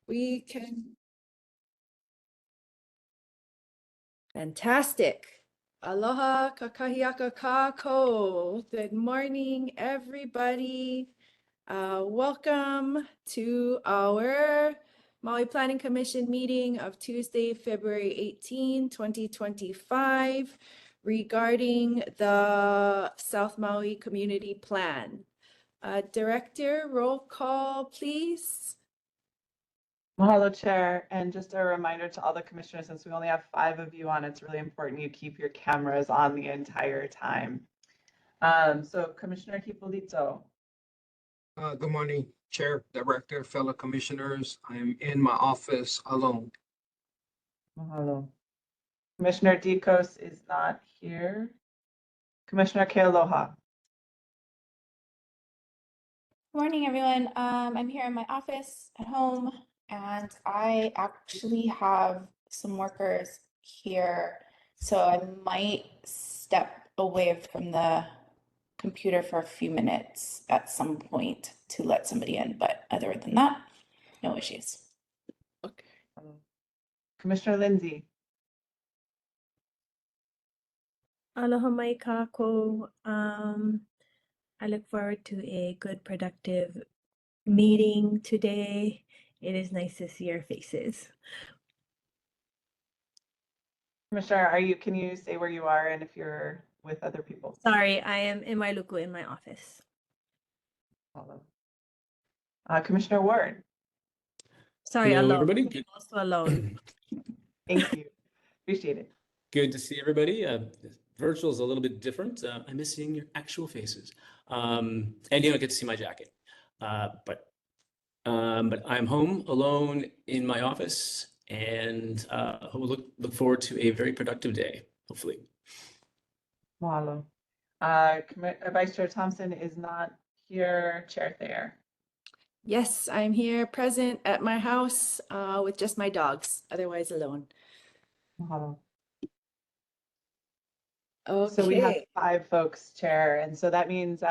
We can. Fantastic. Aloha kakahiaka kako. Good morning, everybody. Welcome to our Maui Planning Commission meeting of Tuesday, February 18, 2025, regarding the South Maui Community Plan. Director, roll call, please. Mahalo, Chair. And just a reminder to all the commissioners, since we only have 5 of you on, it's really important you keep your cameras on the entire time. So Commissioner Hipolito. Good morning, Chair, Director, fellow commissioners. I am in my office alone. Mahalo. Commissioner Dikos is not here. Commissioner Kealoha. Morning, everyone. I'm here in my office at home, and I actually have some workers here, so I might step away from the computer for a few minutes at some point to let somebody in, but other than that, no issues. Okay. Commissioner Lindsay. Aloha mai kako. I look forward to a good, productive meeting today. It is nice to see your faces. Commissioner, can you say where you are and if you're with other people? Sorry, I am in my luku in my office. Commissioner Ward. Sorry, Hello, alone. everybody. Good. Also alone. Thank you. Appreciate it. Good to see everybody. Virtual is a little bit different. I miss seeing your actual faces. And you don't get to see my jacket. But I'm home alone in my office, and we'll look forward to a very productive day, hopefully. Mahalo. Vice Chair Thompson is not here. Chair Thayer. Yes, I'm here present at my house with just my dogs, otherwise alone. Mahalo. Okay. So we have 5 folks, Chair, and so that means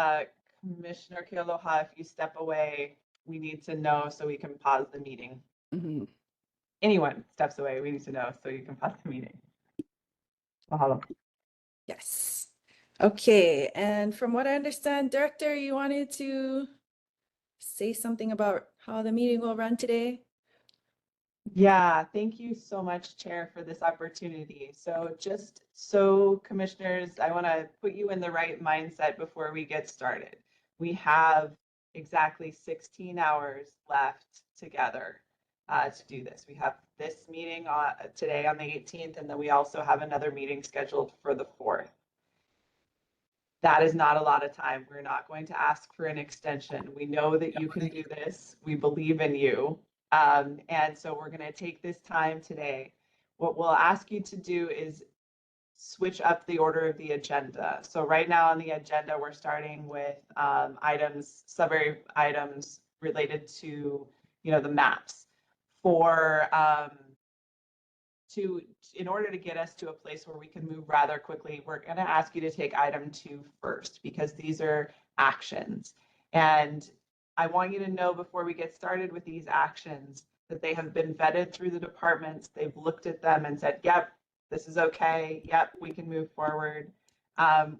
Commissioner Kealoha, if you step away, we need to know so we can pause the meeting. Mhm. Anyone steps away, we need to know so you can pause the meeting. Mahalo. Yes. Okay, and from what I understand, Director, you wanted to say something about how the meeting will run today? Yeah, thank you so much, Chair, for this opportunity. So just so commissioners, I want to put you in the right mindset before we get started. We have exactly 16 hours left together to do this. We have this meeting today on the 18th, and then we also have another meeting scheduled for the 4th. That is not a lot of time. We're not going to ask for an extension. We know that you can do this. We believe in you. And so we're going to take this time today. What we'll ask you to do is switch up the order of the agenda. So right now on the agenda, we're starting with sub-area items related to, the maps. In order to get us to a place where we can move rather quickly, we're going to ask you to take item 2 first, because these are actions. And I want you to know before we get started with these actions that they have been vetted through the departments. They've looked at them and said, yep, this is okay. Yep, we can move forward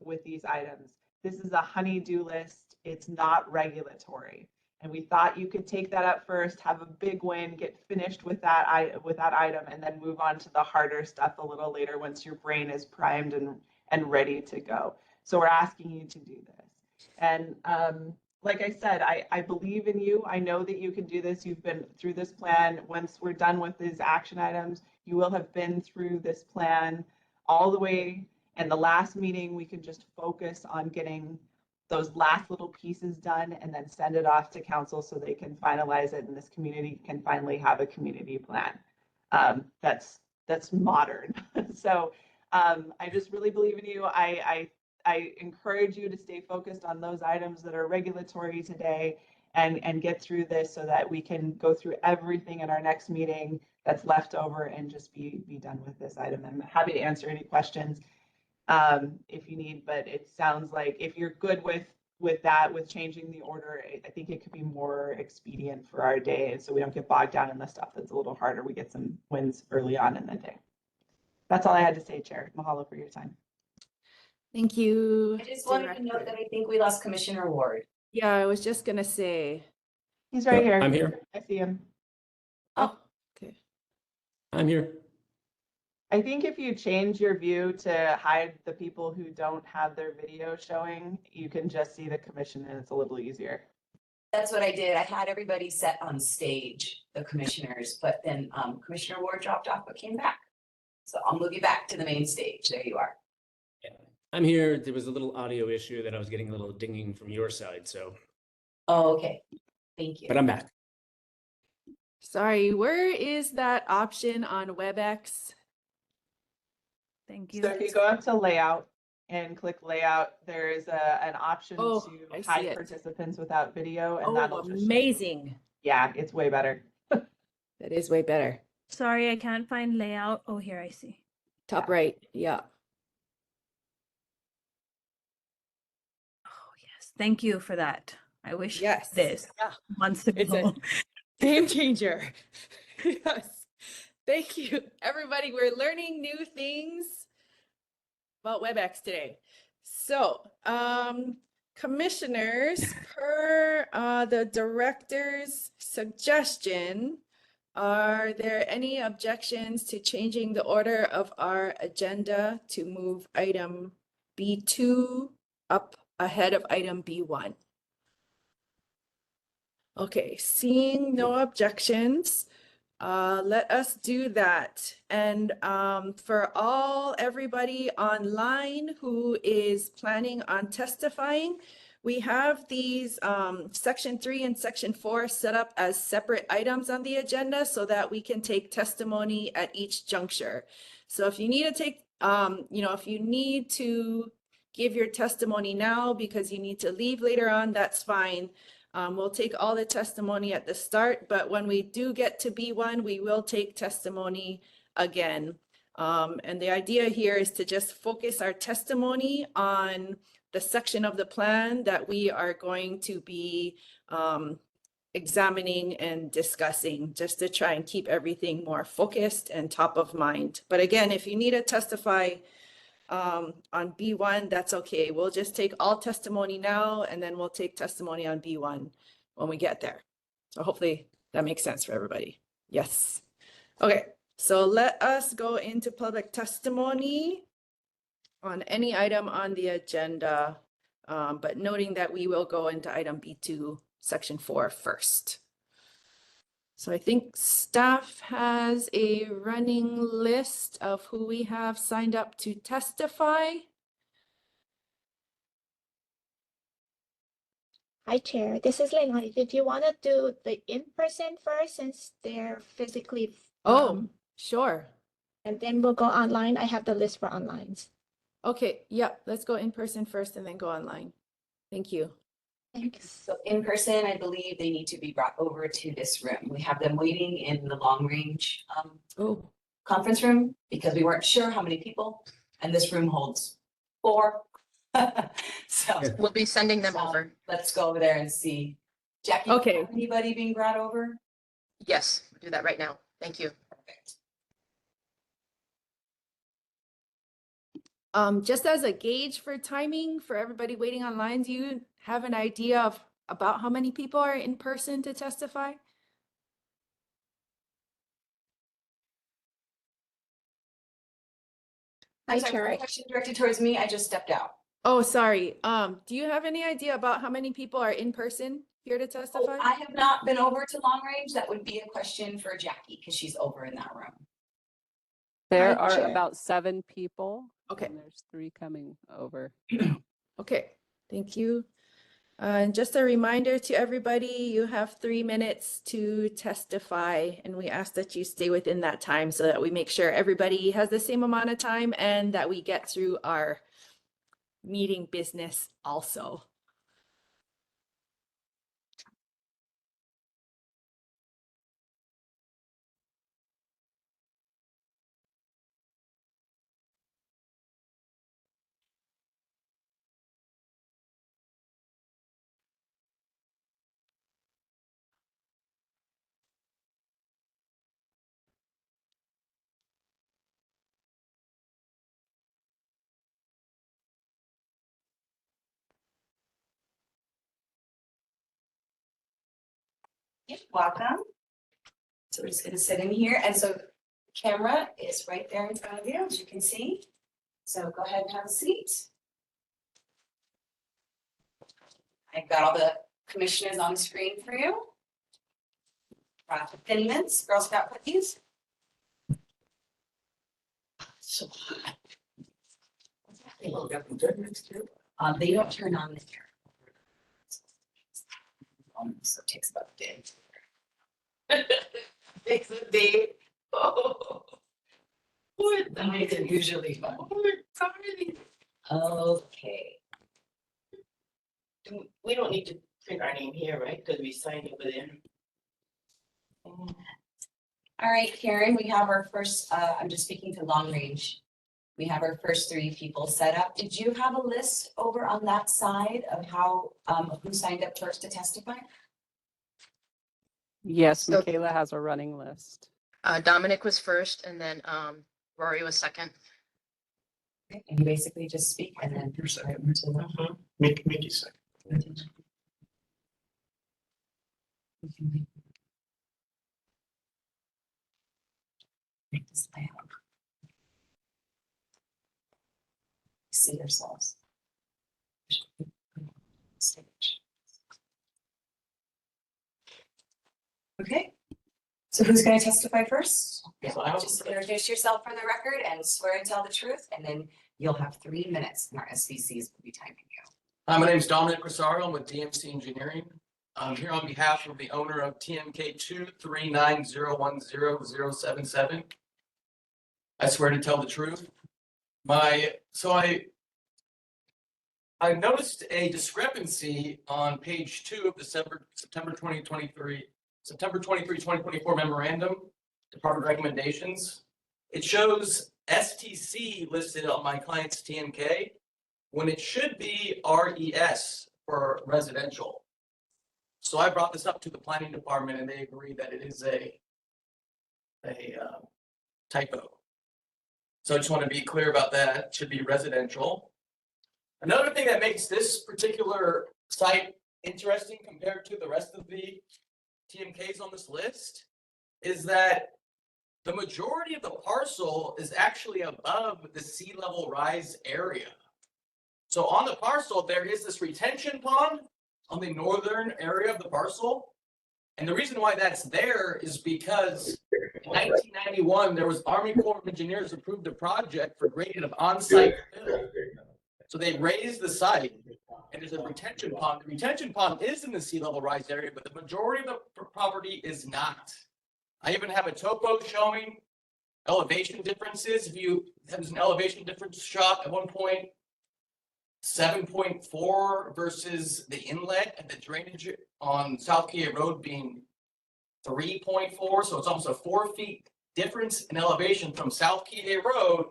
with these items. This is a honey-do list. It's not regulatory. And we thought you could take that up first, have a big win, get finished with that item, and then move on to the harder stuff a little later once your brain is primed and ready to go. So we're asking you to do this. And like I said, I believe in you. I know that you can do this. You've been through this plan. Once we're done with these action items, you will have been through this plan all the way. And the last meeting, we can just focus on getting those last little pieces done and then send it off to council so they can finalize it and this community can finally have a community plan. That's modern. So I just really believe in you. I encourage you to stay focused on those items that are regulatory today and get through this so that we can go through everything in our next meeting that's left over and just be done with this item. I'm happy to answer any questions if you need, but it sounds like if you're good with with that, with changing the order, I think it could be more expedient for our day. And so we don't get bogged down in the stuff that's a little harder. We get some wins early on in the day. That's all I had to say, Chair. Mahalo for your time. Thank you. I just wanted to note Director. that I think we lost Commissioner Ward. Yeah, I was just gonna say. He's right here. I'm here. I see him. Oh, okay. I'm here. I think if you change your view to hide the people who don't have their video showing, you can just see the commission and it's a little easier. That's what I did. I had everybody set on stage, the commissioners, but then Commissioner Ward dropped off but came back. So I'll move you back to the main stage. There you are. I'm here. There was a little audio issue that I was getting a little dinging from your side, so, Oh, okay. Thank you. but I'm back. Sorry, where is that option on WebEx? Thank you. So if you go up to layout and click layout, there is an option Oh, to I see hide it. participants without video, and Oh, that'll just show you. amazing. Yeah, it's way better. That is way better. Sorry, I can't find layout. Oh, here I see. Top right, yeah. Oh, yes. Thank you for that. I wish Yes. this Yeah. months It's a ago. game changer. Yes. Thank you, everybody. We're learning new things about WebEx today. So, commissioners, per the director's suggestion, are there any objections to changing the order of our agenda to move item B2 up ahead of item B1? Okay, seeing no objections, let us do that. And for everybody online who is planning on testifying, we have these section 3 and section 4 set up as separate items on the agenda so that we can take testimony at each juncture. So if you need to take, if you need to give your testimony now because you need to leave later on, that's fine. We'll take all the testimony at the start, but when we do get to B1, we will take testimony again. And the idea here is to just focus our testimony on the section of the plan that we are going to be examining and discussing, just to try and keep everything more focused and top of mind. But again, if you need to testify on B1, that's okay. We'll just take all testimony now, and then we'll take testimony on B1 when we get there. So hopefully that makes sense for everybody. Yes. Okay, so let us go into public testimony on any item on the agenda, but noting that we will go into item B2, section 4 first. So I think staff has a running list of who we have signed up to testify. Hi, Chair. This is Leilani. Did you want to do the in-person first since they're physically? Oh, sure. And then we'll go online. I have the list for onlines. Okay, yep, let's go in person first and then go online. Thank you. Thanks. So in person, I believe they need to be brought over to this room. We have them waiting in the long range Oh, conference room because we weren't sure how many people, and this room holds 4. So We'll be sending them um, over. let's go over there and see. Jackie, Okay. anybody being brought over? Yes, we'll do that right now. Thank you. Perfect. just as a gauge for timing for everybody waiting online, do you have an idea of about how many people are in person to testify? I'm Hi, sorry, Chair. question directed towards me. I just stepped out. Oh, sorry. Do you have any idea about how many people are in person here to Oh, testify? I have not been over to long range. That would be a question for Jackie because she's over in that room. There Hi, are Chair. about 7 people. Okay. And there's 3 coming over. Okay, thank you. And just a reminder to everybody, you have 3 minutes to testify, and we ask that you stay within that time so that we make sure everybody has the same amount of time and that we get through our meeting business also. Yeah, welcome. So we're just gonna sit in here, and so camera is right there in front of you, as you can see. So go ahead and have a seat. I've got all the commissioners on the screen for you. Brought the Thin Mints, Girl Scout cookies. So hot. They don't turn on the air. So it takes about a day. Takes a day. Oh. That makes it usually fun. Okay. We don't need to print our name here, right? Because we signed over there. All right, Karen, we have our first, I'm just speaking to long range. We have our first 3 people set up. Did you have a list over on that side of how, who signed up first to testify? Yes, So- Michaela has a running list. Dominic was first and then Rory was second. And you basically just speak and then. You're second. right into the- Mickey second. Make this loud. See yourselves. Stage. Okay, so who's gonna testify first? So I Just introduce yourself for the record and swear to tell the truth, and then you'll have 3 minutes, and our SVCs will be timing you. Hi, my name is Dominic Rosario. I'm with DMC Engineering. I'm here on behalf of the owner of TMK 239010077. I swear to tell the truth. I noticed a discrepancy on page 2 of the September 23, 2024 memorandum, Department recommendations. It shows STC listed on my client's TMK when it should be RES for residential. So I brought this up to the planning department and they agree that it is a typo. So I just want to be clear about that. It should be residential. Another thing that makes this particular site interesting compared to the rest of the TMKs on this list is that the majority of the parcel is actually above the sea level rise area. So on the parcel, there is this retention pond on the northern area of the parcel. And the reason why that's there is because in 1991, there was Army Corps of Engineers approved a project for grading of on-site fill. So they raised the site and there's a retention pond. The retention pond is in the sea level rise area, but the majority of the property is not. I even have a topo showing elevation differences. If you have an elevation difference shot at one point, 7.4 versus the inlet and the drainage on South Kia Road being 3.4. So it's almost a 4 feet difference in elevation from South Kia Road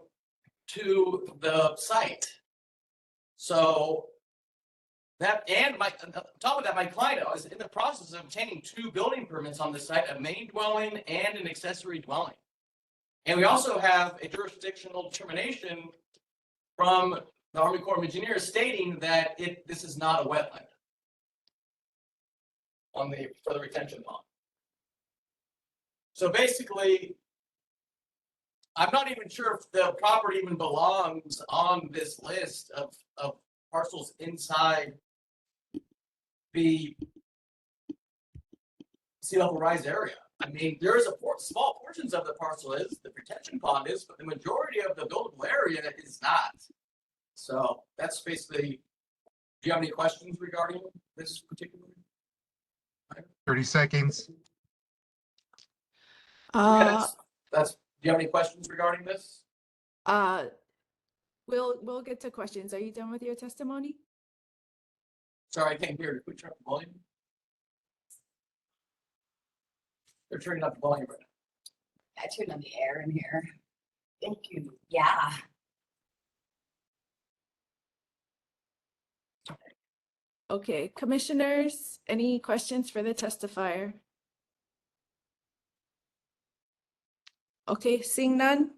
to the site. So that, and on top of that, my client is in the process of obtaining 2 building permits on the site, a main dwelling and an accessory dwelling. And we also have a jurisdictional determination from the Army Corps of Engineers stating that this is not a wetland for the retention pond. So basically, I'm not even sure if the property even belongs on this list of parcels inside the sea level rise area. I mean, there is small portions of the parcel is, the retention pond is, but the majority of the buildable area is not. So that's basically, do you have any questions regarding this particular? 30 seconds. Do you have any questions regarding this? We'll get to questions. Are you done with your testimony? Sorry, I can't hear you. Could we turn up the volume? They're turning up the volume right now. I turned on the air in here. Thank you. Yeah. Okay, commissioners, any questions for the testifier? Okay, seeing none.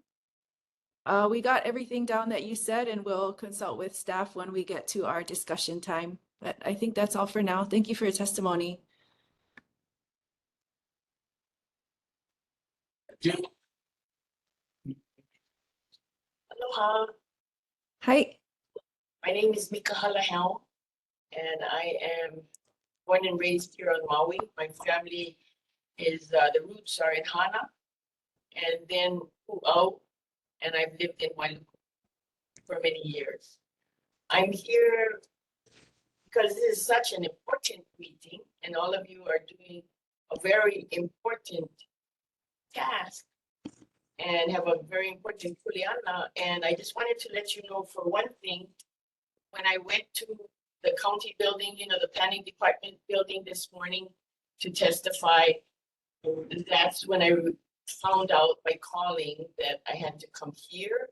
We got everything down that you said and we'll consult with staff when we get to our discussion time. But I think that's all for now. Thank you for your testimony. Aloha, Hi. my name is Mika Halahel, and I am born and raised here on Maui. My family is, the roots are in Hana and then Pu'au, and I've lived in Wailuku for many years. I'm here because this is such an important meeting and all of you are doing a very important task and have a very important kuleana. And I just wanted to let you know, for one thing, when I went to the county building, you know, the planning department building this morning to testify, that's when I found out by calling that I had to come here.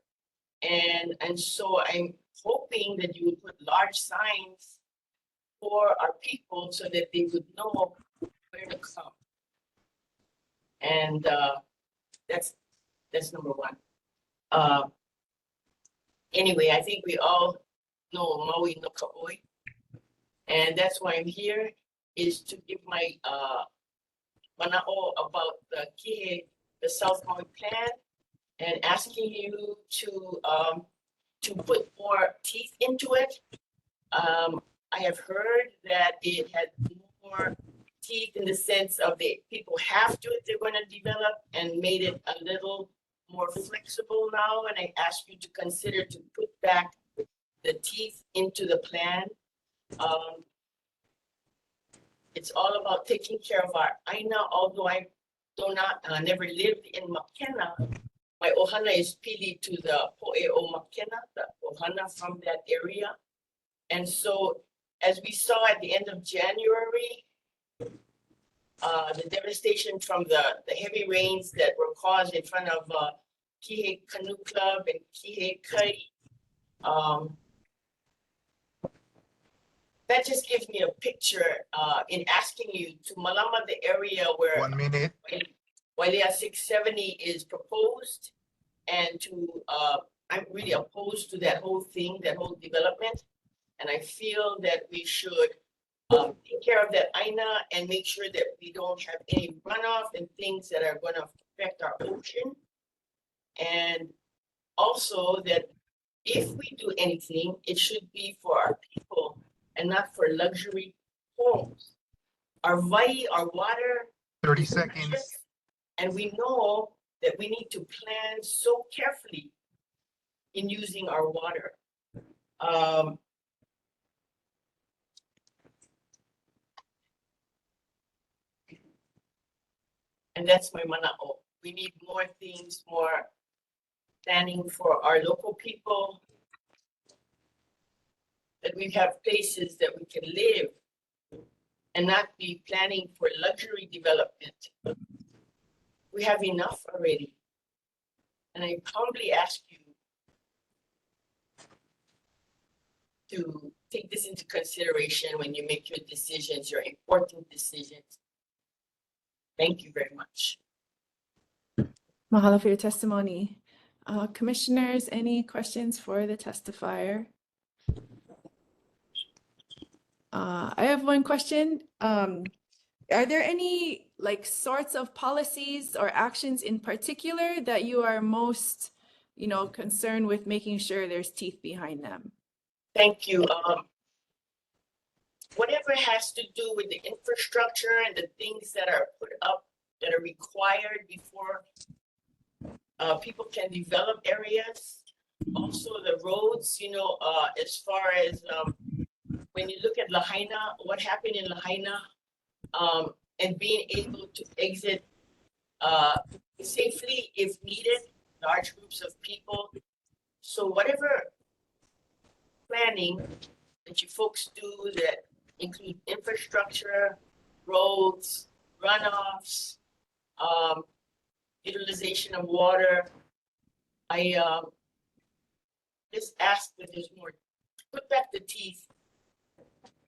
And so I'm hoping that you would put large signs for our people so that they would know where to come. And that's number one. Anyway, I think we all know Maui no Kaoi. And that's why I'm here, is to give my mana'o about the Kihe, the South Maui plan, and asking you to put more teeth into it. I have heard that it had more teeth in the sense of the people have to if they're going to develop, and made it a little more flexible now. And I ask you to consider to put back the teeth into the plan. It's all about taking care of our aina, although I do not never lived in Makena. My ohana is pili to the po'eo Makena, the ohana from that area. And so, as we saw at the end of January, the devastation from the heavy rains that were caused in front of Kihei Canoe Club and Kihei Kai, that just gives me a picture in asking you to malama the area where 1 minute. Wailea 670 is proposed, and to I'm really opposed to that whole thing, that whole development. And I feel that we should take care of that aina and make sure that we don't have any runoff and things that are going to affect our ocean. And also that if we do anything, it should be for our people and not for luxury homes. Our vai, our water. 30 is seconds. precious, and we know that we need to plan so carefully in using our water. And that's my mana'o. We need more things, more planning for our local people, that we have places that we can live and not be planning for luxury development. We have enough already. And I humbly ask you to take this into consideration when you make your decisions, your important decisions. Thank you very much. Mahalo for your testimony. Commissioners, any questions for the testifier? I have one question. Are there any sorts of policies or actions in particular that you are most, concerned with making sure there's teeth behind them? Thank you. Whatever has to do with the infrastructure and the things that are put up that are required before people can develop areas. Also the roads, as far as when you look at Lahaina, what happened in Lahaina, and being able to exit safely if needed, large groups of people. So whatever planning that you folks do that include infrastructure, roads, runoffs, utilization of water, I just ask that there's more, put back the teeth.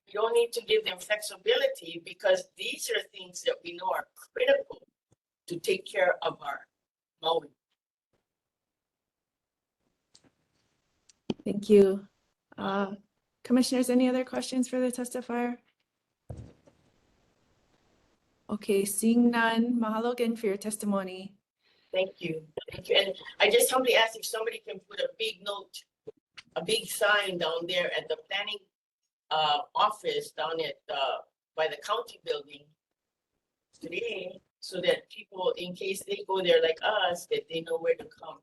You don't need to give them flexibility, because these are things that we know are critical to take care of our Maui. Thank you. Commissioners, any other questions for the testifier? Okay, seeing none, mahalo again for your testimony. Thank you. Thank you. And I just humbly ask if somebody can put a big note, a big sign down there at the planning office down at by the county building today, so that people, in case they go there like us, that they know where to come.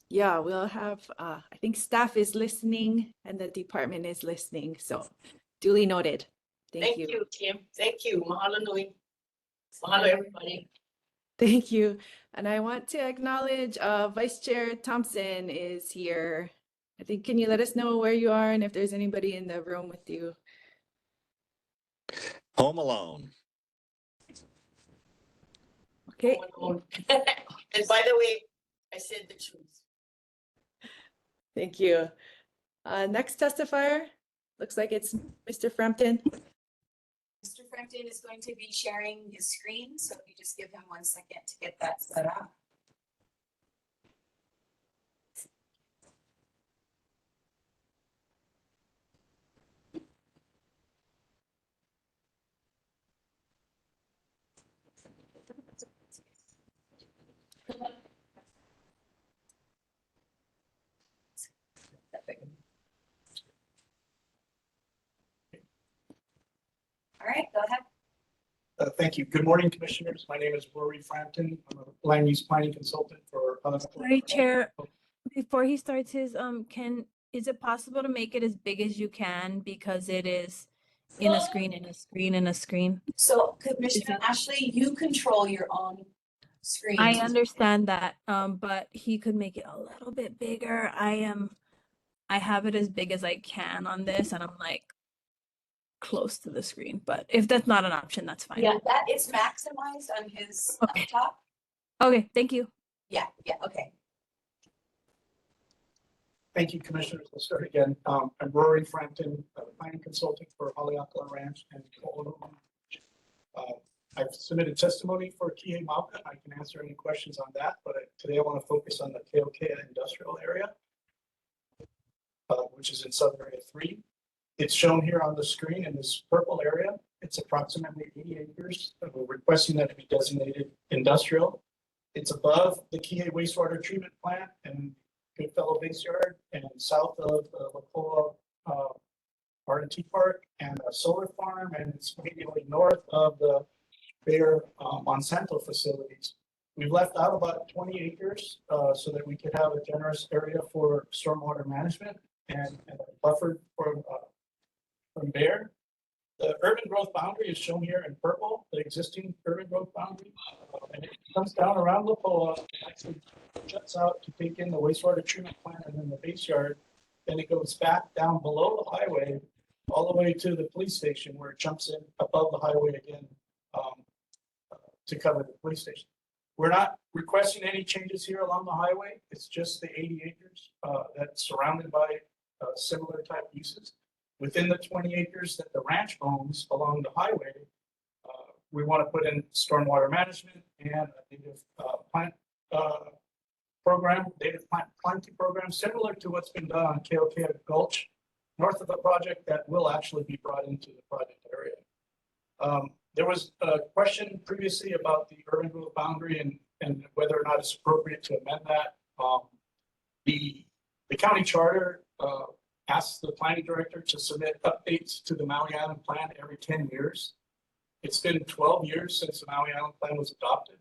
Yeah, we'll have, I think staff is listening and the department is listening. So duly noted. Thank you. Kim. Thank you. Mahalo nui. Mahalo, everybody. Thank you. And I want to acknowledge Vice Chair Thompson is here. I think, can you let us know where you are and if there's anybody in the room with you? Home alone. Okay. And by the way, I said the truth. Thank you. Next testifier, looks like it's Mr. Frampton. Mr. Frampton is going to be sharing his screen, so if you just give him 1 second to get that set up. All right, go ahead. Thank you. Good morning, commissioners. My name is Rory Frampton. I'm a land use planning consultant for. Sorry, Chair. Before he starts his, is it possible to make it as big as you can because it is in a screen, in a screen, in a screen? So Commissioner Ashley, you control your own screen. I understand that, but he could make it a little bit bigger. I have it as big as I can on this, and I'm like close to the screen. But if that's not an option, that's fine. Yeah, that is maximized on his laptop. Okay, thank you. Yeah, okay. Thank you, commissioners. Let's start again. I'm Rory Frampton, planning consultant for Haleakala Ranch and Ko'ono. I've submitted testimony for Kihei Mauka. I can answer any questions on that, but today I want to focus on the Keokea industrial area, which is in Southern Area 3. It's shown here on the screen in this purple area. It's approximately 80 acres. We're requesting that it be designated industrial. It's above the Kihei wastewater treatment plant and Goodfellow Base Yard, and south of Lapoa R&T Park and a solar farm, and it's immediately north of the Bayer Monsanto facilities. We've left out about 20 acres so that we could have a generous area for stormwater management and buffered from Bayer. The urban growth boundary is shown here in purple, the existing urban growth boundary. And it comes down around Lapoa, actually juts out to take in the wastewater treatment plant and then the base yard. Then it goes back down below the highway, all the way to the police station where it jumps in above the highway again to cover the police station. We're not requesting any changes here along the highway. It's just the 80 acres that's surrounded by similar type uses. Within the 20 acres that the ranch owns along the highway, we want to put in stormwater management and a native plant program, native plant planting program, similar to what's been done on Keokea Gulch, north of the project, that will actually be brought into the project area. There was a question previously about the urban growth boundary and whether or not it's appropriate to amend that. The county charter asks the planning director to submit updates to the Maui Island Plan every 10 years. It's been 12 years since the Maui Island Plan was adopted,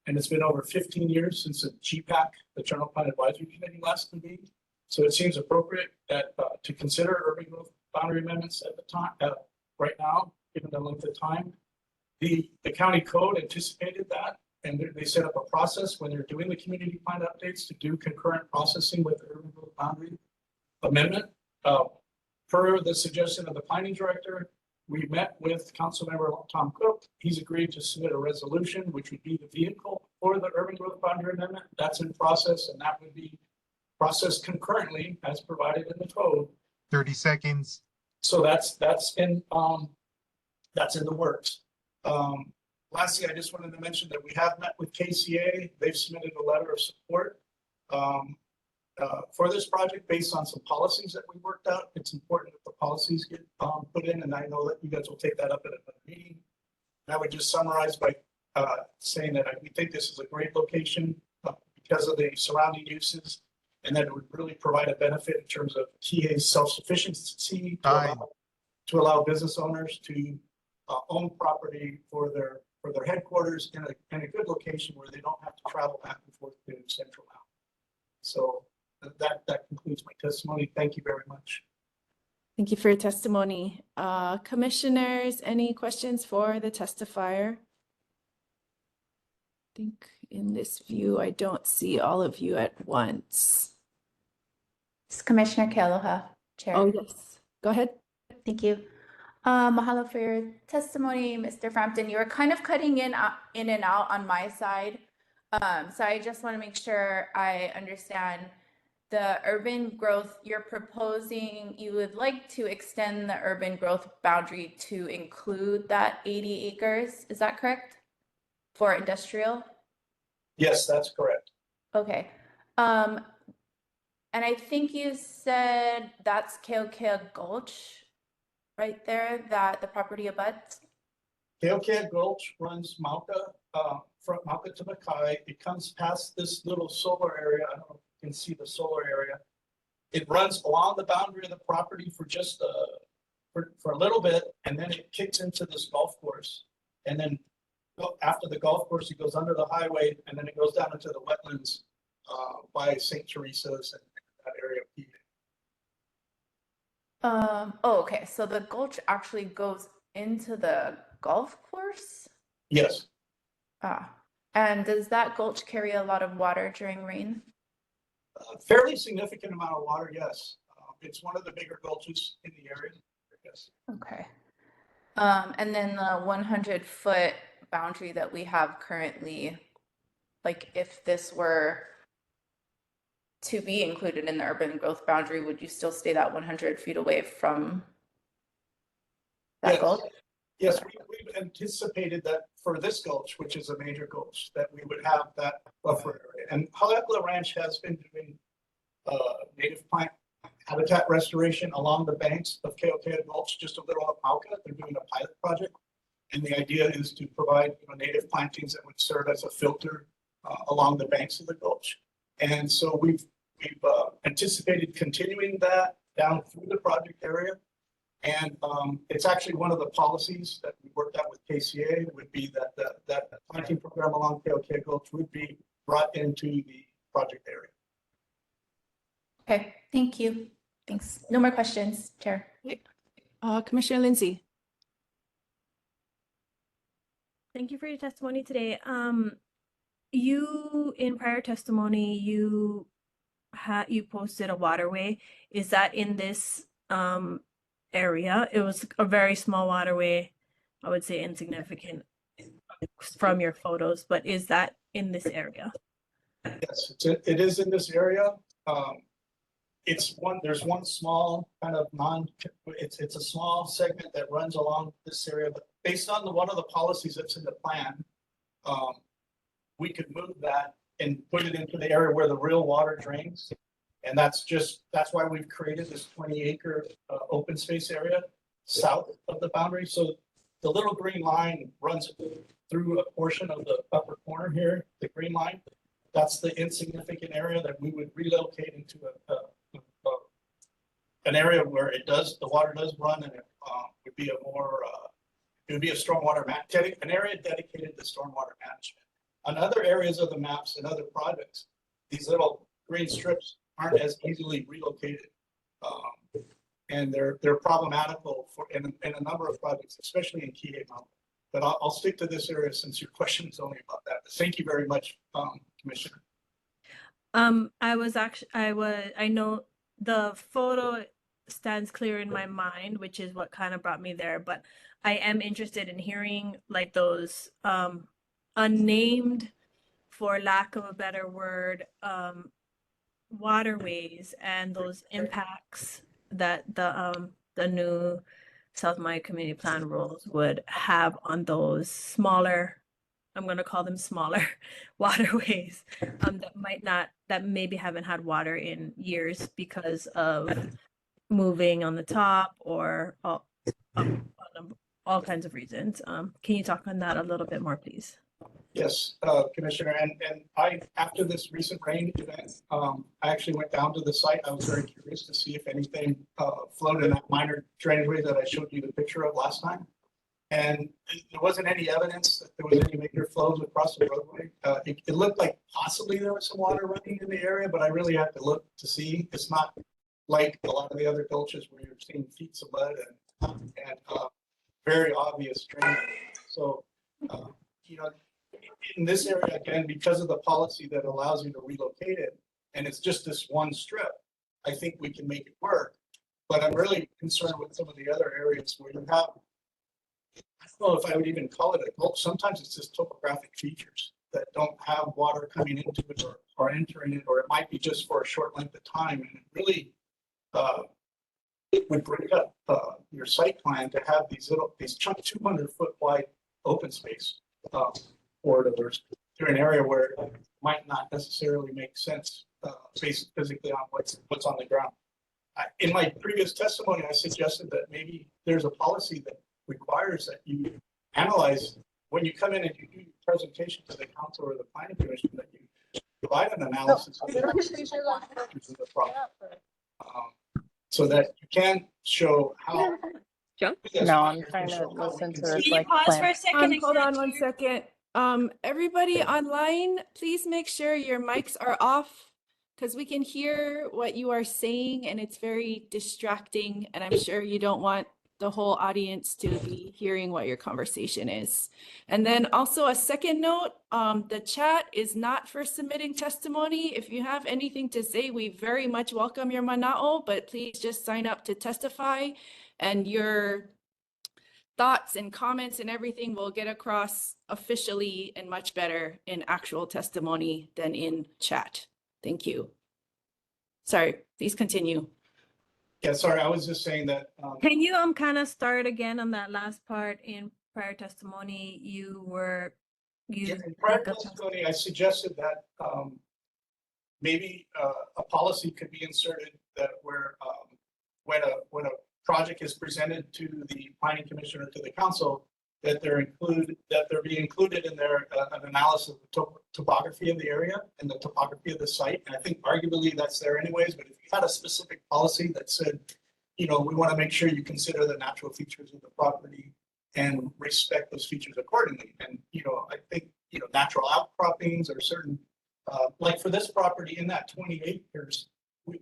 and it's been over 15 years since the GPAC, the General Plan Advisory Committee, last convened. So it seems appropriate that to consider urban growth boundary amendments at the time, right now, given the length of time. The county code anticipated that, and they set up a process when they're doing the community plan updates to do concurrent processing with the urban growth boundary amendment. Per the suggestion of the planning director, we met with Councilmember Tom Cook. He's agreed to submit a resolution, which would be the vehicle for the urban growth boundary amendment. That's in process, and that would be processed concurrently as provided in the code. 30 seconds. So that's in the works. Lastly, I just wanted to mention that we have met with KCA. They've submitted a letter of support for this project based on some policies that we worked out. It's important that the policies get put in, and I know that you guys will take that up at a meeting. And I would just summarize by saying that we think this is a great location because of the surrounding uses, and that it would really provide a benefit in terms of TA's self-sufficiency to allow business owners to own property for their headquarters in a good location where they don't have to travel back and forth to Central Maui. So that concludes my testimony. Thank you very much. Thank you for your testimony. Commissioners, any questions for the testifier? I think in this view, I don't see all of you at once. It's Commissioner Kealoha, Chair. Oh, yes. Go ahead. Thank you. Mahalo for your testimony, Mr. Frampton. You were kind of cutting in and out on my side. So I just want to make sure I understand the urban growth you're proposing. You would like to extend the urban growth boundary to include that 80 acres. Is that correct? For industrial? Yes, that's correct. Okay. And I think you said that's Keokea Gulch right there, that the property abuts? Keokea Gulch runs Mauka, from Mauka to Makai. It comes past this little solar area. I don't know if you can see the solar area. It runs along the boundary of the property for just for a little bit, and then it kicks into this golf course. And then after the golf course, it goes under the highway, and then it goes down into the wetlands by St. Teresa's and that area of PA. Oh, okay. So the gulch actually goes into the golf course? Yes. And does that gulch carry a lot of water during rain? Fairly significant amount of water, yes. It's one of the bigger gulches in the area. Yes. Okay. And then the 100-foot boundary that we have currently, like if this were to be included in the urban growth boundary, would you still stay that 100 feet away from that gulch? Yes, we've anticipated that for this gulch, which is a major gulch, that we would have that buffer area. And Haleakala Ranch has been doing native plant habitat restoration along the banks of Keokea Gulch, just a little up Mauka. They're doing a pilot project. And the idea is to provide native plantings that would serve as a filter along the banks of the gulch. And so we've anticipated continuing that down through the project area. And it's actually one of the policies that we worked out with KCA would be that that planting program along Keokea Gulch would be brought into the project area. Okay, thank you. Thanks. No more questions, Chair. Commissioner Lindsay. Thank you for your testimony today. You in prior testimony, you posted a waterway. Is that in this area? It was a very small waterway. I would say insignificant from your photos, but is that in this area? Yes, it is in this area. There's one small kind of it's a small segment that runs along this area, but based on one of the policies that's in the plan, we could move that and put it into the area where the real water drains. And that's why we've created this 20-acre open space area south of the boundary. So the little green line runs through a portion of the upper corner here, the green line. That's the insignificant area that we would relocate into an area where the water does run, and it would be a stormwater an area dedicated to stormwater management. On other areas of the maps and other projects, these little green strips aren't as easily relocated, and they're problematical in a number of projects, especially in Kihei Mountain. But I'll stick to this area since your question is only about that. But thank you very much, Commissioner. I know the photo stands clear in my mind, which is what kind of brought me there, but I am interested in hearing like those unnamed, for lack of a better word, waterways and those impacts that the new South Maui Community Plan rules would have on those smaller, I'm going to call them smaller waterways that maybe haven't had water in years because of moving on the top or all kinds of reasons. Can you talk on that a little bit more, please? Yes, Commissioner, and after this recent rain event, I actually went down to the site. I was very curious to see if anything flowed in that minor drainage that I showed you the picture of last time. And there wasn't any evidence that there was any major flows across the roadway. It looked like possibly there was some water running in the area, but I really had to look to see. It's not like a lot of the other gulches where you're seeing feet of mud and very obvious drainage. So, you know, in this area, again, because of the policy that allows you to relocate it, and it's just this one strip, I think we can make it work. But I'm really concerned with some of the other areas where you have, I don't know if I would even call it a gulch. Sometimes it's just topographic features that don't have water coming into it or entering it, or it might be just for a short length of time. And it really it would break up your site plan to have these 200-foot wide open space corridors through an area where it might not necessarily make sense based physically on what's on the ground. In my previous testimony, I suggested that maybe there's a policy that requires that you analyze when you come in and you do your presentation to the council or the planning commission, that you provide an analysis of the problem. So that you can show how. No, I'm trying to listen to this like Pause for a plan. second. Hold on one second. Everybody online, please make sure your mics are off because we can hear what you are saying and it's very distracting. And I'm sure you don't want the whole audience to be hearing what your conversation is. And then also a second note, the chat is not for submitting testimony. If you have anything to say, we very much welcome your mana'o, but please just sign up to testify and your thoughts and comments and everything will get across officially and much better in actual testimony than in chat. Thank you. Sorry, please continue. Yeah, sorry, I was just saying that. Can you kind of start again on that last part? In prior testimony, you in prior testimony, I suggested that maybe a policy could be inserted that where when a project is presented to the planning commission or to the council, that they're be included in their an analysis of the topography of the area and the topography of the site. And I think arguably that's there anyways, but if you had a specific policy that said, you know, we want to make sure you consider the natural features of the property and respect those features accordingly. And, you know, I think, you know, natural outcroppings or certain, like for this property in that 20 acres,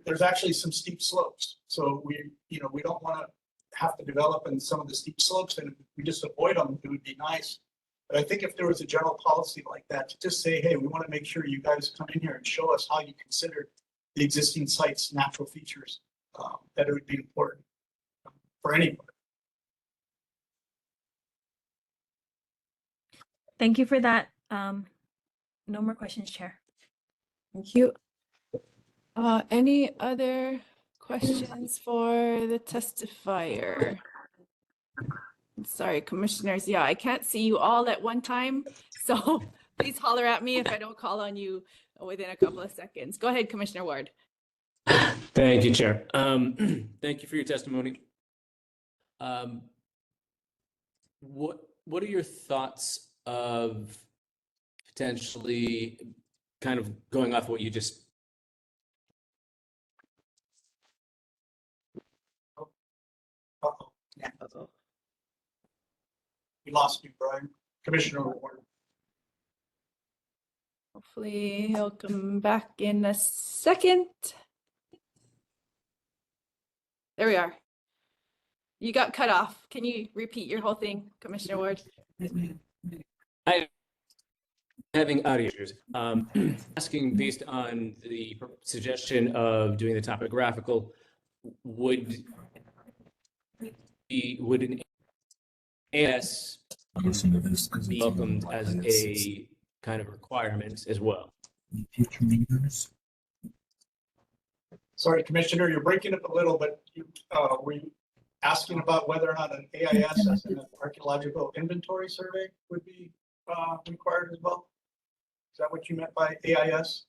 there's actually some steep slopes. So we don't want to have to develop in some of the steep slopes, and if we just avoid them, it would be nice. But I think if there was a general policy like that, to just say, hey, we want to make sure you guys come in here and show us how you consider the existing site's natural features, that it would be important for anybody. Thank you for that. No more questions, Chair. Thank you. Any other questions for the testifier? Sorry, commissioners. Yeah, I can't see you all at one time. So please holler at me if I don't call on you within a couple of seconds. Go ahead, Commissioner Ward. Thank you, Chair. Thank you for your testimony. What are your thoughts of potentially kind of going off what you just We lost you, Brian. Commissioner Ward. Hopefully he'll come back in a second. There we are. You got cut off. Can you repeat your whole thing, Commissioner Ward? having audio issues. Asking based on the suggestion of doing the topographical, would an AS be welcomed as a kind of requirement as well? Future meters. Sorry, Commissioner, you're breaking up a little, but were you asking about whether or not an AIS as an archaeological inventory survey would be required as well? Is that what you meant by AIS?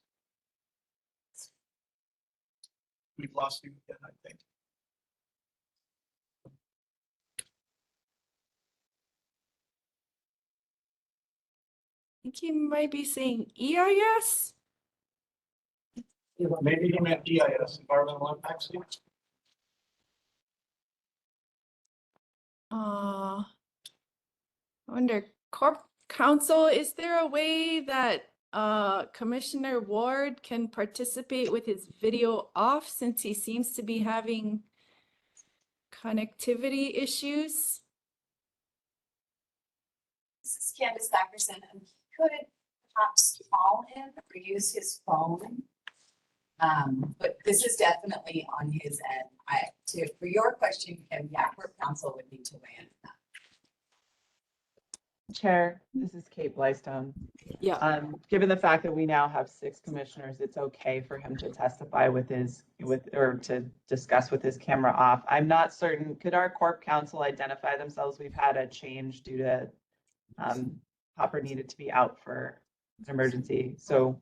We've lost you again, I think. think he might be saying EIS. Maybe he meant EIS, environmental impact statement. I wonder, Corp Council, is there a way that Commissioner Ward can participate with his video off since he seems to be having connectivity issues? This is Candace Thackerson, and he could perhaps call in or use his phone. But this is definitely on his end. For your question, Kim, yeah, Corp Council would need to weigh in on that. Chair, this is Kate Blystone. Yeah. Given the fact that we now have 6 commissioners, it's okay for him to testify or to discuss with his camera off. I'm not certain, could our Corp Council identify themselves? We've had a change due to Hopper needed to be out for an emergency. So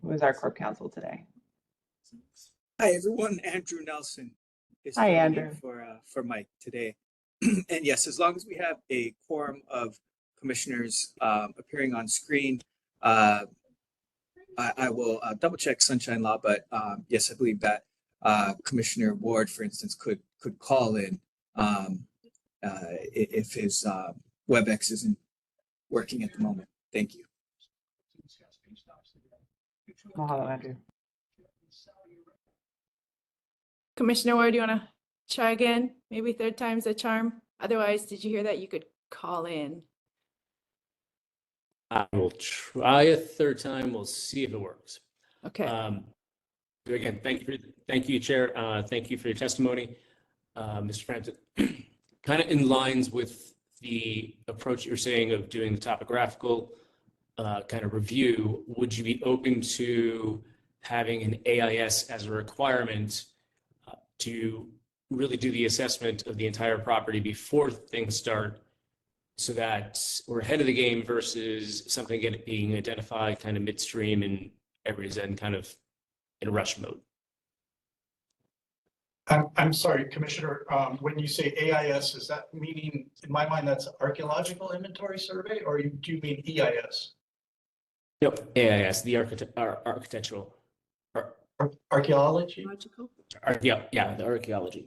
who is our Corp Council today? Hi, everyone. Andrew Nelson is Hi, filling in Andrew. for Mike today. And yes, as long as we have a quorum of commissioners appearing on screen, I will double check sunshine law, but yes, I believe that Commissioner Ward, for instance, could call in if his WebEx isn't working at the moment. Thank you. Mahalo, Andrew. Commissioner Ward, do you want to try again? Maybe third time's a charm. Otherwise, did you hear that? You could call in. I will try a third time. We'll see if it works. Okay. Again, thank you, Chair. Thank you for your testimony, Mr. Frampton. Kind of in lines with the approach you're saying of doing the topographical kind of review, would you be open to having an AIS as a requirement to really do the assessment of the entire property before things start, so that we're ahead of the game versus something being identified kind of midstream and everybody's then kind of in rush mode? I'm sorry, Commissioner, when you say AIS, is that meaning, in my mind, that's archaeological inventory survey, or do you mean EIS? Nope, AIS, the architectural. Archaeology? Yeah, the archaeology.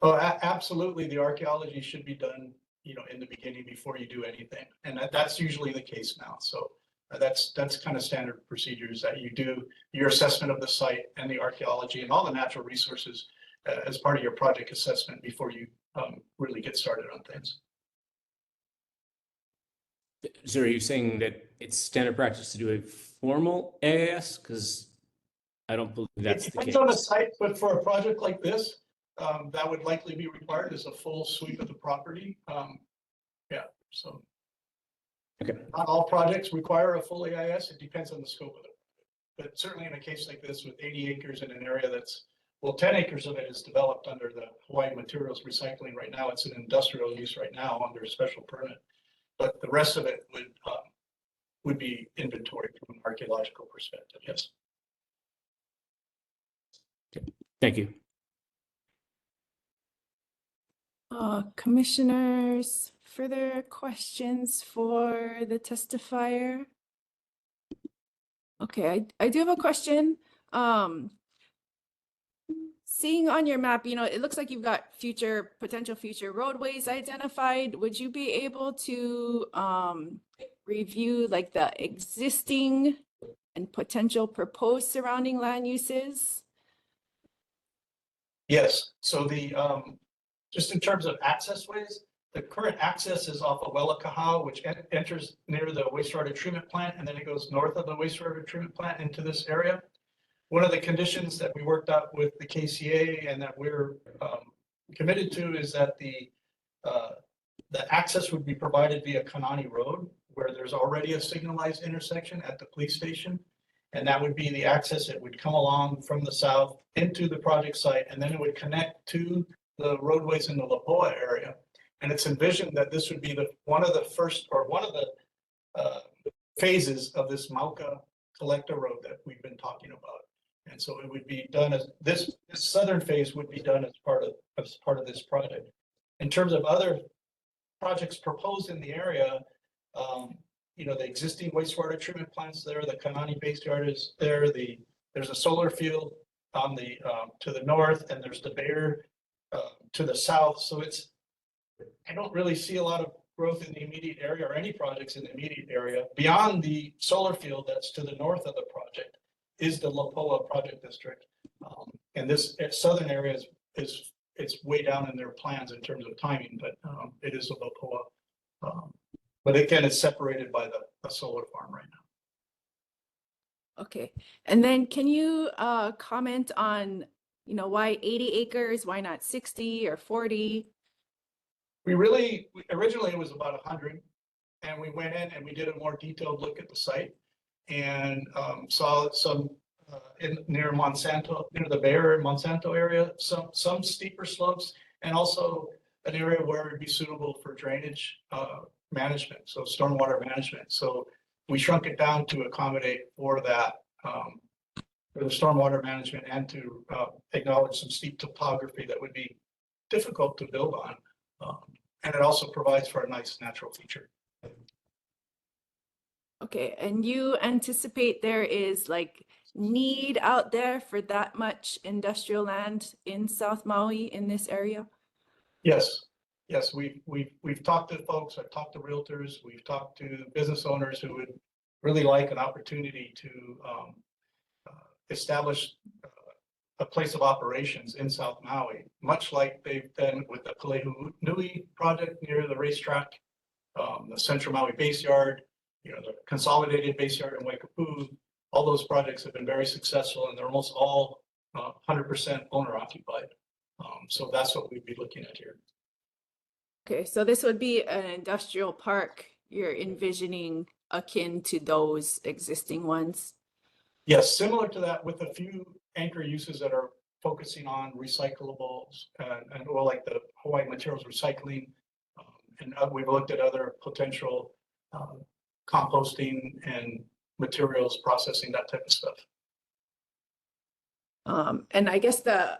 Oh, absolutely. The archaeology should be done, in the beginning before you do anything. And that's usually the case now. So that's kind of standard procedures, that you do your assessment of the site and the archaeology and all the natural resources as part of your project assessment before you really get started on things. So are you saying that it's standard practice to do a formal AIS? Because I don't believe that's the case. It depends on the site, but for a project like this, that would likely be required as a full sweep of the property. Yeah, so. Okay. Not all projects require a full AIS. It depends on the scope of it. But certainly in a case like this with 80 acres in an area that's, well, 10 acres of it is developed under the Hawaii Materials Recycling right now. It's an industrial use right now under a special permit. But the rest of it would be inventory from an archaeological perspective, yes. Thank you. Commissioners, further questions for the testifier? Okay, I do have a question. Seeing on your map, it looks like you've got potential future roadways identified. Would you be able to review like the existing and potential proposed surrounding land uses? Yes, so the just in terms of access ways, the current access is off of Welakahau, which enters near the wastewater treatment plant, and then it goes north of the wastewater treatment plant into this area. One of the conditions that we worked out with the KCA and that we're committed to is that the access would be provided via Kanani Road, where there's already a signalized intersection at the police station. And that would be the access. It would come along from the south into the project site, and then it would connect to the roadways in the Lapoa area. And it's envisioned that this would be one of the phases of this Mauka collector road that we've been talking about. And so it would be done as this southern phase would be done as part of this project. In terms of other projects proposed in the area, You know, the existing wastewater treatment plants there, the Kanani base yard is there, there's a solar field on the, to the north, and there's the Bear to the south, so I don't really see a lot of growth in the immediate area or any projects in the immediate area. Beyond the solar field that's to the north of the project is the Lopoa Project District. And this southern area is it's way down in their plans in terms of timing, but it is a Lopoa. But again, it's separated by the solar farm right now. Okay, and then can you comment on, you know, why 80 acres, why not 60 or 40? Originally it was about 100, and we went in and we did a more detailed look at the site and saw some near Monsanto, near the Bear Monsanto area, some steeper slopes, and also an area where it'd be suitable for drainage management, so stormwater management. So we shrunk it down to accommodate for that, for the stormwater management, and to acknowledge some steep topography that would be difficult to build on. And it also provides for a nice natural feature. Okay, and you anticipate there is like need out there for that much industrial land in South Maui in this area? Yes, yes, we've talked to folks, I've talked to realtors, we've talked to business owners who would really like an opportunity to establish a place of operations in South Maui, much like they've done with the Kalehu Nui project near the racetrack, the Central Maui Base Yard, you know, the consolidated base yard in Waikapu. All those projects have been very successful, and they're almost all 100% owner occupied. So that's what we'd be looking at here. Okay, so this would be an industrial park you're envisioning akin to those existing ones? Yes, similar to that, with a few anchor uses that are focusing on recyclables and or like the Hawaii materials recycling. And we've looked at other potential composting and materials processing, that type of stuff. And I guess the,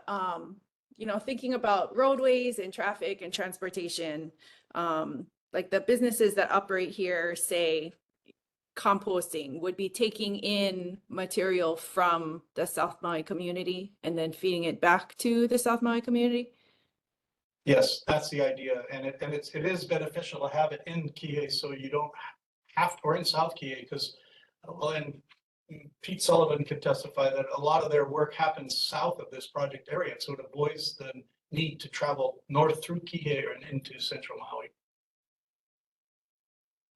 you know, thinking about roadways and traffic and transportation, like the businesses that operate here, say composting, would be taking in material from the South Maui community and then feeding it back to the South Maui community? Yes, that's the idea. And it is beneficial to have it in Kihei, so you don't have, or in South Kihei, because, well, and Pete Sullivan could testify that a lot of their work happens south of this project area, so it avoids the need to travel north through Kihei and into Central Maui.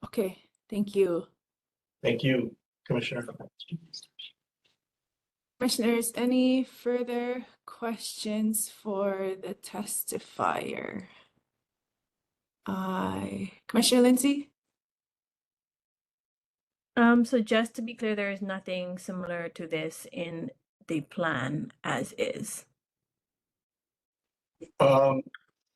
Okay, thank you. Thank you, Commissioner. Commissioners, any further questions for the testifier? Commissioner Lindsay? So just to be clear, there is nothing similar to this in the plan as is.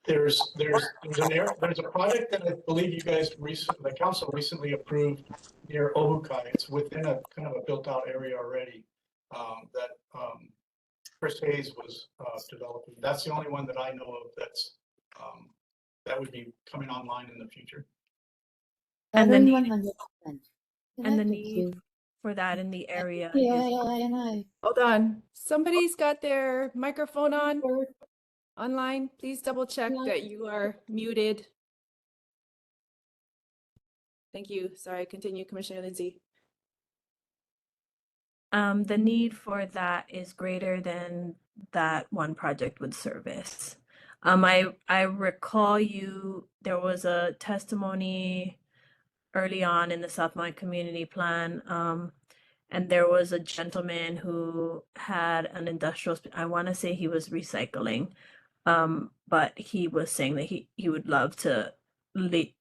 There's a project that I believe you guys the council recently approved near Ohukai. It's within a kind of a built out area already that Chris Hayes was developing. That's the only one that I know of that's that would be coming online in the future. And the need for that in the area is... Hold on. Somebody's got their microphone on online. Please double check that you are muted. Thank you. Sorry, continue, Commissioner Lindsay. The need for that is greater than that one project would service. I recall there was a testimony early on in the South Maui Community Plan, and there was a gentleman who had an industrial, I want to say he was recycling, but he was saying that he would love to be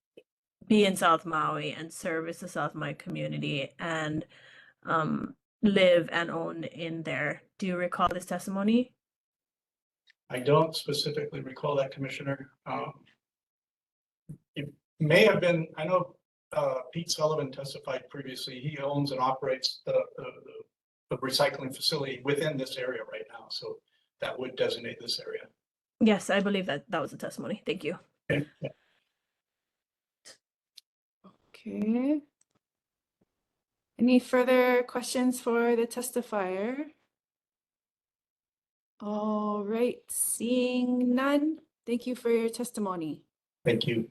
in South Maui and service the South Maui community and live and own in there. Do you recall this testimony? I don't specifically recall that, Commissioner. It may have been, I know Pete Sullivan testified previously. He owns and operates the recycling facility within this area right now. So that would designate this area. Yes, I believe that was a testimony. Thank you. Okay. Okay. Any further questions for the testifier? All right, seeing none, thank you for your testimony. Thank you.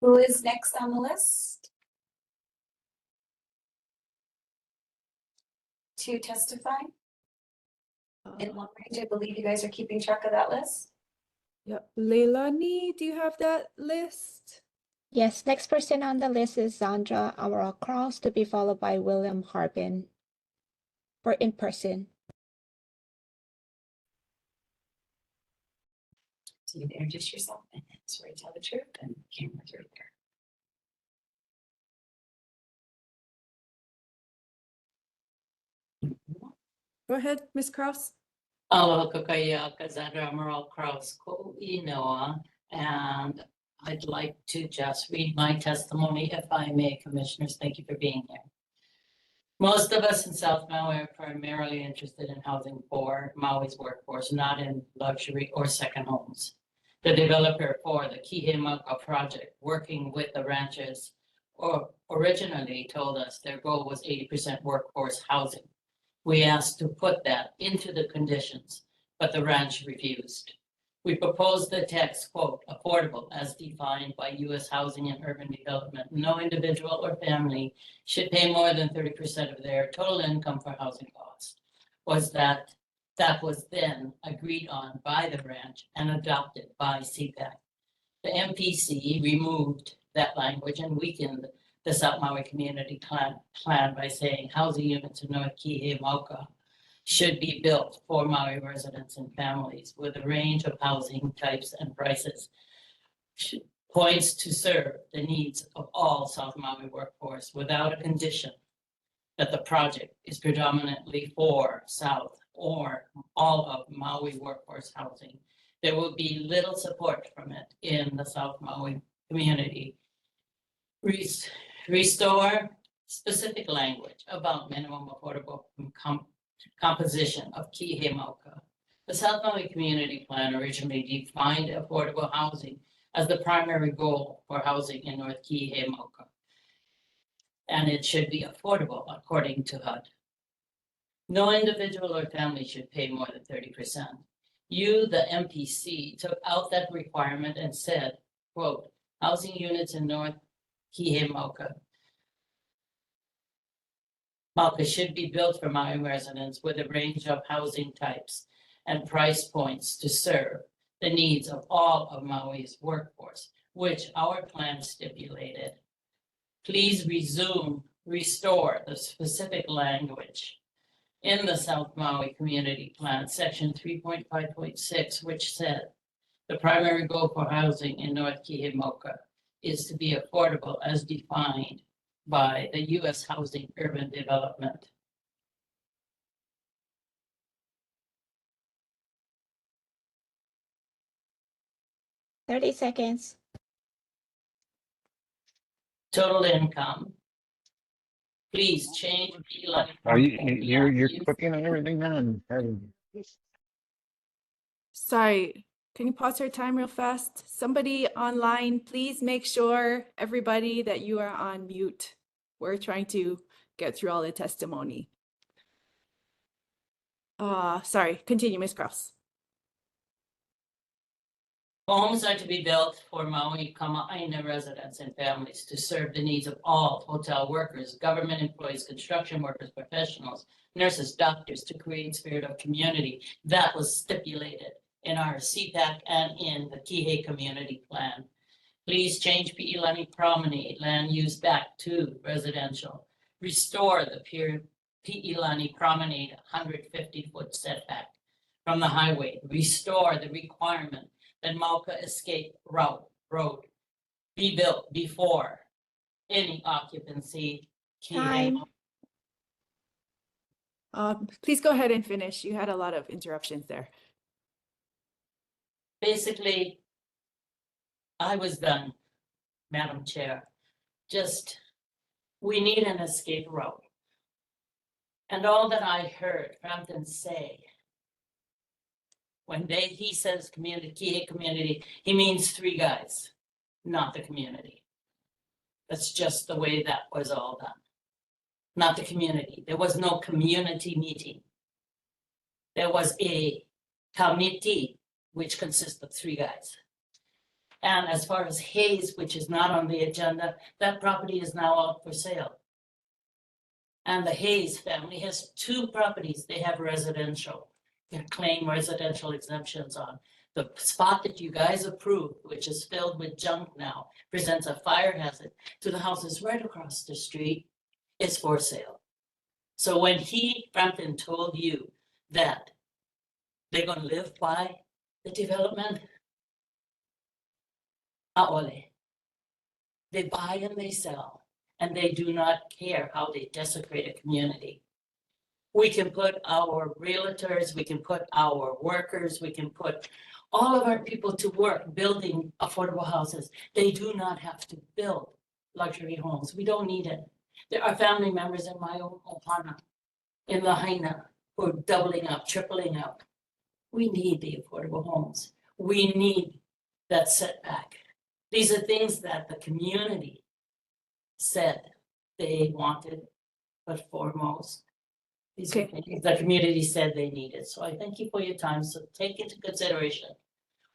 Who is next on the list to testify? In long range, I believe you guys are keeping track of that list. Yep, Leilani, do you have that list? Yes, next person on the list is Sandra Amaral Cross, to be followed by William Harbin for in person. So you introduce yourself and then swear to tell the truth, and cameras are there. Go ahead, Ms. Cross. Aloha kakaya Cassandra Amaral Kraus ko inoa, and I'd like to just read my testimony if I may, commissioners. Thank you for being here. Most of us in South Maui are primarily interested in housing for Maui's workforce, not in luxury or second homes. The developer for the Kihemaka project, working with the ranchers, originally told us their goal was 80% workforce housing. We asked to put that into the conditions, but the ranch refused. We proposed the text, quote, affordable as defined by U.S. Housing and Urban Development. No individual or family should pay more than 30% of their total income for housing costs. That was then agreed on by the ranch and adopted by CPAC. The MPC removed that language and weakened the South Maui Community Plan by saying housing units in North Kihei-Mauka should be built for Maui residents and families with a range of housing types and prices. Points to serve the needs of all South Maui workforce without a condition that the project is predominantly for South or all of Maui workforce housing. There will be little support from it in the South Maui community. Restore specific language about minimum affordable composition of Kihei-Mauka. The South Maui Community Plan originally defined affordable housing as the primary goal for housing in North Kihei-Mauka. And it should be affordable according to HUD. No individual or family should pay more than 30%. You, the MPC, took out that requirement and said, quote, housing units in North Kihei-Mauka should be built for Maui residents with a range of housing types and price points to serve the needs of all of Maui's workforce, which our plan stipulated. Please restore the specific language in the South Maui Community Plan, section 3.5.6, which said the primary goal for housing in North Kihei-Mauka is to be affordable as defined by the U.S. Housing Urban Development. "30 seconds. Total income. Please change. You're cooking on everything now. Sorry, can you pause your time real fast? Somebody online, please make sure, everybody, that you are on mute. We're trying to get through all the testimony. Sorry, continue, Ms. Cross. Homes are to be built for Maui Kama'aina residents and families to serve the needs of all hotel workers, government employees, construction workers, professionals, nurses, doctors, to create spirit of community. That was stipulated in our CPAC and in the Kihei Community Plan. Please change Pi'ilani Promenade land use back to residential. Restore the Pi'ilani Promenade 150-foot setback from the highway. Restore the requirement that Mauka Escape Road be built before any occupancy. Time. Please go ahead and finish. You had a lot of interruptions there. Basically, I was done. Madam Chair, just, we need an escape route. And all that I heard Frampton say, when he says community, Kihei community, he means 3 guys, not the community. That's just the way that was all done. Not the community. There was no community meeting. There was a committee, which consists of 3 guys. And as far as Hayes, which is not on the agenda, that property is now out for sale. And the Hayes family has 2 properties. They have residential. They claim residential exemptions on. The spot that you guys approved, which is filled with junk now, presents a fire hazard to the houses right across the street, is for sale. So when Frampton told you that they're gonna live by the development, aole. They buy and they sell, and they do not care how they desecrate a community. We can put our realtors, we can put our workers, we can put all of our people to work building affordable houses. They do not have to build luxury homes. We don't need it. There are family members in my own Ohana, in Lahaina, who are doubling up, tripling up. We need the affordable homes. We need that setback. These are things that the community said they wanted, but foremost, these are things the community said they needed. So I thank you for your time. So take into consideration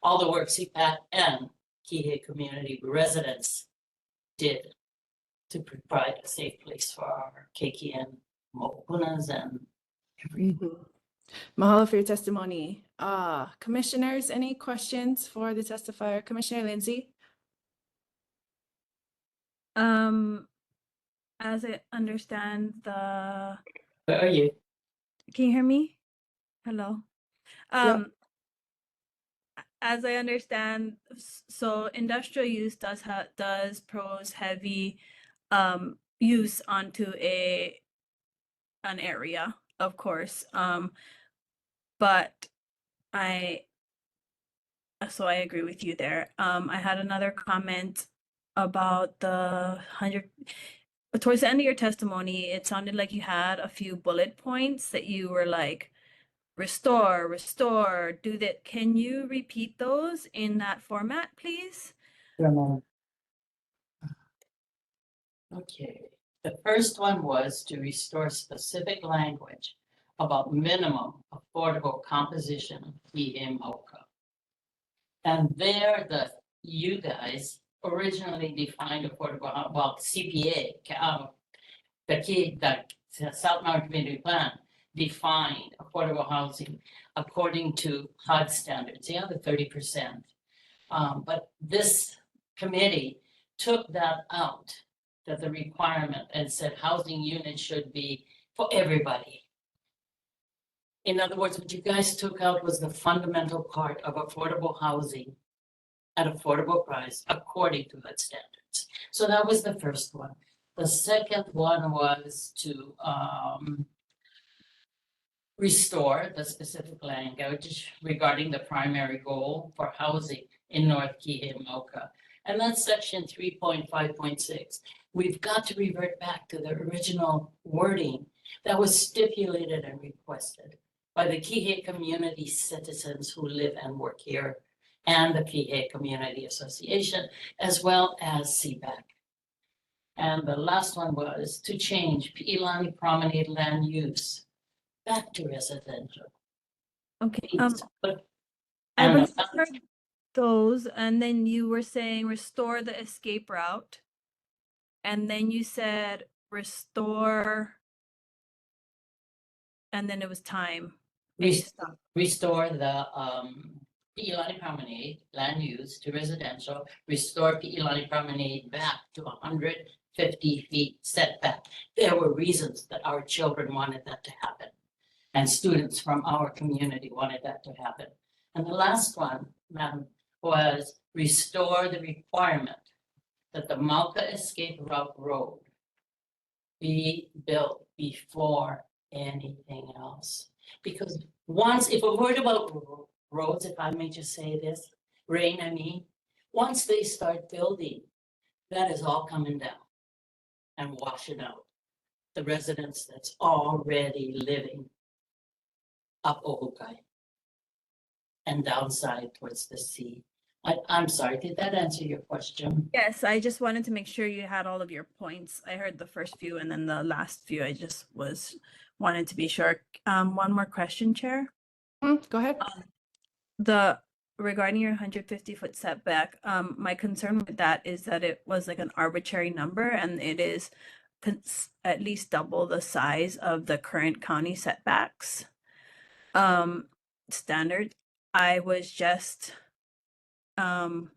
all the work CPAC and Kihei community residents did to provide a safe place for our KKN mo'opunas and everything. Mahalo for your testimony. Commissioners, any questions for the testifier? Commissioner Lindsay? As I understand Where are you? can you hear me? Hello. Yep. As I understand, so industrial use does pose heavy use onto an area, of course. But I agree with you there. I had another comment about the 100. Towards the end of your testimony, it sounded like you had a few bullet points that you were like, restore, do that. Can you repeat those in that format, please? Okay, the first one was to restore specific language about minimum affordable composition of PMOCA. And there, you guys originally defined affordable, well, CPA, the South Maui Community Plan defined affordable housing according to HUD standards, the other 30%. But this committee took that out, that the requirement, and said housing units should be for everybody. In other words, what you guys took out was the fundamental part of affordable housing at affordable price according to HUD standards. So that was the first one. The second one was to restore the specific language regarding the primary goal for housing in North Kihei-Moka. And that's section 3.5.6. We've got to revert back to the original wording that was stipulated and requested by the Kihei community citizens who live and work here, and the Kihei Community Association, as well as CPAC. And the last one was to change Pi'ilani Promenade land use back to residential. Okay. But I remember those, and then you were saying restore the escape route, and then you said restore, and then it was time. Restore the Pi'ilani Promenade land use to residential, restore Pi'ilani Promenade back to 150 feet setback. There were reasons that our children wanted that to happen, and students from our community wanted that to happen. And the last one, Madam, was restore the requirement that the Mauka Escape Route Road be built before anything else. Because once, if we're worried about roads, if I may just say this, once they start building that is all coming down and washing out the residents that's already living up Ohukai and downside towards the sea. I'm sorry, did that answer your question? Yes, I just wanted to make sure you had all of your points. I heard the first few and then the last few. I just wanted to be sure. One more question, Chair. Go ahead. Regarding your 150-foot setback, my concern with that is that it was like an arbitrary number and it is at least double the size of the current county setbacks standard. I was just and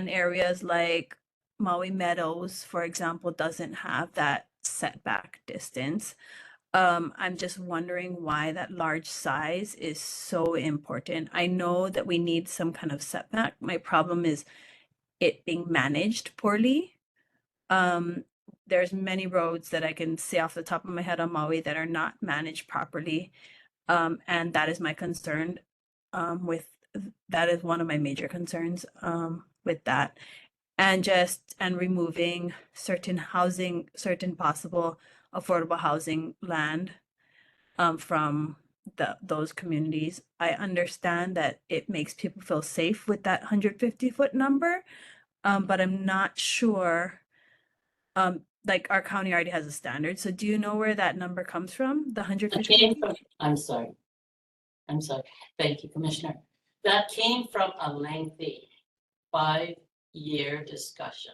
areas like Maui Meadows, for example, doesn't have that setback distance. I'm just wondering why that large size is so important. I know that we need some kind of setback. My problem is it being managed poorly. There's many roads that I can see off the top of my head on Maui that are not managed properly. And that is my concern that is one of my major concerns with that. And removing certain possible affordable housing land from those communities. I understand that it makes people feel safe with that 150-foot number, but I'm not sure. Like our county already has a standard. So do you know where that number comes from? The 150? I'm sorry. Thank you, Commissioner. That came from a lengthy 5-year discussion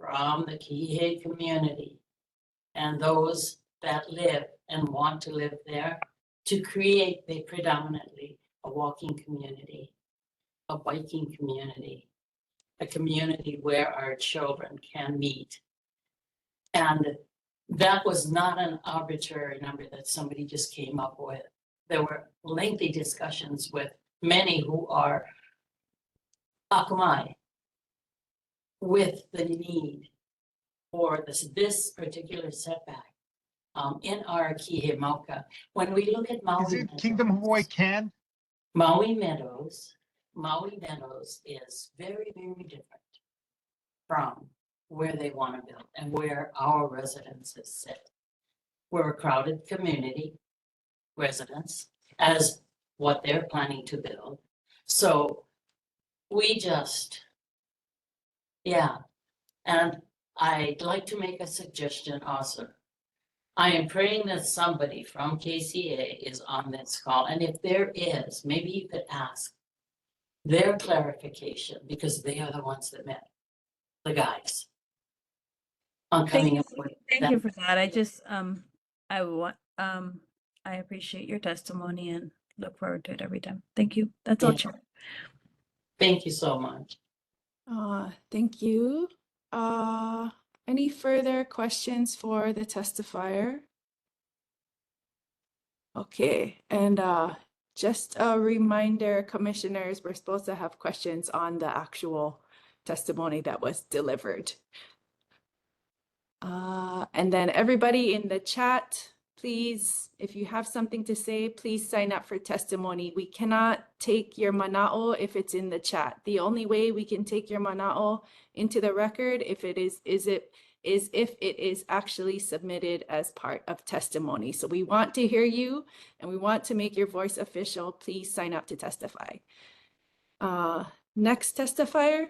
from the Kihei community and those that live and want to live there to create predominantly a walking community, a biking community, a community where our children can meet. And that was not an arbitrary number that somebody just came up with. There were lengthy discussions with many who are akamai with the need for this particular setback in our Kihei Mauka. When we look at Maui, Is it Kingdom Hawaii can? Maui Meadows is very, very different from where they want to build and where our residences sit. We're a crowded community, residents, as what they're planning to build. So we just, and I'd like to make a suggestion also. I am praying that somebody from KCA is on this call, and if there is, maybe you could ask their clarification, because they are the ones that met the guys on coming up with. Thank you for that. I just I appreciate your testimony and look forward to it every time. Thank you. That's all, Chair. Thank you so much. Thank you. Any further questions for the testifier? Okay, and just a reminder, commissioners, we're supposed to have questions on the actual testimony that was delivered. And then everybody in the chat, please, if you have something to say, please sign up for testimony. We cannot take your mana'o if it's in the chat. The only way we can take your mana'o into the record if it is actually submitted as part of testimony. So we want to hear you and we want to make your voice official. Please sign up to testify. Next testifier,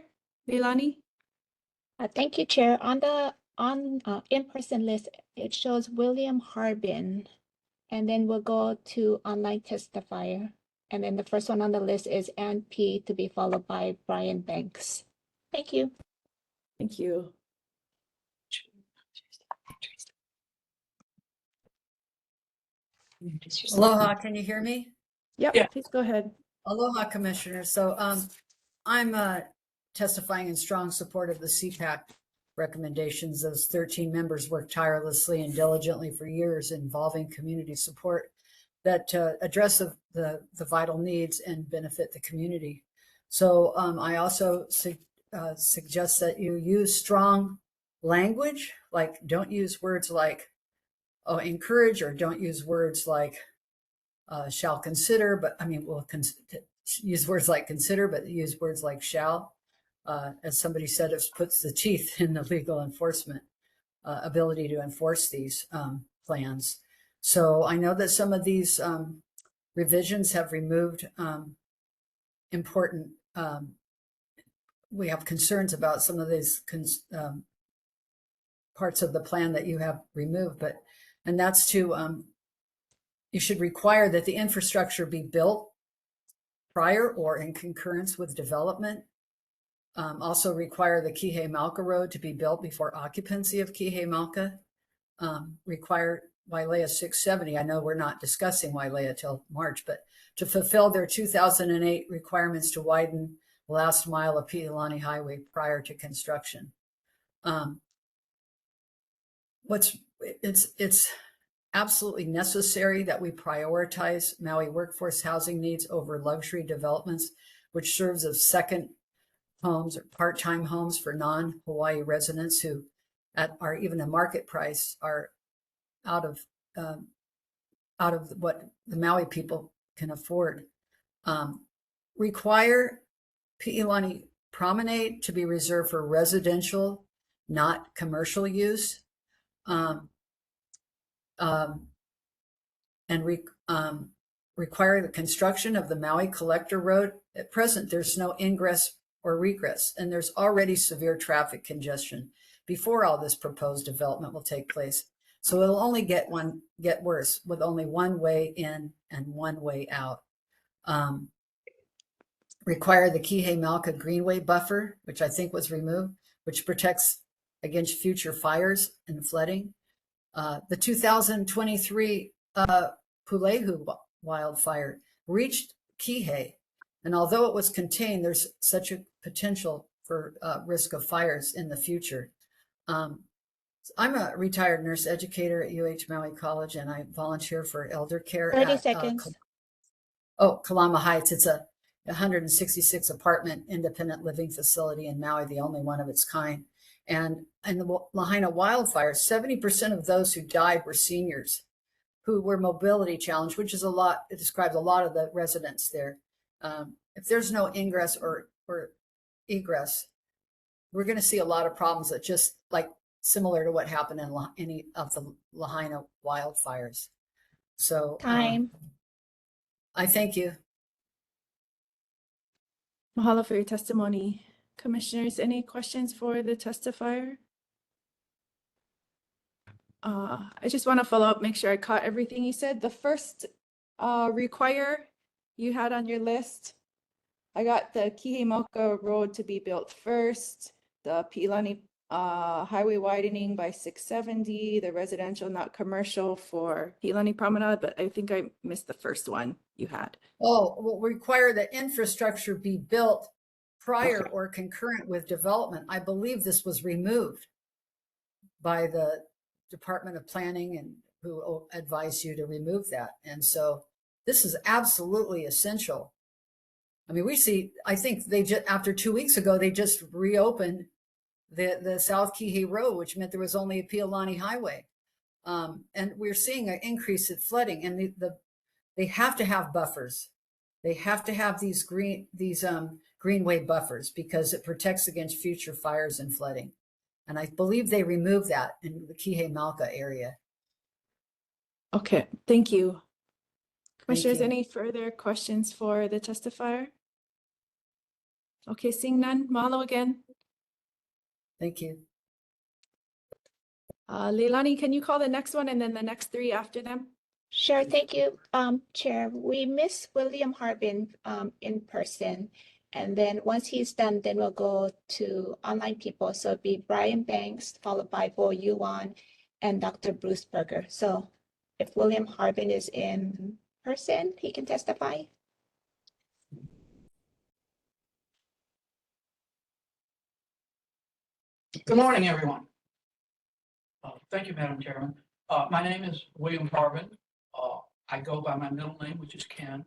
Leilani. Thank you, Chair. On the in-person list, it shows William Harbin, and then we'll go to online testifier. And then the first one on the list is Ann P, to be followed by Brian Banks. Thank you. Thank you. Aloha, can you hear me? Yep, please go ahead. Aloha, Commissioner. So I'm testifying in strong support of the CPAC recommendations. Those 13 members worked tirelessly and diligently for years involving community support that address the vital needs and benefit the community. So I also suggest that you use strong language, like don't use words like encourage, or don't use words like shall consider, but I mean, we'll use words like consider, but use words like shall. as somebody said, it puts the teeth in the legal enforcement ability to enforce these plans. So I know that some of these revisions have removed important, we have concerns about some of these parts of the plan that you have removed, and that's to, you should require that the infrastructure be built prior or in concurrence with development. Also require the Kihei-Malka Road to be built before occupancy of Kihei-Malka. Require Wailea 670. I know we're not discussing Wailea till March, but to fulfill their 2008 requirements to widen the last mile of Piilani Highway prior to construction. It's absolutely necessary that we prioritize Maui workforce housing needs over luxury developments, which serves as second homes or part-time homes for non-Hawaii residents who are even a market price are out of what the Maui people can afford. Require Piilani Promenade to be reserved for residential, not commercial use. Require the construction of the Maui Collector Road. At present, there's no ingress or regress, and there's already severe traffic congestion before all this proposed development will take place. So it'll only get worse with only one way in and one way out. Require the Kihei-Malka Greenway buffer, which I think was removed, which protects against future fires and flooding. The 2023 Pulehu wildfire reached Kihei, and although it was contained, there's such a potential for risk of fires in the future. I'm a retired nurse educator at UH Maui College, and I volunteer for elder care 30 at seconds. Kalama Heights. It's a 166 apartment independent living facility in Maui, the only one of its kind. And in the Lahaina wildfire, 70% of those who died were seniors who were mobility challenged, which is a lot. It describes a lot of the residents there. If there's no ingress or egress, we're going to see a lot of problems that just like similar to what happened in any of the Lahaina wildfires. So Time. I thank you. Mahalo for your testimony. Commissioners, any questions for the testifier? I just want to follow up, make sure I caught everything you said. The first require you had on your list, I got the Kihei-Malka Road to be built first, the Piilani highway widening by 670, the residential, not commercial for Piilani Promenade, but I think I missed the first one you had. Oh, will require that infrastructure be built prior or concurrent with development. I believe this was removed by the Department of Planning and who advised you to remove that. And so this is absolutely essential. I mean, we see, I think they just, after 2 weeks ago, they just reopened the South Kihei Road, which meant there was only a Piilani Highway. And we're seeing an increase in flooding, and they have to have buffers. They have to have these greenway buffers because it protects against future fires and flooding. And I believe they removed that in the Kihei-Malka area. Okay, thank you. Commissioners, you. any further questions for the testifier? Okay, seeing none, mahalo again. Thank you. Leilani, can you call the next one and then the next three after them? Sure, thank you, Chair. We miss William Harbin in person. And then once he's done, then we'll go to online people. So it'll be Brian Banks, followed by Bo Yuan and Dr. Bruce Berger. So if William Harbin is in person, he can testify. Good morning, everyone. Thank you, Madam Chairman. My name is William Harbin. I go by my middle name, which is Ken.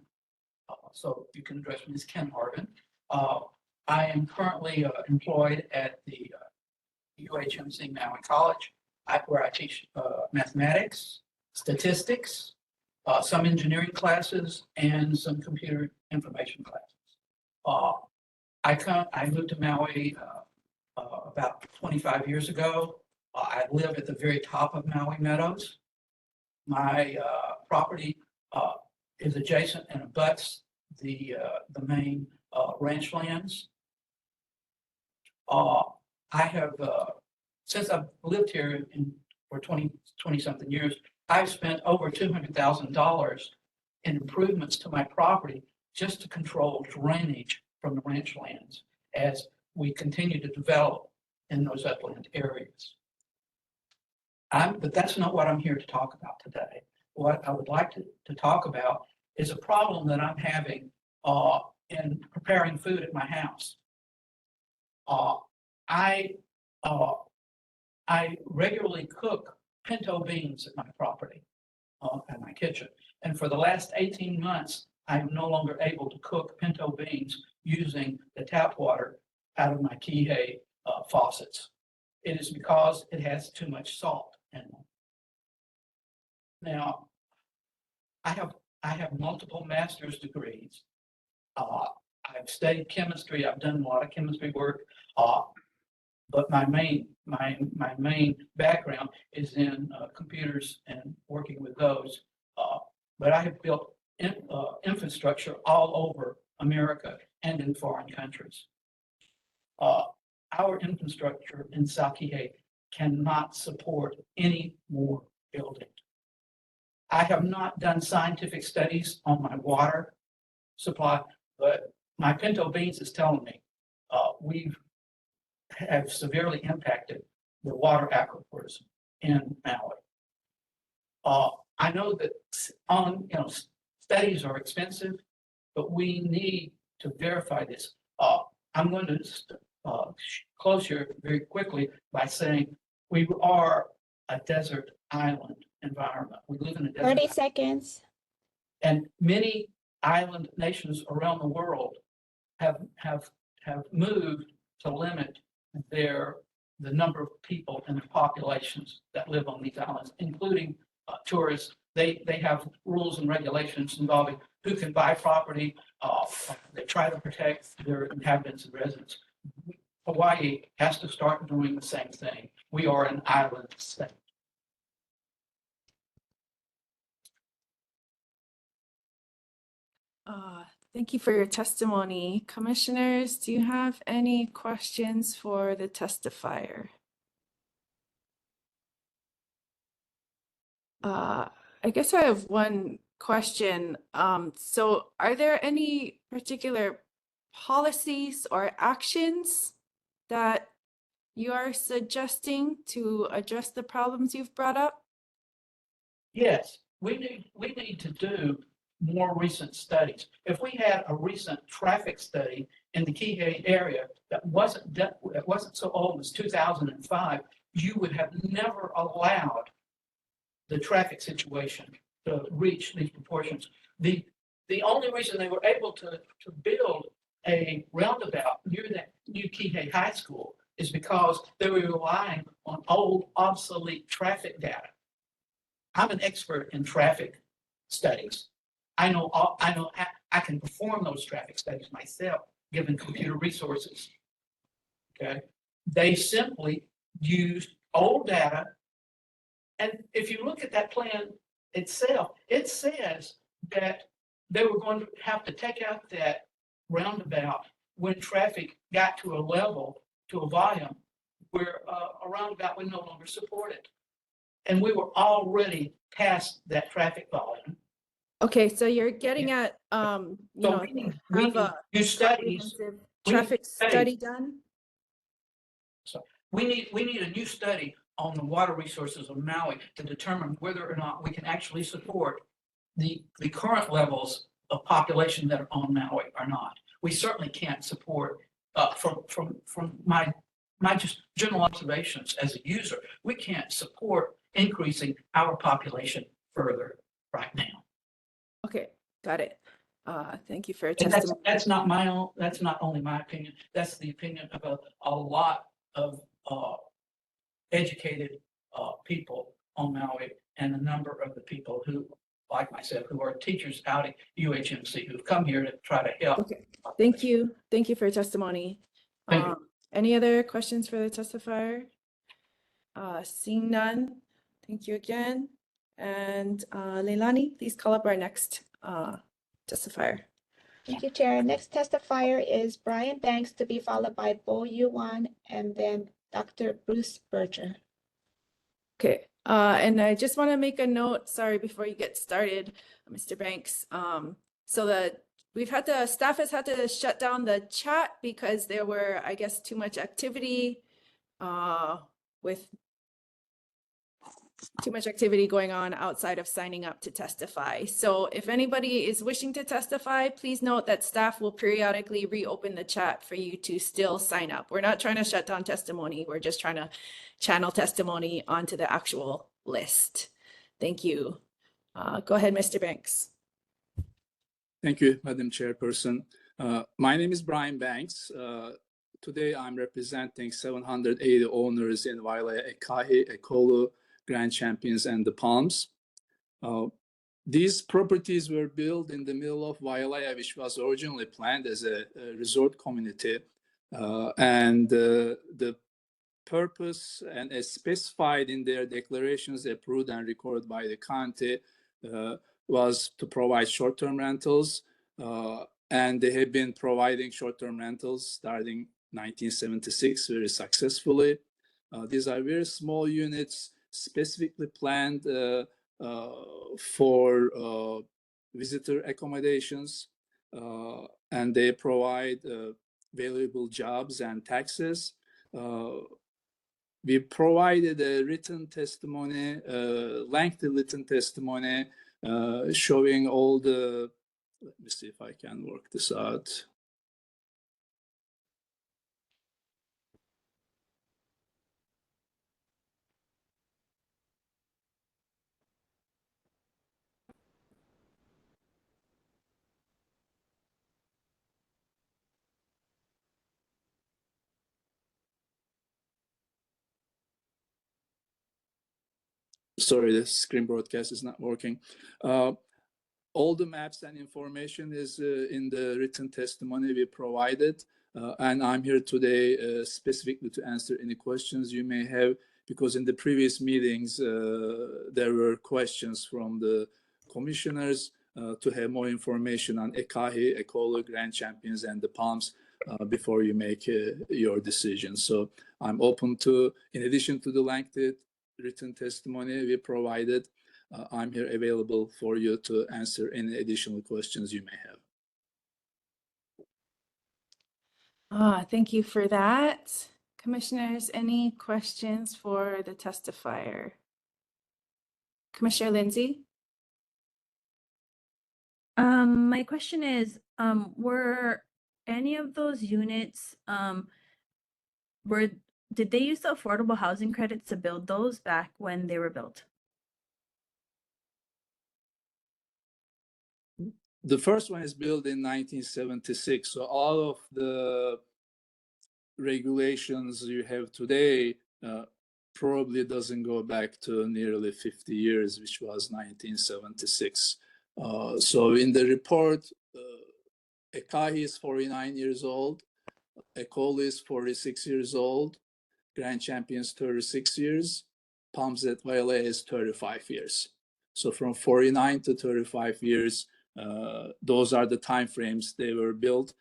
So you can address me as Ken Harbin. I am currently employed at the UHMC Maui College, where I teach mathematics, statistics, some engineering classes, and some computer information classes. I moved to Maui about 25 years ago. I live at the very top of Maui Meadows. My property is adjacent and abuts the main ranch lands. I have, since I've lived here for 20 something years, I've spent over $200,000 in improvements to my property just to control drainage from the ranch lands as we continue to develop in those upland areas. But that's not what I'm here to talk about today. What I would like to talk about is a problem that I'm having in preparing food at my house. I regularly cook pinto beans at my property, at my kitchen. And for the last 18 months, I'm no longer able to cook pinto beans using the tap water out of my Kihei faucets. It is because it has too much salt in them. Now, I have multiple master's degrees. I've studied chemistry. I've done a lot of chemistry work. But my main background is in computers and working with those. But I have built infrastructure all over America and in foreign countries. Our infrastructure in South Kihei cannot support any more building. I have not done scientific studies on my water supply, but my pinto beans is telling me we have severely impacted the water aquifers in Maui. I know that studies are expensive, but we need to verify this. I'm going to close here very quickly by saying we are a desert island environment. We live in a desert. 30 seconds. And many island nations around the world have moved to limit the number of people and the populations that live on these islands, including tourists. They have rules and regulations involving who can buy property. They try to protect their inhabitants and residents. Hawaii has to start doing the same thing. We are an island state. Thank you for your testimony. Commissioners, do you have any questions for the testifier? I guess I have one question. So are there any particular policies or actions that you are suggesting to address the problems you've brought up? Yes, we need to do more recent studies. If we had a recent traffic study in the Kihei area that wasn't so old as 2005, you would have never allowed the traffic situation to reach these proportions. The only reason they were able to build a roundabout near that new Kihei High School is because they were relying on old, obsolete traffic data. I'm an expert in traffic studies. I know I can perform those traffic studies myself, given computer resources. Okay, they simply used old data. And if you look at that plan itself, it says that they were going to have to take out that roundabout when traffic got to a level, to a volume, where a roundabout would no longer support it. And we were already past that traffic volume. Okay, so you're getting at, you So know, we have a need studies. comprehensive We need traffic studies. study done? So we need a new study on the water resources of Maui to determine whether or not we can actually support the current levels of population that are on Maui or not. We certainly can't support, from my just general observations as a user, we can't support increasing our population further right now. Okay, got it. Thank you for your And testimony. that's not only my opinion, that's the opinion of a lot of educated people on Maui and a number of the people who like myself, who are teachers out at UHMC, who've come here to try to help. Okay, thank you. Thank you for your testimony. Thank you. Any other questions for the testifier? Seeing none, thank you again. And Leilani, please call up our next testifier. Thank you, Chair. Next testifier is Brian Banks, to be followed by Bo Yuan and then Dr. Bruce Berger. Okay, and I just want to make a note, sorry, before you get started, Mr. Banks. So staff has had to shut down the chat because there were, I guess, too much activity with too much activity going on outside of signing up to testify. So if anybody is wishing to testify, please note that staff will periodically reopen the chat for you to still sign up. We're not trying to shut down testimony. We're just trying to channel testimony onto the actual list. Thank you. Go ahead, Mr. Banks. Thank you, Madam Chairperson. My name is Brian Banks. Today I'm representing 780 owners in Wailea, Ekahi, Ekolu, Grand Champions, and the Palms. These properties were built in the middle of Wailea, which was originally planned as a resort community. And the purpose, and as specified in their declarations approved and recorded by the county, was to provide short-term rentals. And they have been providing short-term rentals starting 1976 very successfully. These are very small units specifically planned for visitor accommodations, and they provide valuable jobs and taxes. We provided a written testimony, lengthy written testimony, showing all the, let me see if I can work this out. Sorry, the screen broadcast is not working. All the maps and information is in the written testimony we provided. And I'm here today specifically to answer any questions you may have, because in the previous meetings, there were questions from the commissioners to have more information on Ekahi, Ekolu, Grand Champions, and the Palms before you make your decision. So I'm open to, in addition to the lengthy written testimony we provided, I'm here available for you to answer any additional questions you may have. Thank you for that. Commissioners, any questions for the testifier? Commissioner Lindsay? My question is, were any of those units, did they use the affordable housing credits to build those back when they were built? The first one is built in 1976, so all of the regulations you have today probably doesn't go back to nearly 50 years, which was 1976. So in the report, Ekahi is 49 years old, Ekolu is 46 years old, Grand Champions 36 years, Palms at Wailea is 35 years. So from 49 to 35 years, those are the timeframes they were built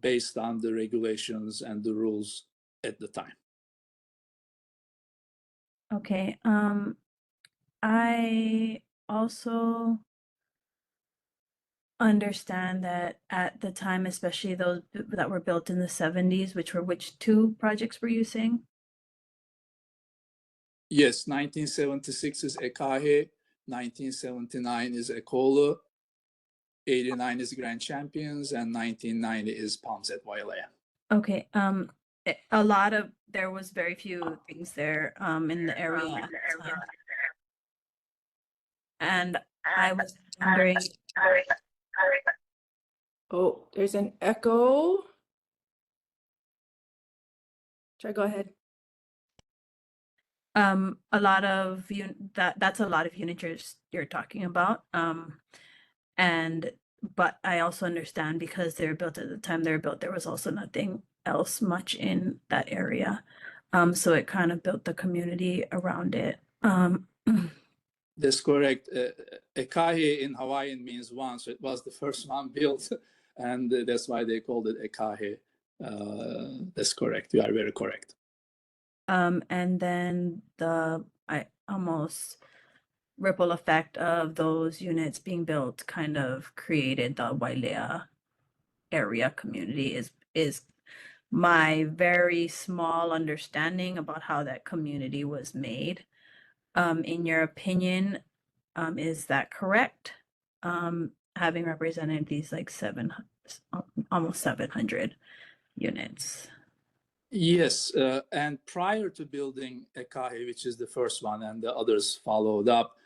based on the regulations and the rules at the time. Okay. I also understand that at the time, especially those that were built in the 70s, which two projects were you saying? Yes, 1976 is Ekahi, 1979 is Ekolu, 89 is Grand Champions, and 1990 is Palms at Wailea. Okay. There was very few things there in the area at the time. And I was wondering. Oh, there's an echo. Go ahead. A lot of that's a lot of units you're talking about. And but I also understand because they were built at the time they were built, there was also nothing else much in that area. So it kind of built the community around it. That's correct. Ekahi in Hawaiian means one, so it was the first one built, and that's why they called it Ekahi. That's correct. You are very correct. And then I almost ripple effect of those units being built kind of created the Wailea area community is my very small understanding about how that community was made. In your opinion, is that correct? Having represented these like almost 700 units. Yes, and prior to building Ekahi, which is the first one, and the others followed up,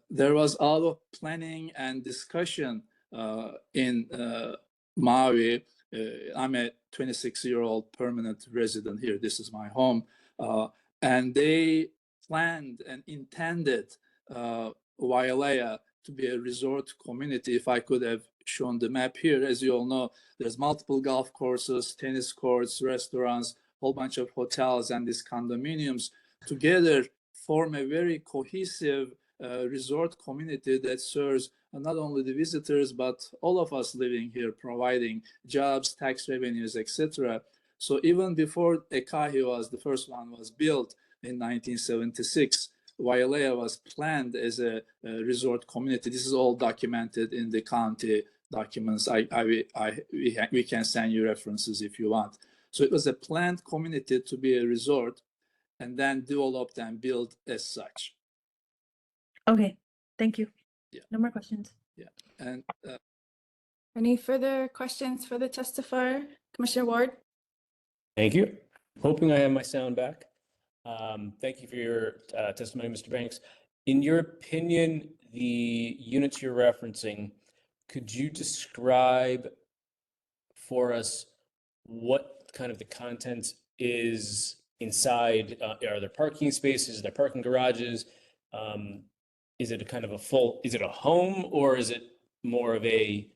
there was a lot of planning and discussion in Maui. I'm a 26-year-old permanent resident here. This is my home. And they planned and intended Wailea to be a resort community. If I could have shown the map here, as you all know, there's multiple golf courses, tennis courts, restaurants, whole bunch of hotels, and these condominiums together form a very cohesive resort community that serves not only the visitors, but all of us living here, providing jobs, tax revenues, etc. So even before Ekahi was, the first one was built in 1976, Wailea was planned as a resort community. This is all documented in the county documents. We can send you references if you want. So it was a planned community to be a resort and then developed and built as such. Okay, thank you. Yeah. No more questions. Yeah. And Any further questions for the testifier? Commissioner Ward? Thank you. Hoping I have my sound back. Thank you for your testimony, Mr. Banks. In your opinion, the units you're referencing, could you describe for us what kind of the content is inside? Are there parking spaces? Are there parking garages? Is it a kind of is it a home, or is it more of a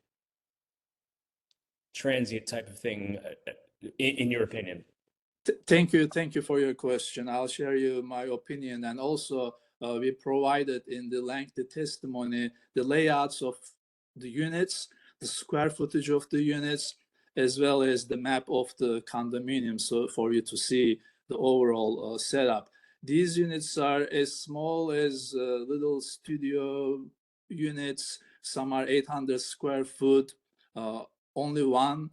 transient type of thing, in your opinion? Thank you for your question. I'll share you my opinion, and also we provided in the lengthy testimony the layouts of the units, the square footage of the units, as well as the map of the condominium, so for you to see the overall setup. These units are as small as little studio units. Some are 800 square foot, only one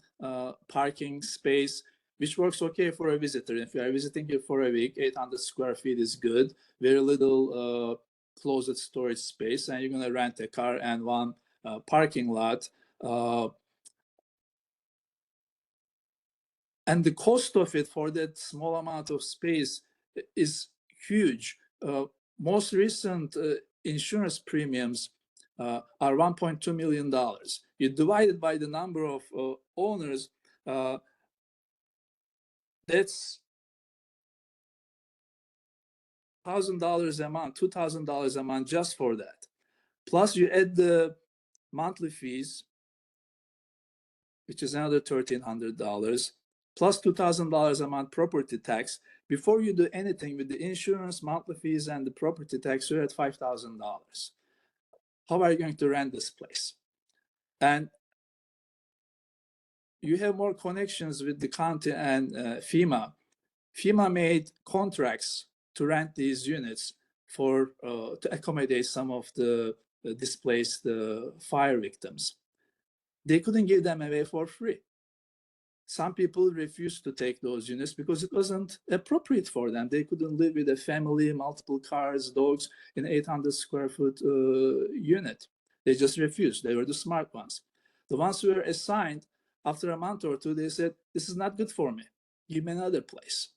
parking space, which works okay for a visitor. If you are visiting here for a week, 800 square feet is good. Very little closet storage space, and you're going to rent a car and one parking lot. And the cost of it for that small amount of space is huge. Most recent insurance premiums are $1.2 million. You divide it by the number of owners, that's $1,000 a month, $2,000 a month just for that. Plus you add the monthly fees, which is another $1,300, plus $2,000 a month property tax. Before you do anything with the insurance, monthly fees, and the property tax, you're at $5,000. How are you going to rent this place? And you have more connections with the county and FEMA. FEMA made contracts to rent these units for to accommodate some of the displaced fire victims. They couldn't give them away for free. Some people refused to take those units because it wasn't appropriate for them. They couldn't live with a family, multiple cars, dogs in 800 square foot unit. They just refused. They were the smart ones. The ones who were assigned, after a month or two, they said, this is not good for me. Give me another place.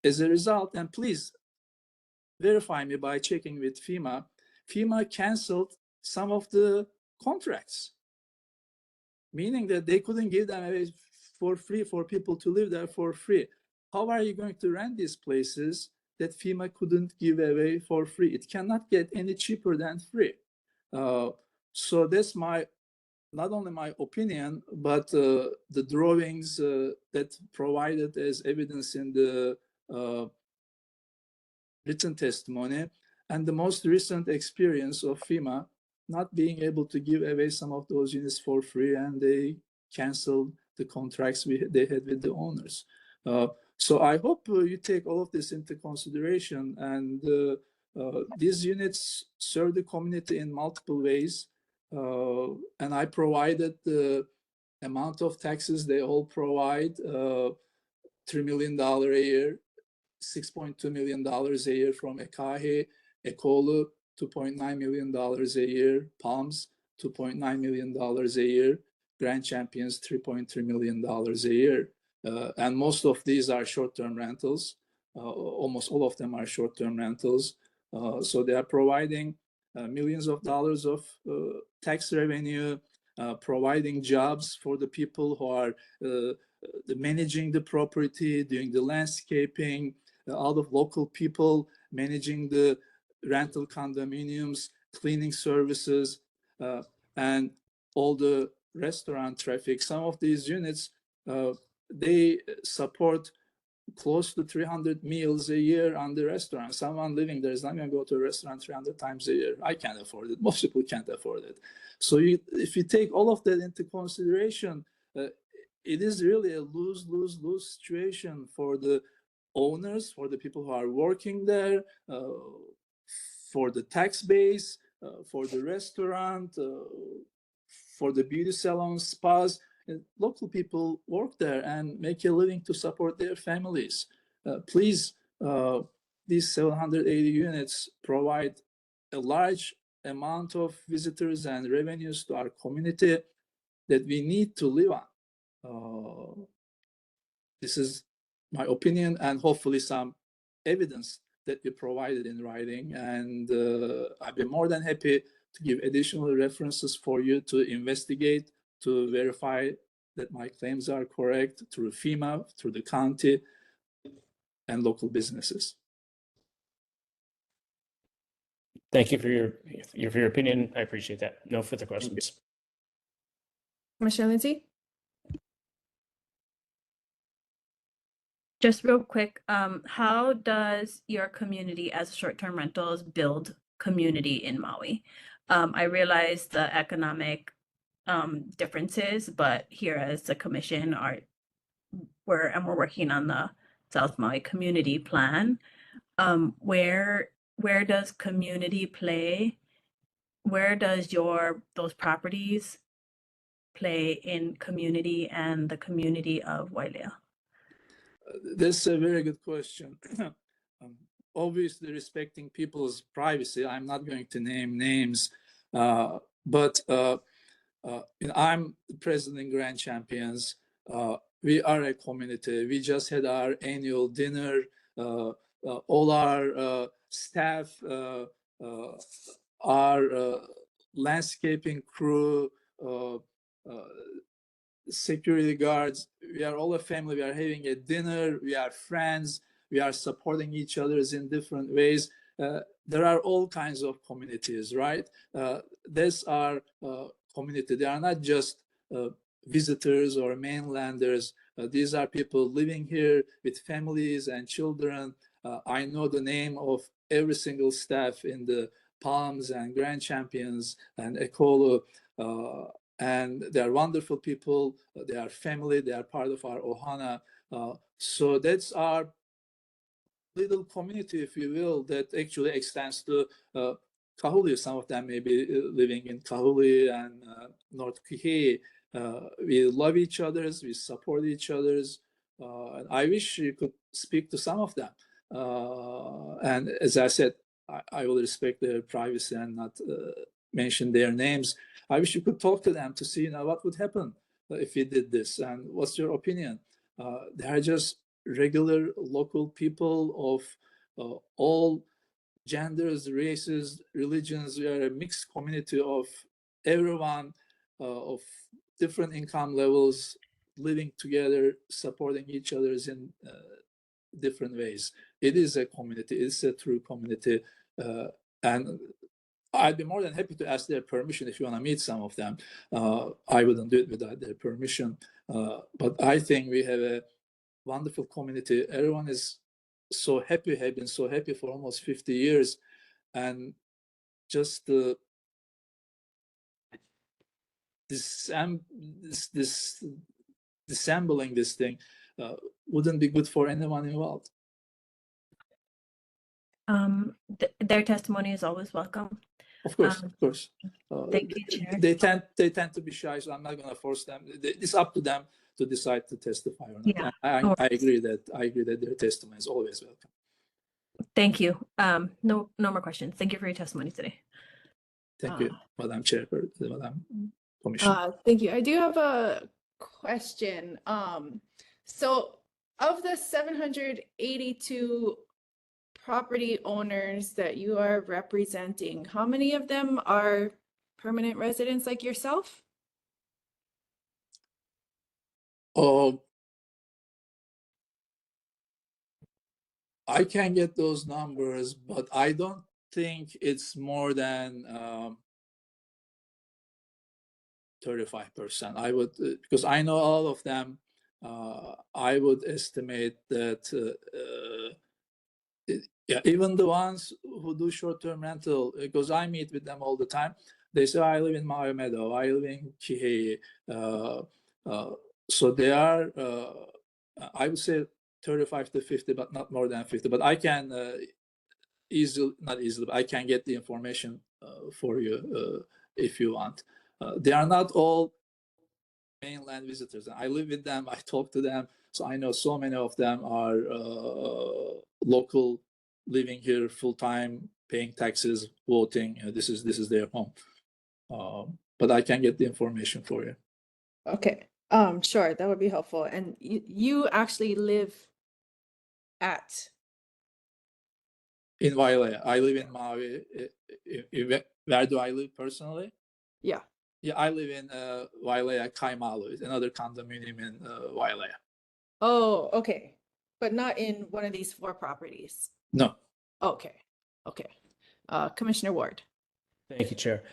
As a result, and please verify me by checking with FEMA, FEMA canceled some of the contracts, meaning that they couldn't give them away for free for people to live there for free. How are you going to rent these places that FEMA couldn't give away for free. It cannot get any cheaper than free. So that's not only my opinion, but the drawings that provided as evidence in the written testimony, and the most recent experience of FEMA not being able to give away some of those units for free, and they canceled the contracts they had with the owners. So I hope you take all of this into consideration, and these units serve the community in multiple ways. And I provided the amount of taxes they all provide, $3 million a year, $6.2 million a year from Ekahi, Ekolu, $2.9 million a year, Palms, $2.9 million a year, Grand Champions, $3.3 million a year. And most of these are short-term rentals. Almost all of them are short-term rentals. So they are providing millions of dollars of tax revenue, providing jobs for the people who are managing the property, doing the landscaping, out of local people managing the rental condominiums, cleaning services, and all the restaurant traffic. Some of these units, they support close to 300 meals a year on the restaurant. Someone living there is not going to go to a restaurant 300 times a year. I can't afford it. Most people can't afford it. So if you take all of that into consideration, it is really a lose-lose-lose situation for the owners, for the people who are working there, for the tax base, for the restaurant, for the beauty salons, spas. Local people work there and make a living to support their families. Please, these 780 units provide a large amount of visitors and revenues to our community that we need to live on. This is my opinion, and hopefully some evidence that we provided in writing. And I'd be more than happy to give additional references for you to investigate, to verify that my claims are correct through FEMA, through the county, and local businesses. Thank you for your opinion. I appreciate that. No further questions. Commissioner Lindsay? Just real quick, how does your community as short-term rentals build community in Maui? I realize the economic differences, but here as the commission we're working on the South Maui Community Plan. Where does community play? Where does those properties play in community and the community of Wailea? That's a very good question. Obviously, respecting people's privacy, I'm not going to name names, but I'm the president in Grand Champions. We are a community. We just had our annual dinner. All our staff, our landscaping crew, security guards, we are all a family. We are having a dinner. We are friends. We are supporting each other in different ways. There are all kinds of communities, right? That's our community. They are not just visitors or mainlanders. These are people living here with families and children. I know the name of every single staff in the Palms and Grand Champions and Ekolu. And they are wonderful people. They are family. They are part of our ohana. So that's our little community, if you will, that actually extends to Kahului. Some of them may be living in Kahului and North Kihei. We love each other's. We support each other's. I wish you could speak to some of them. And as I said, I will respect their privacy and not mention their names. I wish you could talk to them to see what would happen if we did this, and what's your opinion? They are just regular local people of all genders, races, religions. We are a mixed community of everyone of different income levels living together, supporting each other in different ways. it is a community, it's a true community. And I'd be more than happy to ask their permission if you want to meet some of them. I wouldn't do it without their permission. But I think we have a wonderful community. Everyone is so happy, have been so happy for almost 50 years. And just disassembling this thing wouldn't be good for anyone involved. Their testimony is always welcome. Of course, of course. Thank you, Chair. They tend to be shy, so I'm not going to force them. It's up to them to decide to testify or not. Yeah, I agree that their testimony is always welcome. Thank you. No more questions. Thank you for your testimony today. Thank you, Madam Chairperson, Madam Commissioner. Thank you. I do have a question. So of the 782 property owners that you are representing, how many of them are permanent residents like yourself? Oh, I can get those numbers, but I don't think it's more than 35%. I would, because I know all of them, I would estimate that, yeah, even the ones who do short-term rental, because I meet with them all the time, they say, I live in Maui Meadow, I live in Kihei. So they are, I would say 35 to 50, but not more than 50. But I can not easily, but I can get the information for you if you want. They are not all mainland visitors. I live with them, I talk to them, so I know so many of them are local, living here full-time, paying taxes, voting. This is their home. But I can get the information for you. Okay, sure, that would be helpful. And you actually live at? In Wailea. I live in Maui. Where do I live personally? Yeah. Yeah, I live in Wailea, Kaimalu, another condominium in Wailea. Oh, okay. But not in one of these 4 properties? No. Okay, okay. Commissioner Ward. Thank you, Chair.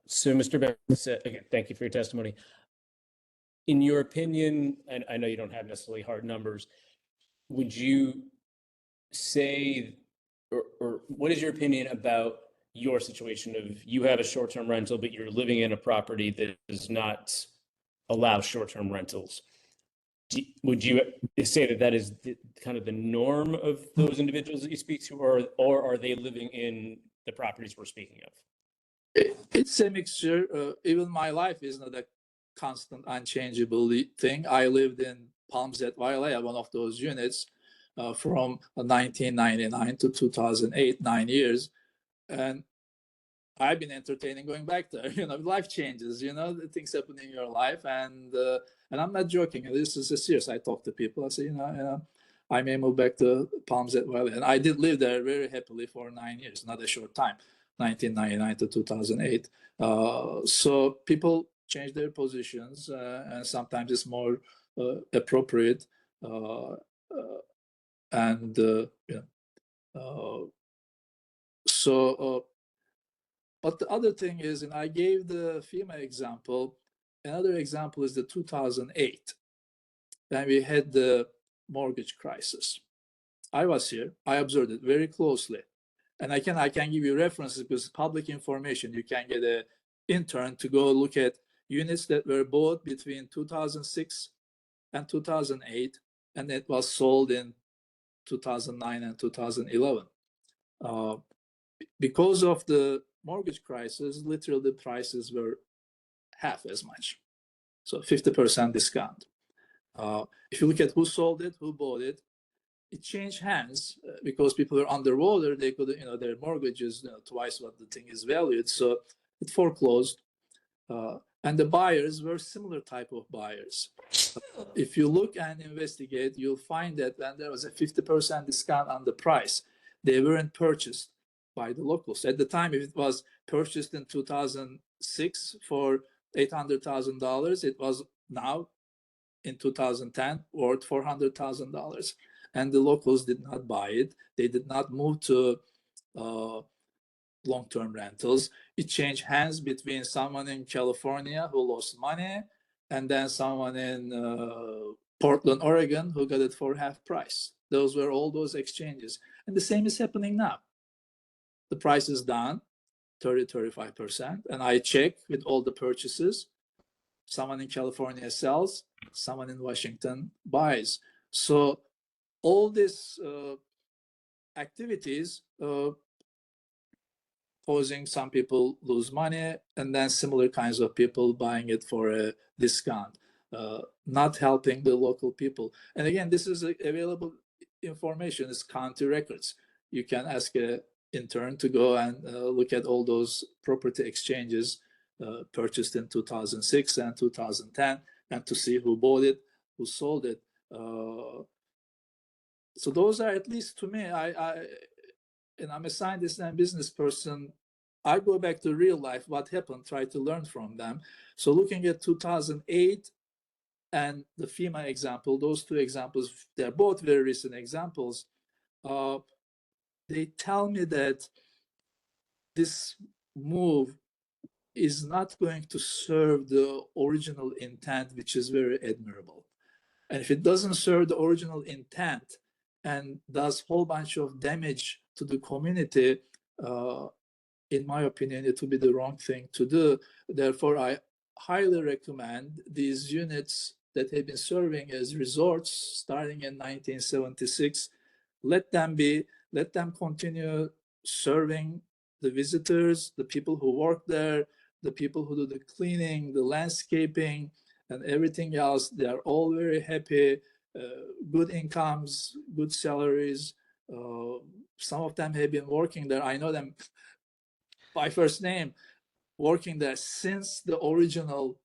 So, Mr. Banks, again, thank you for your testimony. In your opinion, and I know you don't have necessarily hard numbers, would you say, or what is your opinion about your situation of you have a short-term rental, but you're living in a property that does not allow short-term rentals? Would you say that that is kind of the norm of those individuals that you speak to, or are they living in the properties we're speaking of? It's a mixture. Even my life is not a constant, unchangeable thing. I lived in Palms at Wailea, one of those units, from 1999 to 2008, 9 years. And I've been entertaining going back there. Life changes, the things happen in your life. And I'm not joking. This is serious. I talk to people. I say, I may move back to Palms at Wailea. And I did live there very happily for 9 years, not a short time, 1999 to 2008. So people change their positions, and sometimes it's more appropriate. But the other thing is, and I gave the FEMA example, another example is the 2008, when we had the mortgage crisis. I was here, I observed it very closely. And I can give you references because public information. You can get an intern to go look at units that were bought between 2006 and 2008, and it was sold in 2009 and 2011. Because of the mortgage crisis, literally the prices were half as much. So 50% discount. If you look at who sold it, who bought it, it changed hands because people were underwater. They could, their mortgages twice what the thing is valued. So it foreclosed. And the buyers were similar type of buyers. If you look and investigate, you'll find that when there was a 50% discount on the price, they weren't purchased by the locals. At the time, if it was purchased in 2006 for $800,000, it was now in 2010 worth $400,000. and the locals did not buy it. They did not move to long-term rentals. It changed hands between someone in California who lost money and then someone in Portland, Oregon, who got it for half price. Those were all those exchanges. And the same is happening now. The price is down 30-35%. And I check with all the purchases. Someone in California sells, someone in Washington buys. So all these activities causing some people lose money, and then similar kinds of people buying it for a discount, not helping the local people. And again, this is available information, it's county records. You can ask an intern to go and look at all those property exchanges purchased in 2006 and 2010, and to see who bought it, who sold it. So those are, at least to me, and I'm a scientist and business person, I go back to real life, what happened, try to learn from them. So looking at 2008 and the FEMA example, those two examples, they're both very recent examples. They tell me that this move is not going to serve the original intent, which is very admirable. And if it doesn't serve the original intent and does a whole bunch of damage to the community, in my opinion, it would be the wrong thing to do. Therefore, I highly recommend these units that have been serving as resorts starting in 1976. Let them continue serving the visitors, the people who work there, the people who do the cleaning, the landscaping, and everything else. They are all very happy, good incomes, good salaries. Some of them have been working there. I know them by first name, working there since the original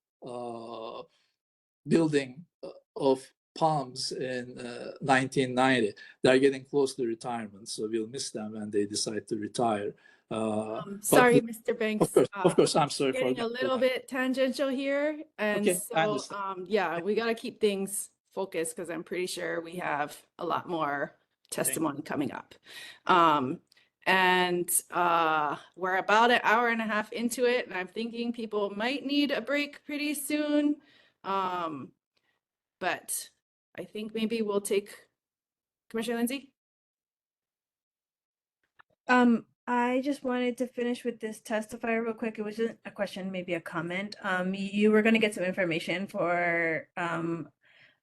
building of Palms in 1990. They're getting close to retirement, so we'll miss them when they decide to retire. Sorry, Mr. Banks. Of course, I'm sorry for getting a little bit tangential here, and Okay, I so understand. yeah, we got to keep things focused because I'm pretty sure we have a lot more testimony coming up. And we're about an hour and a half into it, and I'm thinking people might need a break pretty soon. But I think maybe we'll take Commissioner Lindsay. I just wanted to finish with this testifier real quick. It wasn't a question, maybe a comment. You were going to get some information for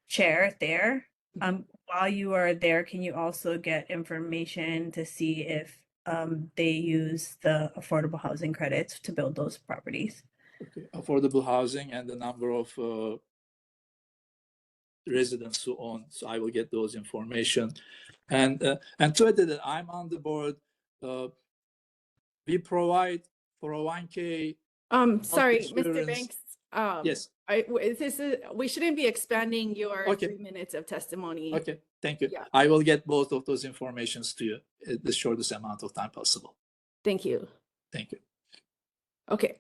Chair there. While you are there, can you also get information to see if they use the affordable housing credits to build those properties? Okay. Affordable housing and the number of residents who own. So I will get those information. And to add that I'm on the board, we provide 401k. Sorry, health Mr. insurance. Banks. Yes. We shouldn't be expanding your Okay. 3 minutes of testimony. Okay, thank you. Yeah. I will get both of those informations to you in the shortest amount of time possible. Thank you. Thank you. Okay.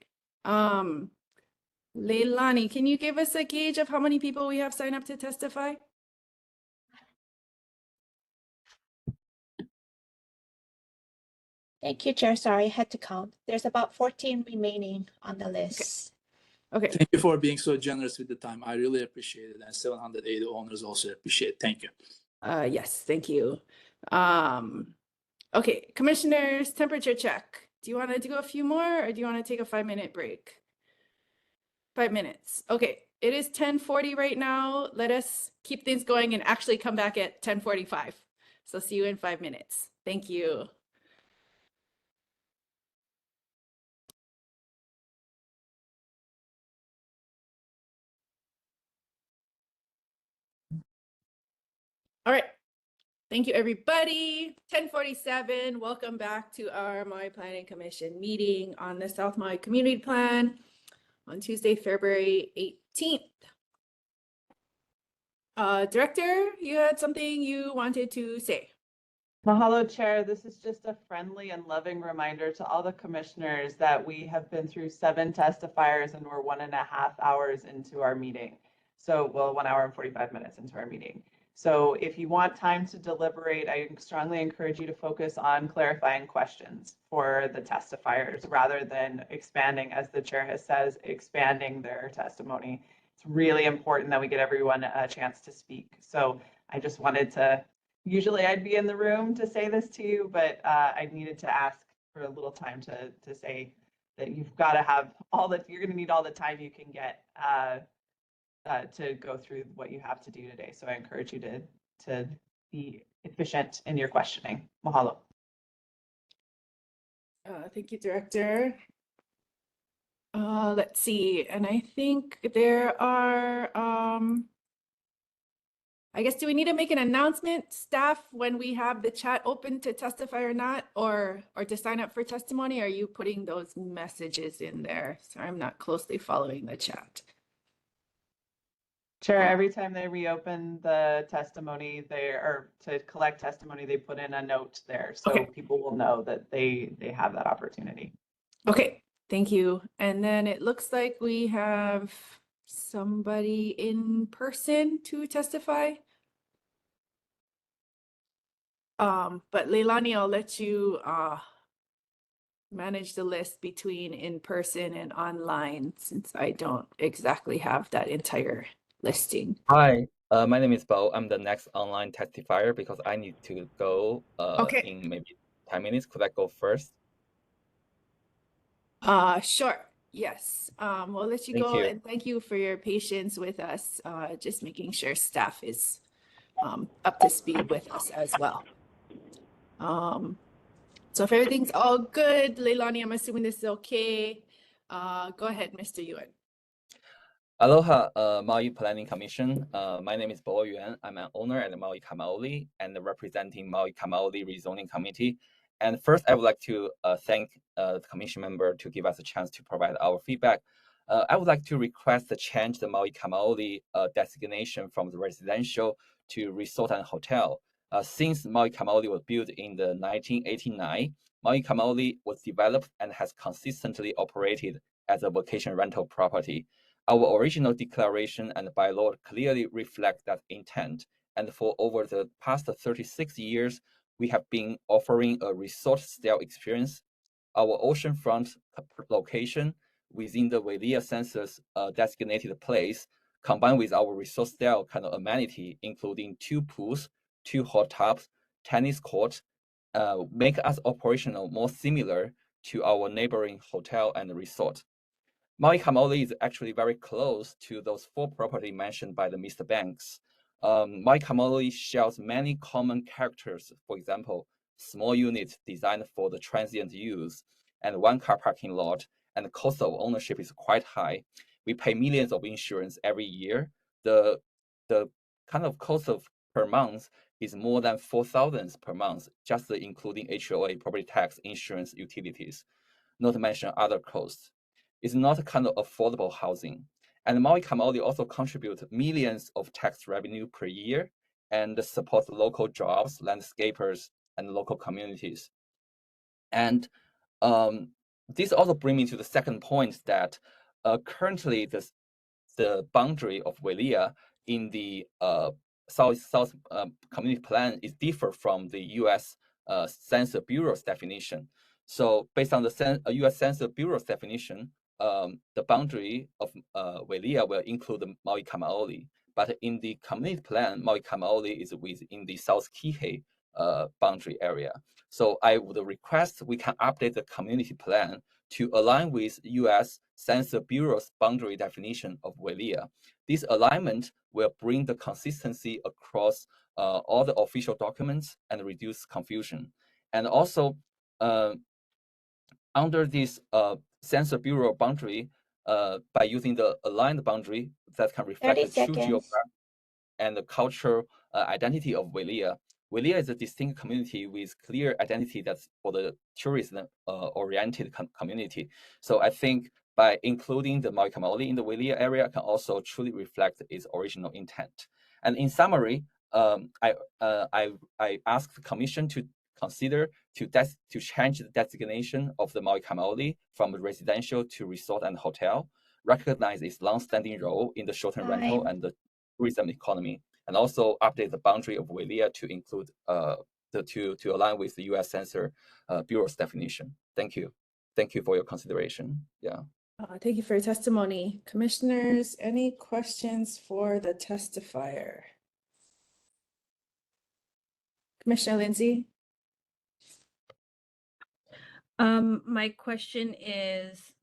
Leilani, can you give us a gauge of how many people we have signed up to testify? Thank you, Chair. Sorry, I had to count. There's about 14 remaining on the list. Okay. Thank you for being so generous with the time. I really appreciate it. And 780 owners also appreciate it. Thank you. Yes, thank you. Okay, commissioners, temperature check. Do you want to do a few more or do you want to take a 5-minute break? 5 minutes. Okay, it is 10:40 right now. Let us keep things going and actually come back at 10:45. So see you in 5 minutes. Thank you. All right. Thank you, everybody. 10:47. Welcome back to our Maui Planning Commission meeting on the South Maui Community Plan on Tuesday, February 18th. Director, you had something you wanted to say. Mahalo, Chair. This is just a friendly and loving reminder to all the commissioners that we have been through 7 testifiers and we're 1.5 hours into our meeting. So, well, 1 hour and 45 minutes into our meeting. So if you want time to deliberate, I strongly encourage you to focus on clarifying questions for the testifiers rather than expanding, as the chair has says, expanding their testimony. It's really important that we get everyone a chance to speak. So I just wanted to, usually I'd be in the room to say this to you, but I needed to ask for a little time to say that you've got to have all that, you're going to need all the time you can get to go through what you have to do today. So I encourage you to be efficient in your questioning. Mahalo. Thank you, Director. Let's see, and I think there are, I guess, do we need to make an announcement, staff, when we have the chat open to testify or not, or to sign up for testimony? Are you putting those messages in there? Sorry, I'm not closely following the chat. Chair, every time they reopen the testimony, or to collect testimony, they put in a note there. So people will know that they have that opportunity. Okay, thank you. And then it looks like we have somebody in person to testify. But Leilani, I'll let you manage the list between in person and online, since I don't exactly have that entire listing. Hi, my name is Bo. I'm the next online testifier because I need to go in maybe 10 minutes. Could I go first? Sure. Yes. We'll let you Thank go, you. and thank you for your patience with us. Just making sure staff is up to speed with us as well. So if everything's all good, Leilani, I'm assuming this is okay. Go ahead, Mr. Yuan. Aloha, Maui Planning Commission. My name is Bo Yuan. I'm an owner at Maui Kamaoli and representing Maui Kamaoli Rezoning Committee. And first, I would like to thank the commission member to give us a chance to provide our feedback. I would like to request to change the Maui Kamaoli designation from the residential to resort and hotel. Since Maui Kamaoli was built in the 1989, Maui Kamaoli was developed and has consistently operated as a vacation rental property. Our original declaration and bylaw clearly reflect that intent, and for over the past 36 years, we have been offering a resort-style experience. Our oceanfront location within the Wailea census designated place, combined with our resort-style kind of amenity, including 2 pools, 2 hot tubs, tennis court, make us operational more similar to our neighboring hotel and resort. Maui Kamaoli is actually very close to those 4 properties mentioned by the Mr. Banks. Maui Kamaoli shares many common characters. For example, small units designed for the transient use, and 1-car parking lot, and the cost of ownership is quite high. We pay millions of insurance every year. The kind of cost of per month is more than $4,000 per month, just including HOA, property tax, insurance, utilities, not to mention other costs. It's not a kind of affordable housing. And Maui Kamaoli also contributes millions of tax revenue per year and supports local jobs, landscapers, and local communities. And this also brings me to the second point that currently the boundary of Wailea in the South Community Plan is different from the U.S. Census Bureau's definition. So based on the U.S. Census Bureau's definition, the boundary of Wailea will include the Maui Kamaoli. But in the community plan, Maui Kamaoli is within the South Kihei boundary area. So I would request we can update the community plan to align with U.S. Census Bureau's boundary definition of Wailea. This alignment will bring the consistency across all the official documents and reduce confusion. And also, under this Census Bureau boundary, by using the aligned boundary that can reflect the true geographic and the cultural identity of Wailea. Wailea is a distinct community with clear identity that's for the tourism-oriented community. So I think by including the Maui Kamaoli in the Wailea area can also truly reflect its original intent. And in summary, I asked the Commission to consider to change the designation of the Maui Kamaoli from residential to resort and hotel, recognize its long-standing role in the short-term rental and the tourism economy, and also update the boundary of Wailea to include to align with the U.S. Census Bureau's definition. Thank you. Thank you for your consideration. Yeah. Thank you for your testimony. Commissioners, any questions for the testifier? Commissioner Lindsay? My question is,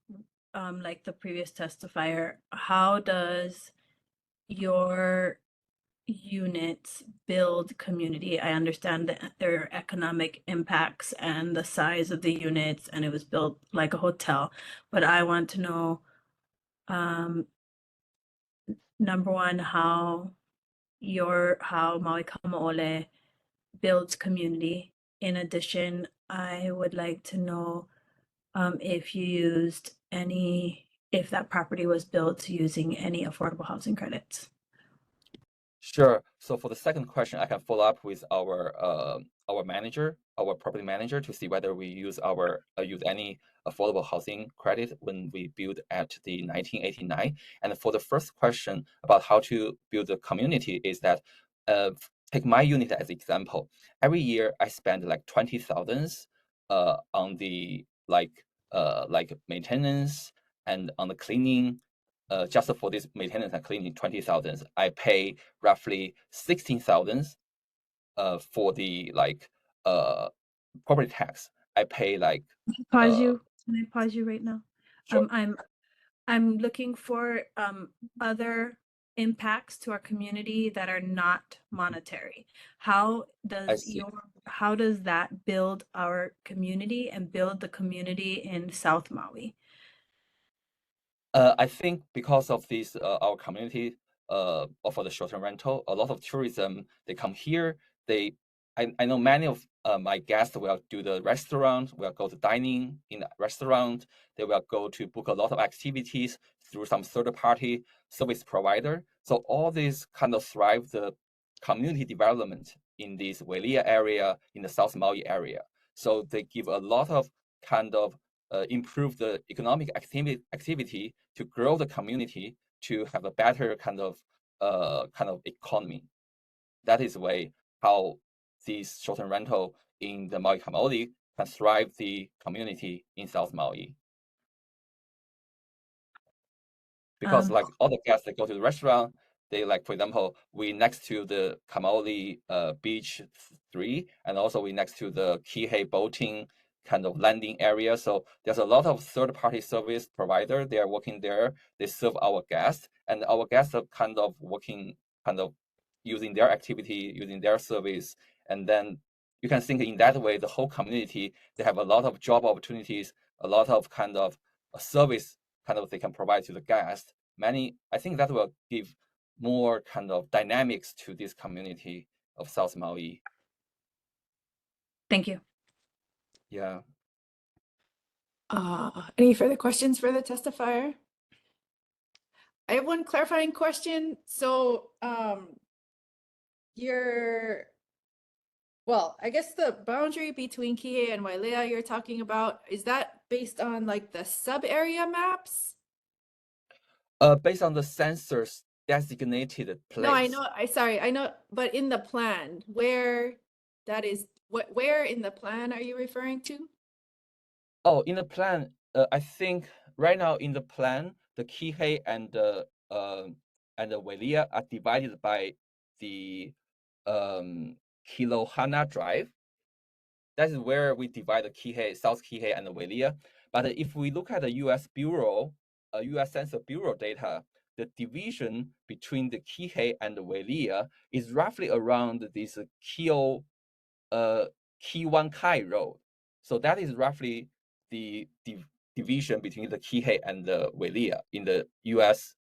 like the previous testifier, how does your units build community? I understand that there are economic impacts and the size of the units, and it was built like a hotel. But I want to know, number one, how Maui Kamaole builds community. In addition, I would like to know if you used if that property was built using any affordable housing credits. Sure. So for the second question, I can follow up with our property manager, to see whether we use any affordable housing credit when we build at the 1989. And for the first question about how to build a community, is that take my unit as example. Every year I spend like 20,000 on the like maintenance and on the cleaning. Just for this maintenance and cleaning, 20,000. I pay roughly 16,000 for the property tax. I pay like Pause you. Can I pause you right now? Sure. I'm looking for other impacts to our community that are not monetary. How does that build our community and build the community in South Maui? I think because of this, our community offer the short-term rental. A lot of tourism, they come here. I know many of my guests will do the restaurant, will go to dining in the restaurant. They will go to book a lot of activities through some third-party service provider. So all these kind of thrive the community development in this Wailea area, in the South Maui area. So they give a lot of kind of improve the economic activity to grow the community, to have a better kind of economy. That is the way how this short-term rental in the Maui Kamaoli can thrive the community in South Maui. Because like all the guests that go to the restaurant, they like, for example, we next to the Kamaoli Beach 3, and also we next to the Kihei boating kind of landing area. So there's a lot of third-party service provider. They are working there. They serve our guests, and our guests are kind of working, kind of using their activity, using their service. And then you can think in that way, the whole community, they have a lot of job opportunities, a lot of kind of service kind of they can provide to the guest. I think that will give more kind of dynamics to this community of South Maui. Thank you. Yeah. Any further questions for the testifier? I have one clarifying question. So, well, I guess the boundary between Kihei and Wailea you're talking about, is that based on like the sub-area maps? Based on the census designated place. No, I know, I know, but in the plan, where in the plan are you referring to? Oh, in the plan, I think right now in the plan, the Kihei and the Wailea are divided by the Kilohana Drive. That is where we divide the Kihei, South Kihei and the Wailea. But if we look at the U.S. U.S. Census Bureau data, the division between the Kihei and the Wailea is roughly around this Kiwankai Road. So that is roughly the division between the Kihei and the Wailea in the U.S.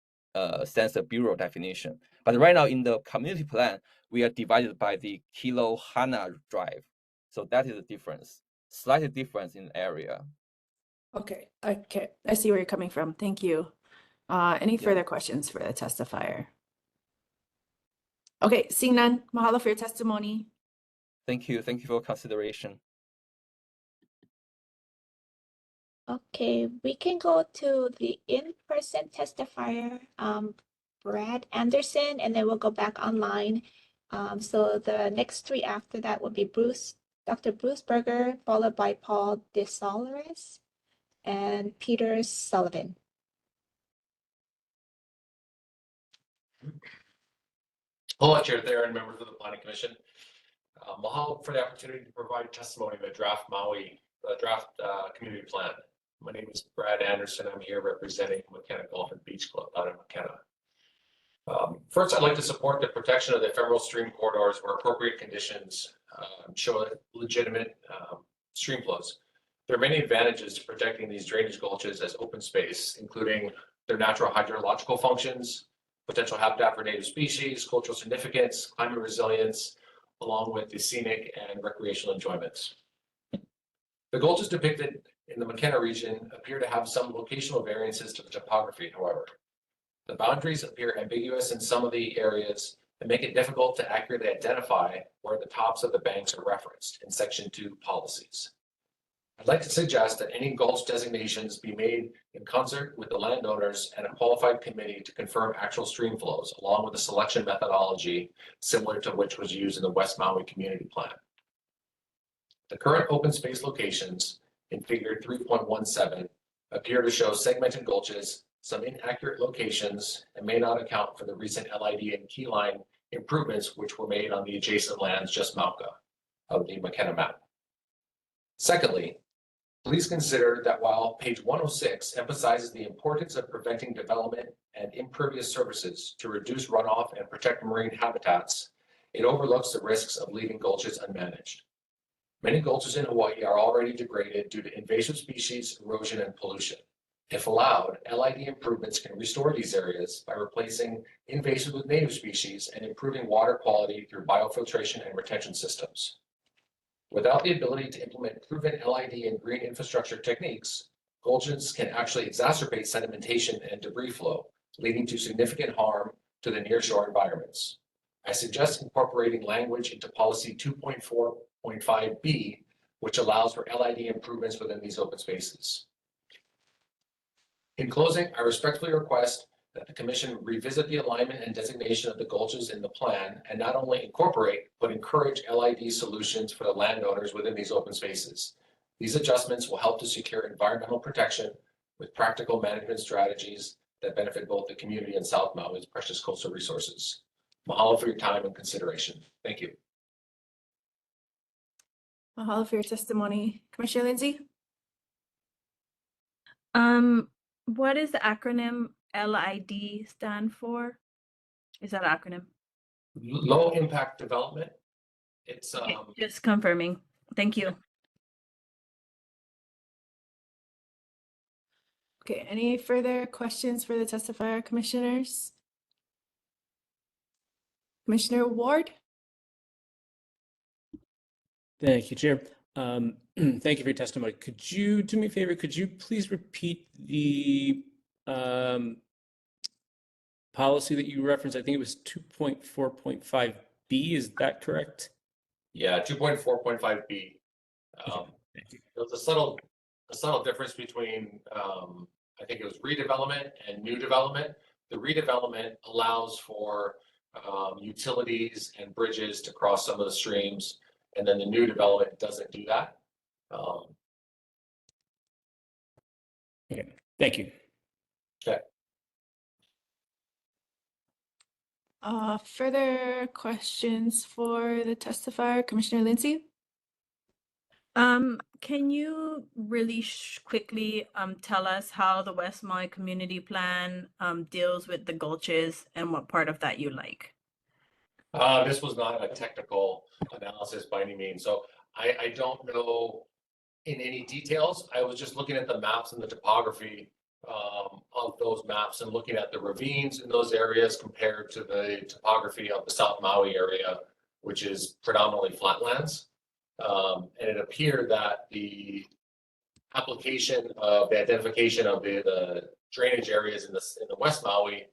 Census Bureau definition. But right now in the community plan, we are divided by the Kilohana Drive. So that is the difference, slightly difference in area. Okay, I see where you're coming from. Thank you. Any further questions for the testifier? Okay, seeing none, mahalo for your testimony. Thank you for your consideration. Okay, we can go to the in-person testifier. Brad Anderson, and then we'll go back online. So the next three after that will be Dr. Bruce Berger, followed by Paul DeSolaris and Peter Sullivan. Hello, Chair Thayer and members of the Planning Commission. Mahalo for the opportunity to provide testimony of the draft Maui, community plan. My name is Brad Anderson. I'm here representing McKenna Golf and Beach Club out of McKenna. First, I'd like to support the protection of the ephemeral stream corridors where appropriate conditions show legitimate stream flows. There are many advantages to protecting these drainage gulches as open space, including their natural hydrological functions, potential habitat for native species, cultural significance, climate resilience, along with the scenic and recreational enjoyments. The gulches depicted in the McKenna region appear to have some locational variances to the topography, however. The boundaries appear ambiguous in some of the areas and make it difficult to accurately identify where the tops of the banks are referenced in Section 2 policies. I'd like to suggest that any gulch designations be made in concert with the landowners and a qualified committee to confirm actual stream flows, along with a selection methodology similar to which was used in the West Maui Community Plan. The current open space locations in Figure 3.17 appear to show segmented gulches, some inaccurate locations, and may not account for the recent LID and keyline improvements which were made on the adjacent lands just Mauka of the McKenna map. Secondly, please consider that while page 106 emphasizes the importance of preventing development and impervious surfaces to reduce runoff and protect marine habitats, it overlooks the risks of leaving gulches unmanaged. Many gulches in Hawaii are already degraded due to invasive species, erosion, and pollution. If allowed, LID improvements can restore these areas by replacing invasive with native species and improving water quality through biofiltration and retention systems. Without the ability to implement proven LID and green infrastructure techniques, gulches can actually exacerbate sedimentation and debris flow, leading to significant harm to the nearshore environments. I suggest incorporating language into policy 2.4.5b, which allows for LID improvements within these open spaces. In closing, I respectfully request that the Commission revisit the alignment and designation of the gulches in the plan and not only incorporate, but encourage LID solutions for the landowners within these open spaces. These adjustments will help to secure environmental protection with practical management strategies that benefit both the community and South Maui's precious coastal resources. Mahalo for your time and consideration. Thank you. Mahalo for your testimony. Commissioner Lindsay? What is the acronym LID stand for? Is that an acronym? Low impact development. It's Okay, just confirming. Thank you. Okay, any further questions for the testifier, commissioners? Commissioner Ward? Thank you, Chair. Thank you for your testimony. Could you do me a favor? Could you please repeat the policy that you referenced? I think it was 2.4.5b. Is that correct? Yeah, 2.4.5b. There's a subtle difference between I think it was redevelopment and new development. The redevelopment allows for utilities and bridges to cross some of the streams, and then the new development doesn't do that. Okay, thank you. Okay. Further questions for the testifier, Commissioner Lindsay? Can you really quickly tell us how the West Maui Community Plan deals with the gulches and what part of that you like? This was not a technical analysis by any means, so I don't know in any details. I was just looking at the maps and the topography of those maps and looking at the ravines in those areas compared to the topography of the South Maui area, which is predominantly flatlands. And it appeared that the application of the identification of the drainage areas in the West Maui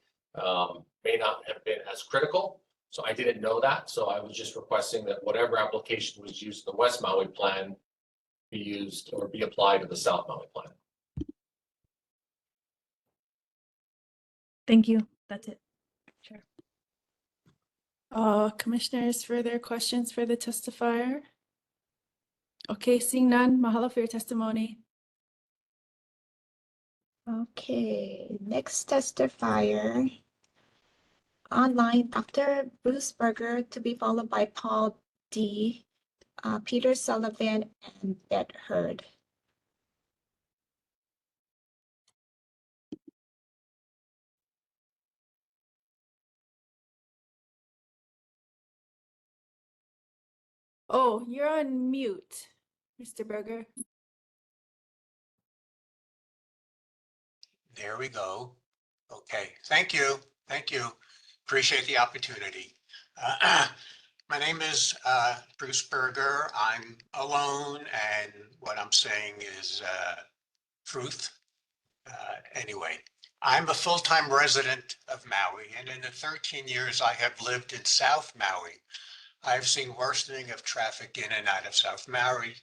may not have been as critical. So I didn't know that. So I was just requesting that whatever application was used in the West Maui plan be used or be applied to the South Maui plan. Thank you. That's it. Commissioners, further questions for the testifier? Okay, seeing none, mahalo for your testimony. Okay, next testifier online, Dr. Bruce Berger, to be followed by Paul D., Peter Sullivan, and Beth Hurd. Oh, you're on mute, Mr. Berger. There we go. Okay, thank you. Thank you. Appreciate the opportunity. My name is Bruce Berger. I'm alone, and what I'm saying is truth. Anyway, I'm a full-time resident of Maui, and in the 13 years I have lived in South Maui, I've seen worsening of traffic in and out of South Maui,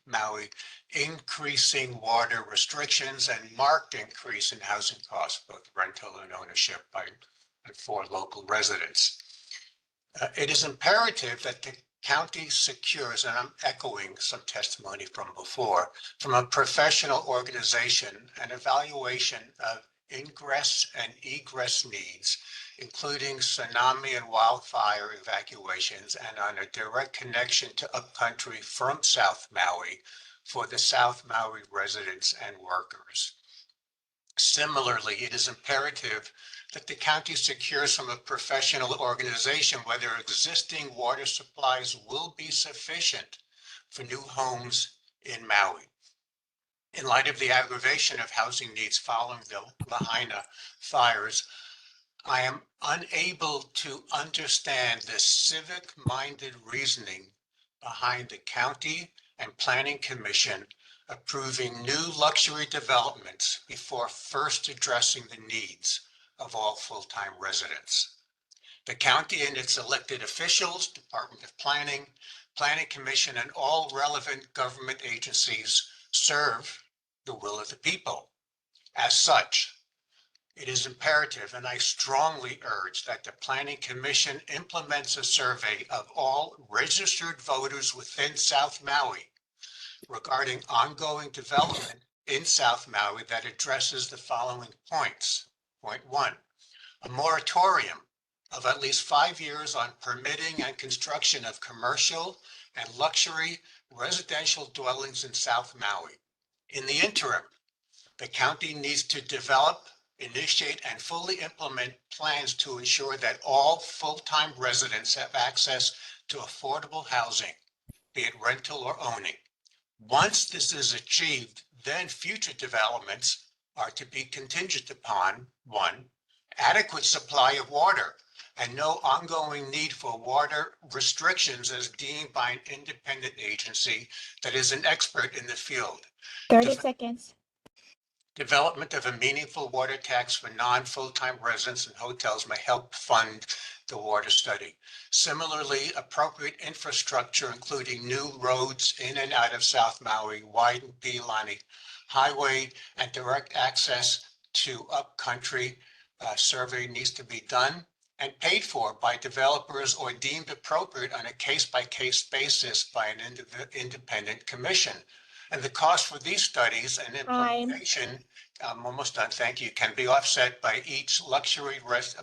increasing water restrictions, and marked increase in housing costs, both rental and ownership for local residents. It is imperative that the county secures, and I'm echoing some testimony from before, from a professional organization, an evaluation of ingress and egress needs, including tsunami and wildfire evacuations, and on a direct connection to upcountry from South Maui for the South Maui residents and workers. Similarly, it is imperative that the county secures from a professional organization whether existing water supplies will be sufficient for new homes in Maui. In light of the aggravation of housing needs following the Lahaina fires, I am unable to understand the civic-minded reasoning behind the county and planning commission approving new luxury developments before first addressing the needs of all full-time residents. The county and its elected officials, Department of Planning, Planning Commission, and all relevant government agencies serve the will of the people. As such, it is imperative, and I strongly urge that the Planning Commission implements a survey of all registered voters within South Maui regarding ongoing development in South Maui that addresses the following points. Point 1, a moratorium of at least 5 years on permitting and construction of commercial and luxury residential dwellings in South Maui. In the interim, the county needs to develop, initiate, and fully implement plans to ensure that all full-time residents have access to affordable housing, be it rental or owning. Once this is achieved, then future developments are to be contingent upon, 1, adequate supply of water and no ongoing need for water restrictions as deemed by an independent agency that is an expert in the field. 30 seconds. Development of a meaningful water tax for non-full-time residents and hotels may help fund the water study. Similarly, appropriate infrastructure, including new roads in and out of South Maui, widened Pilani Highway, and direct access to upcountry survey needs to be done and paid for by developers or deemed appropriate on a case-by-case basis by an independent commission. And the cost for these studies and implementation, I'm almost done, thank you, can be offset by each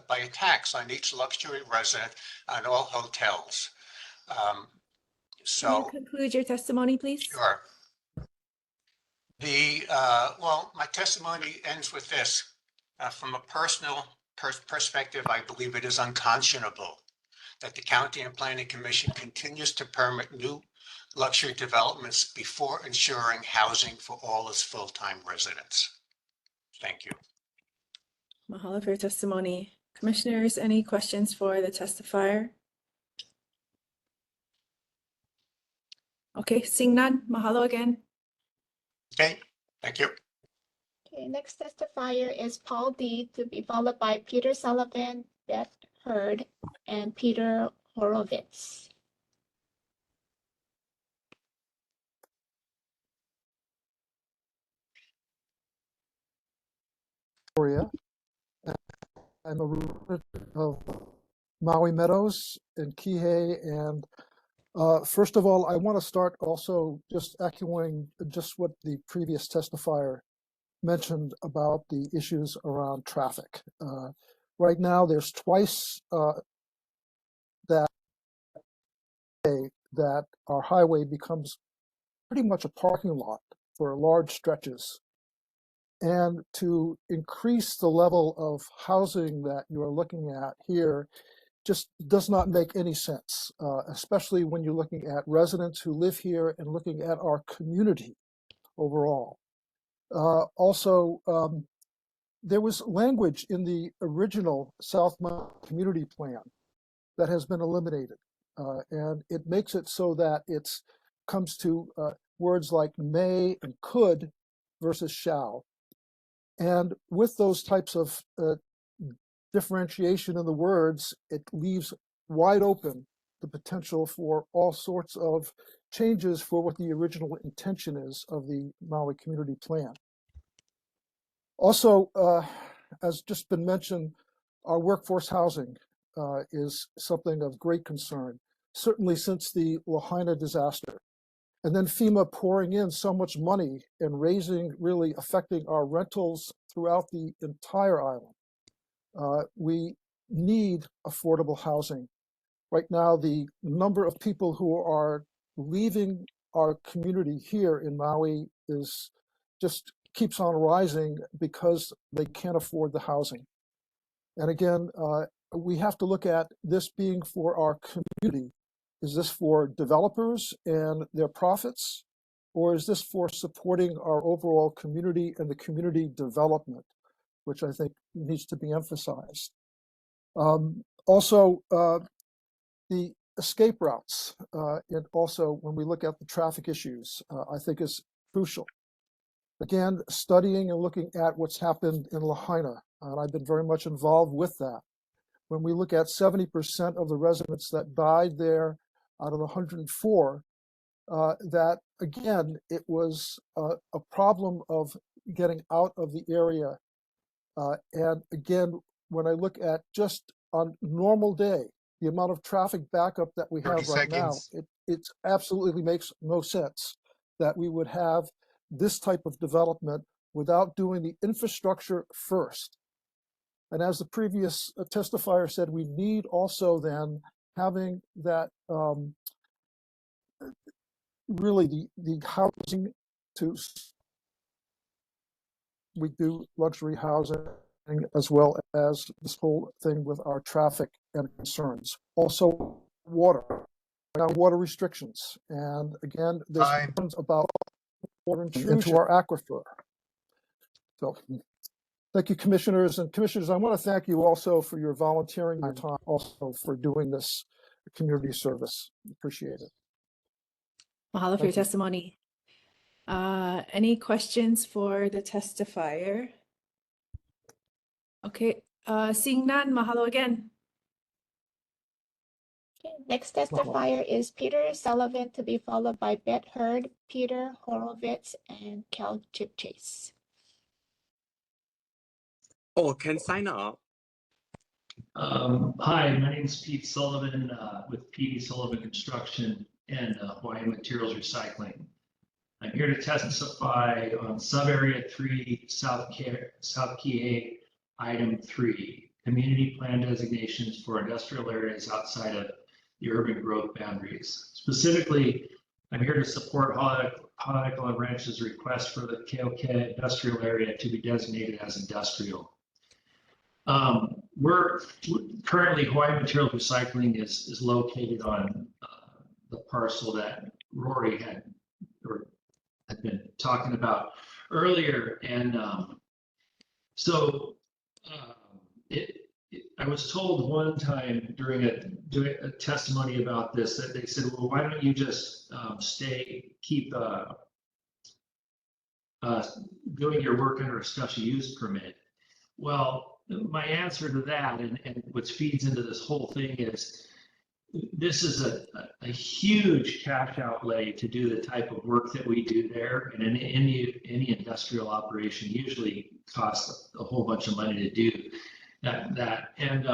by a tax on each luxury resident on all hotels. Can So you conclude your testimony, please? Sure. Well, my testimony ends with this. From a personal perspective, I believe it is unconscionable that the County and Planning Commission continues to permit new luxury developments before ensuring housing for all its full-time residents. Thank you. Mahalo for your testimony. Commissioners, any questions for the testifier? Okay, seeing none, mahalo again. Okay, thank you. Okay, next testifier is Paul D., to be followed by Peter Sullivan, Beth Hurd, and Peter Horowitz. Victoria. I'm a resident of Maui Meadows in Kihei. And first of all, I want to start also just echoing just what the previous testifier mentioned about the issues around traffic. Right now, there's twice that our highway becomes pretty much a parking lot for large stretches. And to increase the level of housing that you are looking at here just does not make any sense, especially when you're looking at residents who live here and looking at our community overall. Also, there was language in the original South Maui Community Plan that has been eliminated. And it makes it so that it comes to words like may and could versus shall. And with those types of differentiation in the words, it leaves wide open the potential for all sorts of changes for what the original intention is of the Maui Community Plan. Also, as just been mentioned, our workforce housing is something of great concern, certainly since the Lahaina disaster. And then FEMA pouring in so much money and really affecting our rentals throughout the entire island. We need affordable housing. Right now, the number of people who are leaving our community here in Maui is just keeps on rising because they can't afford the housing. And again, we have to look at this being for our community. Is this for developers and their profits? Or is this for supporting our overall community and the community development, which I think needs to be emphasized? Also, the escape routes, and also when we look at the traffic issues, I think is crucial. Again, studying and looking at what's happened in Lahaina, and I've been very much involved with that. When we look at 70% of the residents that died there out of the 104, that again, it was a problem of getting out of the area. And again, when I look at just on normal day, the amount of traffic backup that we have right now, it absolutely makes no sense that we would have this type of development without doing the infrastructure first. And as the previous testifier said, we need also then having that really the housing to, we do luxury housing as well as this whole thing with our traffic and concerns. Also water restrictions. And again, there's concerns about water intrusion into our aquifer. So thank you, commissioners. And commissioners, I want to thank you also for your volunteering your time, also for doing this community service. Appreciate it. Mahalo for your testimony. Any questions for the testifier? Okay, seeing none, mahalo again. Okay, next testifier is Peter Sullivan, to be followed by Beth Hurd, Peter Horowitz, and Cal Chipchase. Oh, can sign up. Hi, my name is Pete Sullivan with PD Sullivan Construction and Hawaiian Materials Recycling. I'm here to testify on sub-area 3, South Kihei, item 3, community plan designations for industrial areas outside of the urban growth boundaries. Specifically, I'm here to support Hawaiian Ranch's request for the Keokea industrial area to be designated as industrial. We're currently Hawaiian Materials Recycling is located on the parcel that Rory had been talking about earlier, and I was told one time during a testimony about this that they said, well, why don't you just keep doing your work under a special use permit? Well, my answer to that, and what feeds into this whole thing, is this is a huge cash outlay to do the type of work that we do there, and any industrial operation usually costs a whole bunch of money to do that. And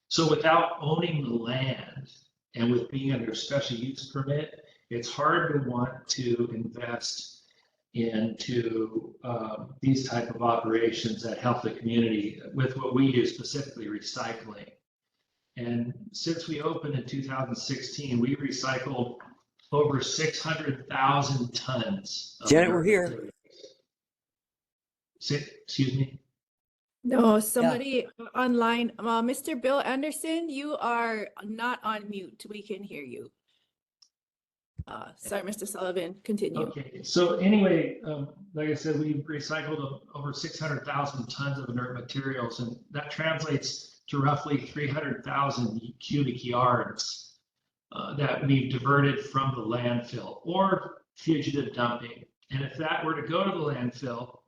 So without owning the land and with being under a special use permit, it's hard to want to invest into these type of operations that help the community with what we do, specifically recycling. And since we opened in 2016, we recycled over 600,000 tons. Janet, we're here. Excuse me? No, somebody online, Mr. Bill Anderson, you are not on mute. We can hear you. Sorry, Mr. Sullivan, continue. Okay, so anyway, like I said, we recycled over 600,000 tons of inert materials, and that translates to roughly 300,000 cubic yards that we've diverted from the landfill or fugitive dumping. And if that were to go to the landfill,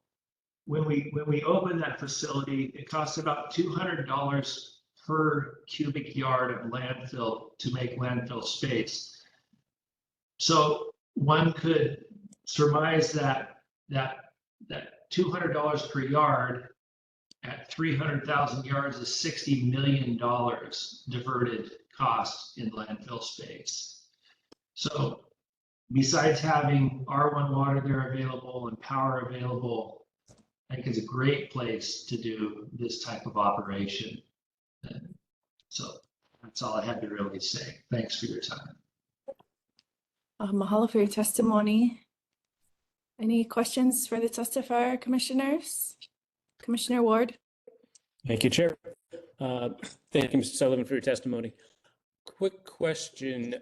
when we open that facility, it costs about $200 per cubic yard of landfill to make landfill space. So one could surmise that $200 per yard at 300,000 yards is $60 million diverted cost in landfill space. So besides having R1 water there available and power available, I think it's a great place to do this type of operation. And so that's all I had to really say. Thanks for your time. Mahalo for your testimony. Any questions for the testifier, commissioners? Commissioner Ward? Thank you, Chair. Thank you, Mr. Sullivan, for your testimony. Quick question.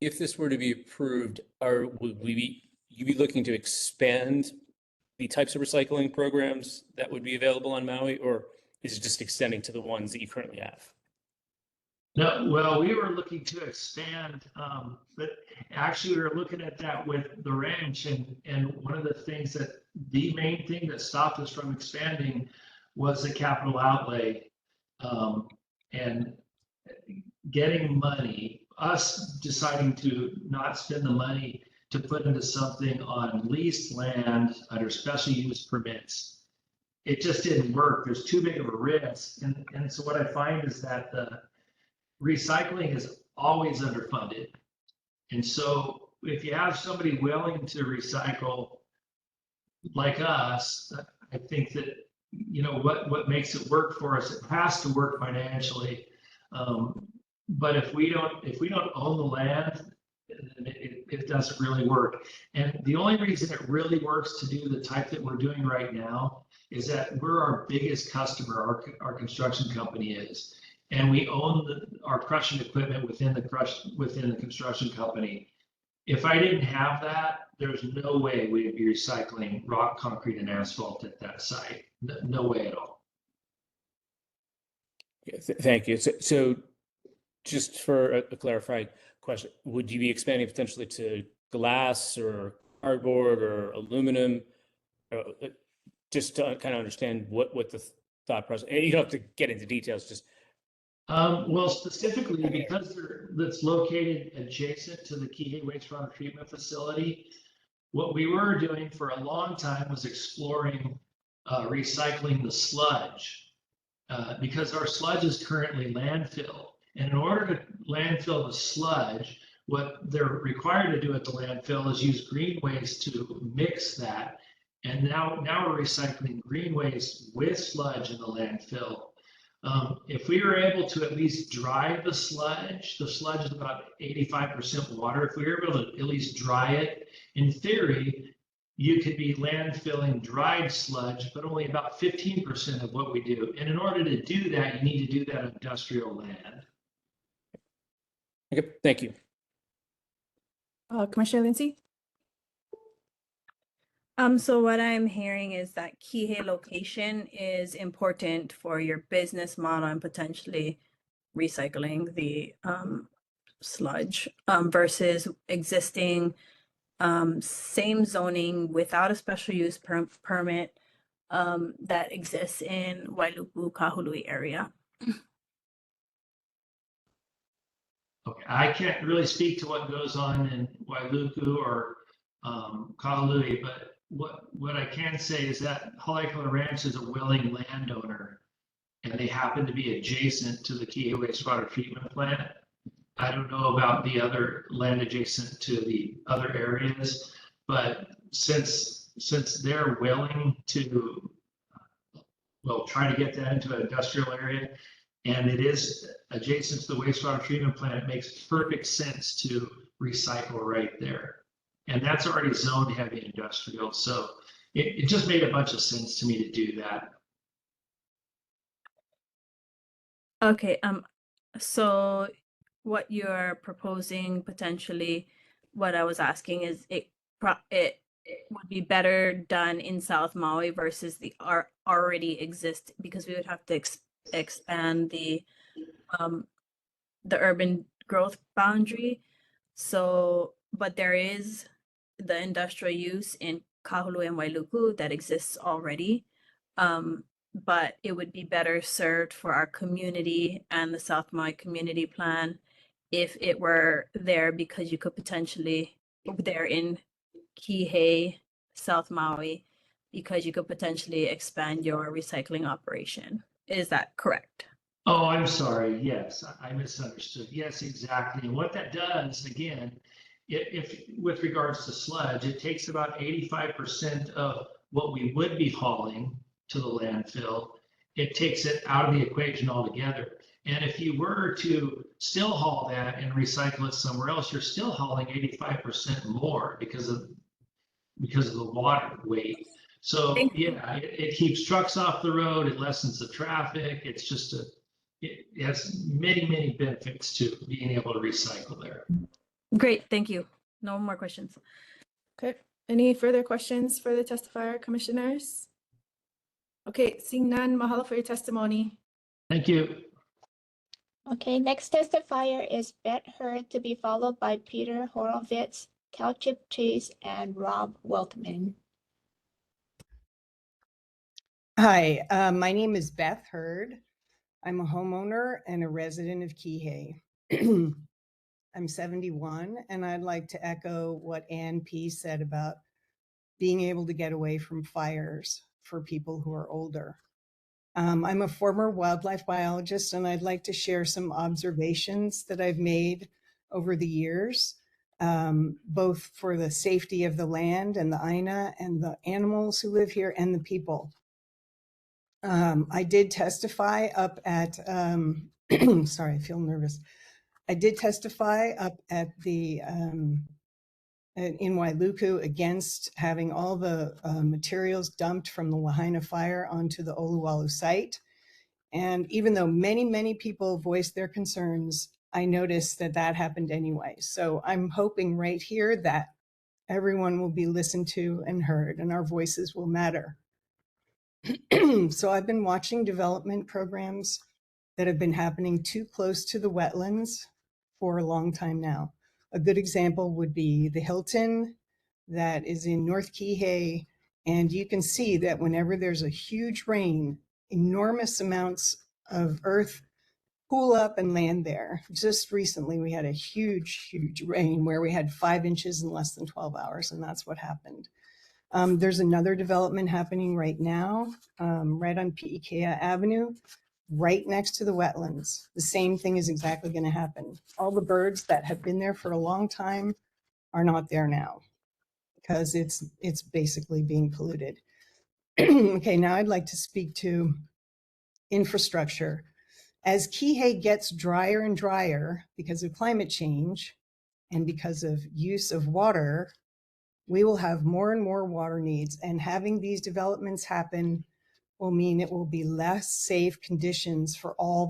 If this were to be approved, would you be looking to expand the types of recycling programs that would be available on Maui, or is it just extending to the ones that you currently have? No, well, we were looking to expand, but actually we were looking at that with the ranch, and one of the things the main thing that stopped us from expanding was the capital outlay, and getting money, us deciding to not spend the money to put into something on leased land under special use permits. It just didn't work. There's too big of a risk. And so what I find is that the recycling is always underfunded. And so if you have somebody willing to recycle like us, I think that, what makes it work for us, it has to work financially. But if we don't own the land, it doesn't really work. And the only reason it really works to do the type that we're doing right now is that we're our biggest customer, our construction company is. And we own our crushing equipment within the construction company. If I didn't have that, there's no way we'd be recycling rock, concrete, and asphalt at that site. No way at all. Thank you. So just for a clarified question, would you be expanding potentially to glass or cardboard or aluminum? Just to kind of understand what the thought process, and you don't have to get into details, just. Well, specifically because that's located adjacent to the Kihei wastewater treatment facility, what we were doing for a long time was exploring recycling the sludge because our sludge is currently landfill. And in order to landfill the sludge, what they're required to do at the landfill is use green waste to mix that. And now we're recycling green waste with sludge in the landfill. If we were able to at least dry the sludge is about 85% water. If we were able to at least dry it, in theory, you could be landfilling dried sludge, but only about 15% of what we do. And in order to do that, you need to do that on industrial land. Okay, thank you. Commissioner Lindsay? So what I'm hearing is that Kihei location is important for your business model and potentially recycling the sludge versus existing same zoning without a special use permit that exists in Wailuku, Kahului area. Okay, I can't really speak to what goes on in Wailuku or Kahului, but what I can say is that Haleakala Ranch is a willing landowner and they happen to be adjacent to the Kihei wastewater treatment plant. I don't know about the other land adjacent to the other areas, but since they're willing to, well, try to get that into an industrial area, and it is adjacent to the wastewater treatment plant, it makes perfect sense to recycle right there. And that's already zoned heavy industrial, so it just made a bunch of sense to me to do that. Okay, so what you're proposing potentially, what I was asking is it would be better done in South Maui versus the already exist, because we would have to expand the urban growth boundary. So, but there is the industrial use in Kahului and Wailuku that exists already. But it would be better served for our community and the South Maui community plan if it were there, because you could potentially, there in Kihei, South Maui, because you could potentially expand your recycling operation. Is that correct? Oh, I'm sorry. Yes, I misunderstood. Yes, exactly. And what that does, again, if with regards to sludge, it takes about 85% of what we would be hauling to the landfill. It takes it out of the equation altogether. And if you were to still haul that and recycle it somewhere else, you're still hauling 85% more because of the water weight. So yeah, it keeps trucks off the road. It lessens the traffic. It's just it has many, many benefits to being able to recycle there. Great, thank you. No more questions. Okay, any further questions for the testifier, commissioners? Okay, seeing none, mahalo for your testimony. Thank you. Okay, next testifier is Beth Hurd, to be followed by Peter Horowitz, Calchip Chase, and Rob Weltman. Hi, my name is Beth Hurd. I'm a homeowner and a resident of Kihei. I'm 71, and I'd like to echo what Ann P. said about being able to get away from fires for people who are older. I'm a former wildlife biologist, and I'd like to share some observations that I've made over the years, both for the safety of the land and the Aina and the animals who live here and the people. I did testify up at, sorry, I feel nervous. I did testify up at the, in Wailuku against having all the materials dumped from the Lahaina fire onto the Oluwalu site. And even though many, many people voiced their concerns, I noticed that that happened anyway. So I'm hoping right here that everyone will be listened to and heard, and our voices will matter. So I've been watching development programs that have been happening too close to the wetlands for a long time now. A good example would be the Hilton that is in North Kihei. And you can see that whenever there's a huge rain, enormous amounts of earth pool up and land there. Just recently, we had a huge, huge rain where we had 5 inches in less than 12 hours, and that's what happened. There's another development happening right now, right on Pi'ikea Avenue, right next to the wetlands. The same thing is exactly going to happen. All the birds that have been there for a long time are not there now because it's basically being polluted. Okay, now I'd like to speak to infrastructure. As Kihei gets drier and drier because of climate change and because of use of water, we will have more and more water needs, and having these developments happen will mean it will be less safe conditions for all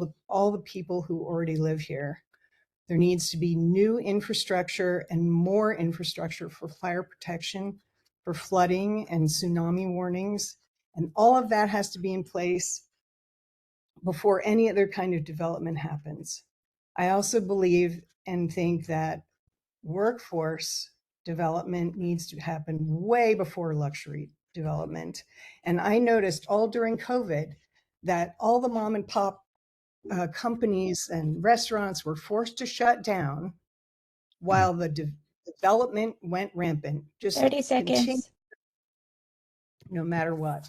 the people who already live here. There needs to be new infrastructure and more infrastructure for fire protection, for flooding and tsunami warnings, and all of that has to be in place before any other kind of development happens. I also believe and think that workforce development needs to happen way before luxury development. And I noticed all during COVID that all the mom and pop companies and restaurants were forced to shut down while the development went rampant. Just 30 seconds. no matter what.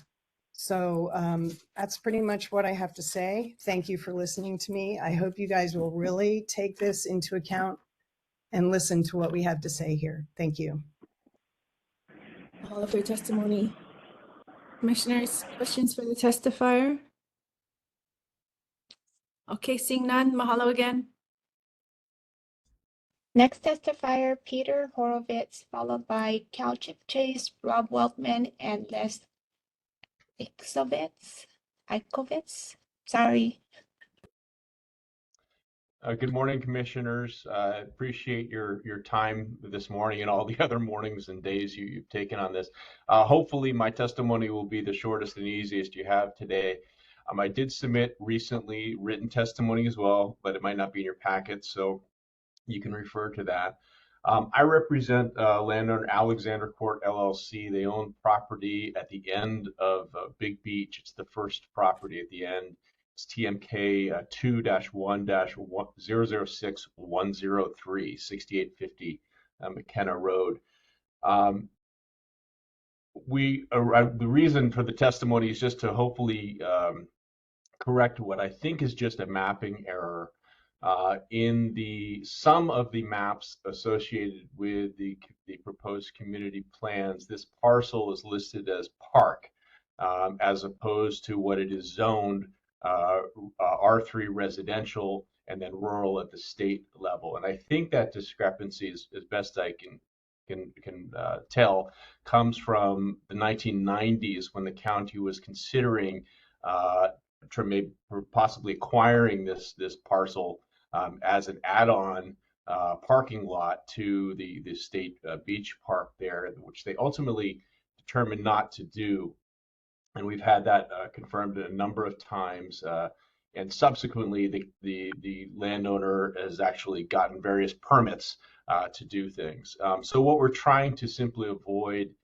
So that's pretty much what I have to say. Thank you for listening to me. I hope you guys will really take this into account and listen to what we have to say here. Thank you. All of your testimony. Commissioners, questions for the testifier? Okay, seeing none, mahalo again. Next testifier, Peter Horowitz, followed by Cal Chip Chase, Rob Weltman, and Les Ikovitz. Sorry. Good morning, commissioners. Appreciate your time this morning and all the other mornings and days you've taken on this. Hopefully my testimony will be the shortest and easiest you have today. I did submit recently written testimony as well, but it might not be in your packet, so you can refer to that. I represent landowner Alexander Court LLC. They own property at the end of Big Beach. It's the first property at the end. It's TMK 2-1-006103, 6850 McKenna Road. The reason for the testimony is just to hopefully correct what I think is just a mapping error. In some of the maps associated with the proposed community plans, this parcel is listed as park, as opposed to what it is zoned, R3 residential and then rural at the state level. And I think that discrepancy, as best I can tell, comes from the 1990s when the county was considering possibly acquiring this parcel as an add-on parking lot to the state beach park there, which they ultimately determined not to do. And we've had that confirmed a number of times. And subsequently, the landowner has actually gotten various permits to do things. So what we're trying to simply avoid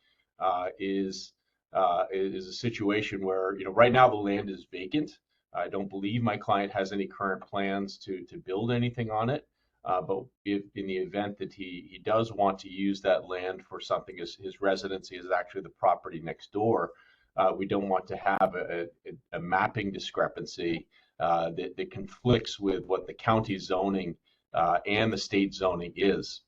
is a situation where, right now the land is vacant. I don't believe my client has any current plans to build anything on it. But if in the event that he does want to use that land for something, his residency is actually the property next door. We don't want to have a mapping discrepancy that conflicts with what the county zoning and the state zoning is.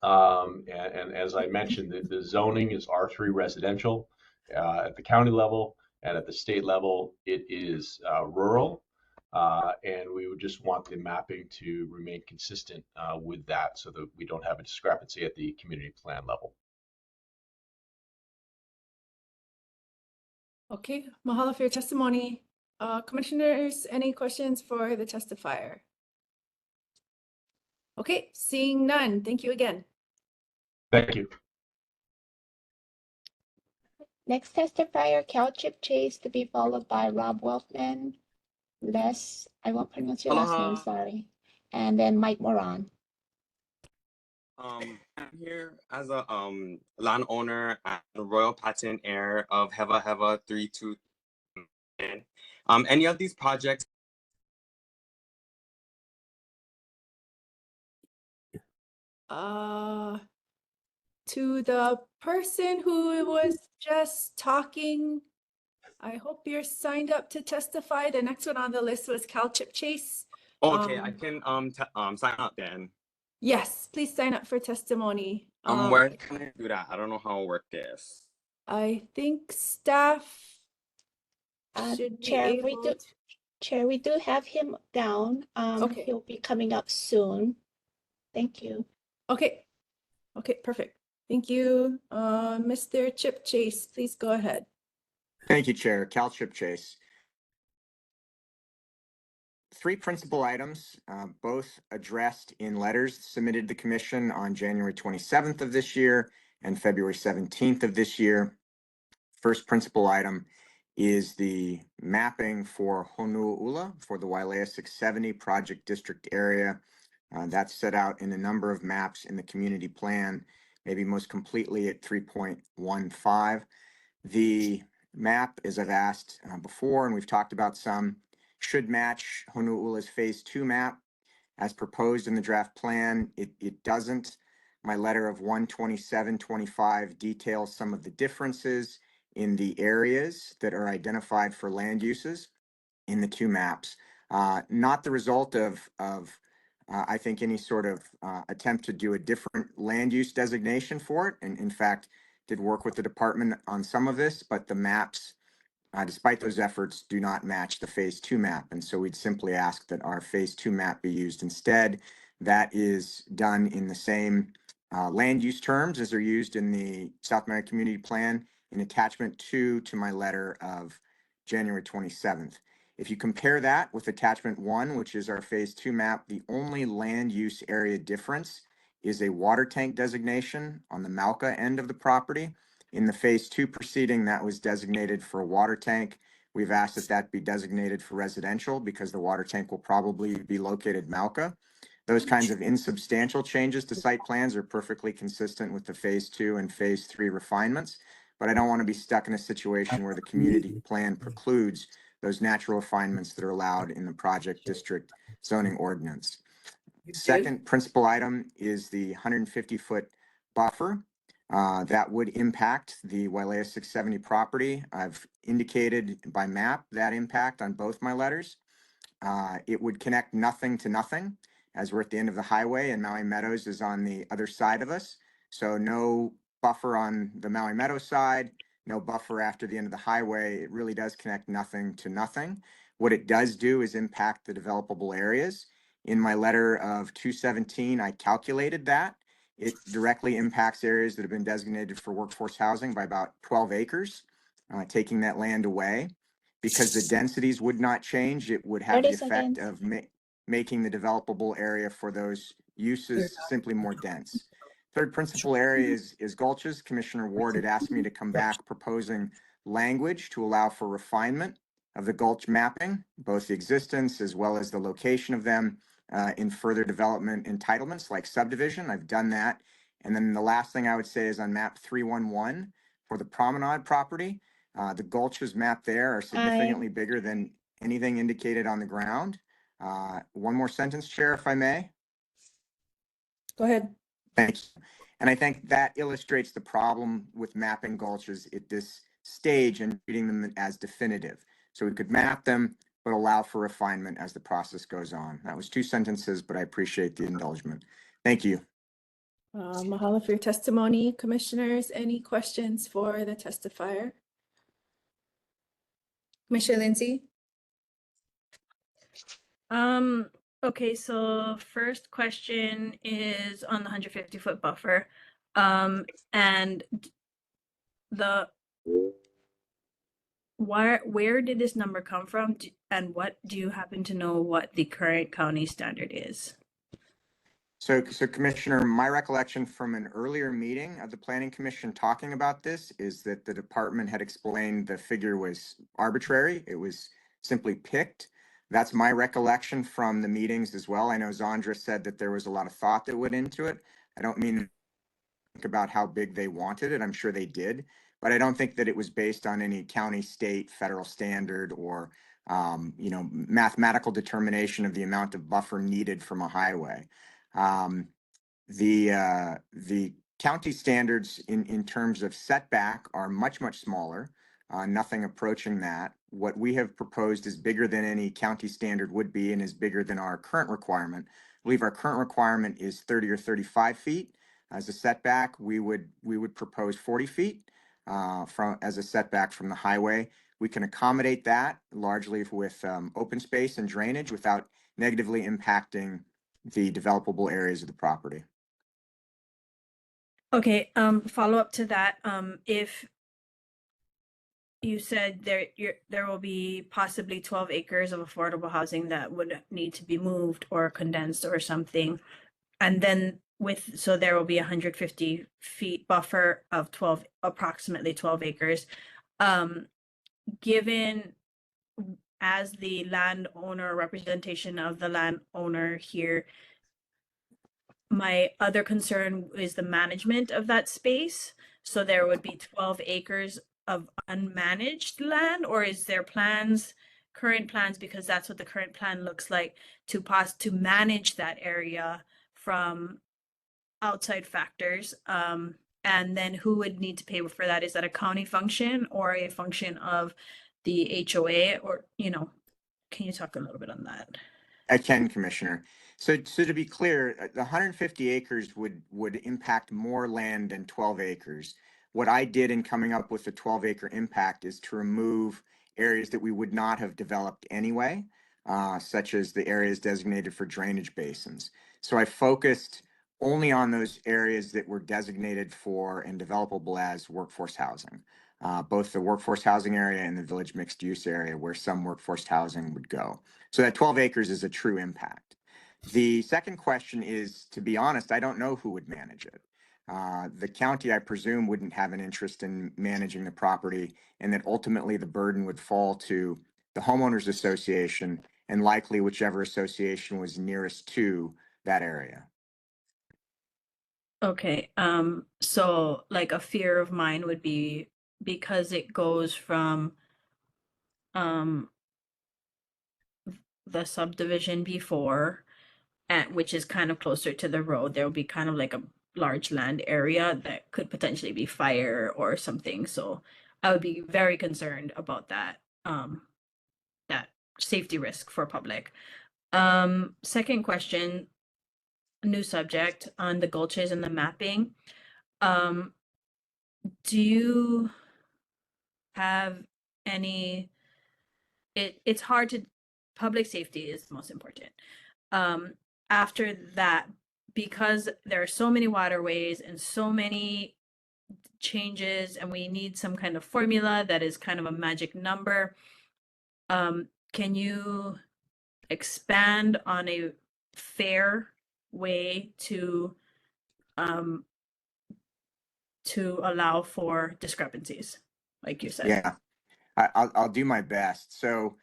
And as I mentioned, the zoning is R3 residential at the county level, and at the state level, it is rural. And we would just want the mapping to remain consistent with that so that we don't have a discrepancy at the community plan level. Okay, mahalo for your testimony. Commissioners, any questions for the testifier? Okay, seeing none, thank you again. Thank you. Next testifier, Cal Chip Chase, to be followed by Rob Weltman, I won't pronounce your last name, sorry, and then Mike Moran. I'm here as a landowner and royal patent heir of Heva Heva 32. Any of these projects To the person who was just talking, I hope you're signed up to testify. The next one on the list was Cal Chip Chase. okay, I can sign up then. Yes, please sign up for testimony. Where can I do that? I don't know how to work this. I think staff should be Chair, able Chair, we do have him down. Okay. He'll be coming up soon. Thank you. Okay. Okay, perfect. Thank you. Mr. Chip Chase, please go ahead. Thank you, Chair. Cal Chip Chase. Three principal items, both addressed in letters submitted to the Commission on January 27th of this year and February 17th of this year. First principal item is the mapping for Honu'ula for the Wailea 670 project district area. That's set out in a number of maps in the community plan, maybe most completely at 3.15. The map, as I've asked before, and we've talked about some, should match Honu'ula's Phase 2 map as proposed in the draft plan. It doesn't. My letter of 1/27/25 details some of the differences in the areas that are identified for land uses in the two maps. Not the result of I think, any sort of attempt to do a different land use designation for it. And in fact, did work with the department on some of this, but the maps, despite those efforts, do not match the phase 2 map. And so we'd simply ask that our phase 2 map be used instead. That is done in the same land use terms as are used in the South Maui Community Plan in attachment 2 to my letter of January 27th. If you compare that with attachment 1, which is our phase 2 map, the only land use area difference is a water tank designation on the Malka end of the property. In the phase 2 proceeding, that was designated for a water tank. We've asked that that be designated for residential because the water tank will probably be located Malka. Those kinds of insubstantial changes to site plans are perfectly consistent with the phase 2 and phase 3 refinements, but I don't want to be stuck in a situation where the community plan precludes those natural refinements that are allowed in the project district zoning ordinance. Second principal item is the 150-foot buffer. That would impact the Wailea 670 property. I've indicated by map that impact on both my letters. It would connect nothing to nothing, as we're at the end of the highway and Maui Meadows is on the other side of us. So no buffer on the Maui Meadows side, no buffer after the end of the highway. It really does connect nothing to nothing. What it does do is impact the developable areas. In my letter of 217, I calculated that. It directly impacts areas that have been designated for workforce housing by about 12 acres, taking that land away. Because the densities would not change, it would have the 30 effect seconds. of making the developable area for those uses simply more dense. Third principal area is gulches. Commissioner Ward had asked me to come back proposing language to allow for refinement of the gulch mapping, both the existence as well as the location of them in further development entitlements like subdivision. I've done that. And then the last thing I would say is on map 311 for the promenade property, the gulches mapped there are significantly bigger than anything indicated on the ground. One more sentence, Chair, if I may. Go ahead. Thanks. And I think that illustrates the problem with mapping gulches at this stage and treating them as definitive. So we could map them, but allow for refinement as the process goes on. That was 2 sentences, but I appreciate the indulgement. Thank you. Mahalo for your testimony, commissioners. Any questions for the testifier? Commissioner Lindsay? Okay, so first question is on the 150-foot buffer. And where did this number come from? And what do you happen to know what the current county standard is? So Commissioner, my recollection from an earlier meeting of the Planning Commission talking about this is that the department had explained the figure was arbitrary. It was simply picked. That's my recollection from the meetings as well. I know Zandra said that there was a lot of thought that went into it. I don't mean to think about how big they wanted it. I'm sure they did, but I don't think that it was based on any county, state, federal standard or mathematical determination of the amount of buffer needed from a highway. The county standards in terms of setback are much, much smaller, nothing approaching that. What we have proposed is bigger than any county standard would be and is bigger than our current requirement. I believe our current requirement is 30 or 35 feet. As a setback, we would propose 40 feet as a setback from the highway. We can accommodate that largely with open space and drainage without negatively impacting the developable areas of the property. Okay, follow up to that. If you said there will be possibly 12 acres of affordable housing that would need to be moved or condensed or something, and then so there will be 150 feet buffer of approximately 12 acres. Given as the landowner representation of the landowner here, my other concern is the management of that space. So there would be 12 acres of unmanaged land, or is there current plans, because that's what the current plan looks like, to manage that area from outside factors? And then who would need to pay for that? Is that a county function or a function of the HOA, or, can you talk a little bit on that? I can, Commissioner. So to be clear, the 150 acres would impact more land than 12 acres. What I did in coming up with the 12-acre impact is to remove areas that we would not have developed anyway, such as the areas designated for drainage basins. So I focused only on those areas that were designated for and developable as workforce housing, both the workforce housing area and the village mixed use area where some workforce housing would go. So that 12 acres is a true impact. The second question is, to be honest, I don't know who would manage it. The county, I presume, wouldn't have an interest in managing the property, and that ultimately the burden would fall to the homeowners association and likely whichever association was nearest to that area. Okay, so like a fear of mine would be because it goes from the subdivision before, and which is kind of closer to the road, there will be kind of like a large land area that could potentially be fire or something. So I would be very concerned about that, that safety risk for public. Second question, new subject on the gulches and the mapping. Do you have any, it's hard to, public safety is the most important. After that, because there are so many waterways and so many changes, and we need some kind of formula that is kind of a magic number, can you expand on a fair way to allow for discrepancies, like you said? Yeah, I'll do my best. So,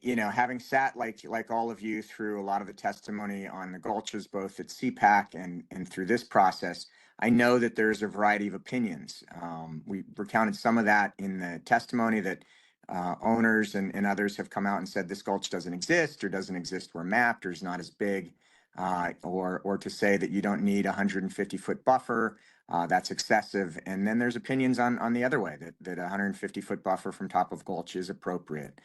having sat like all of you through a lot of the testimony on the gulches, both at CPAC and through this process, I know that there's a variety of opinions. We recounted some of that in the testimony that owners and others have come out and said this gulch doesn't exist or doesn't exist where mapped or is not as big, or to say that you don't need a 150-foot buffer. That's excessive. And then there's opinions on the other way that a 150-foot buffer from top of gulch is appropriate.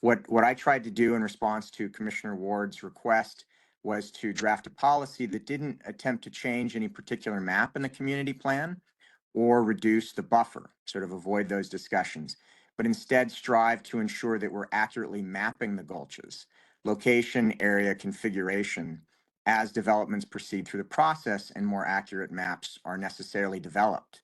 What I tried to do in response to Commissioner Ward's request was to draft a policy that didn't attempt to change any particular map in the community plan or reduce the buffer, sort of avoid those discussions, but instead strive to ensure that we're accurately mapping the gulches, location, area, configuration, as developments proceed through the process and more accurate maps are necessarily developed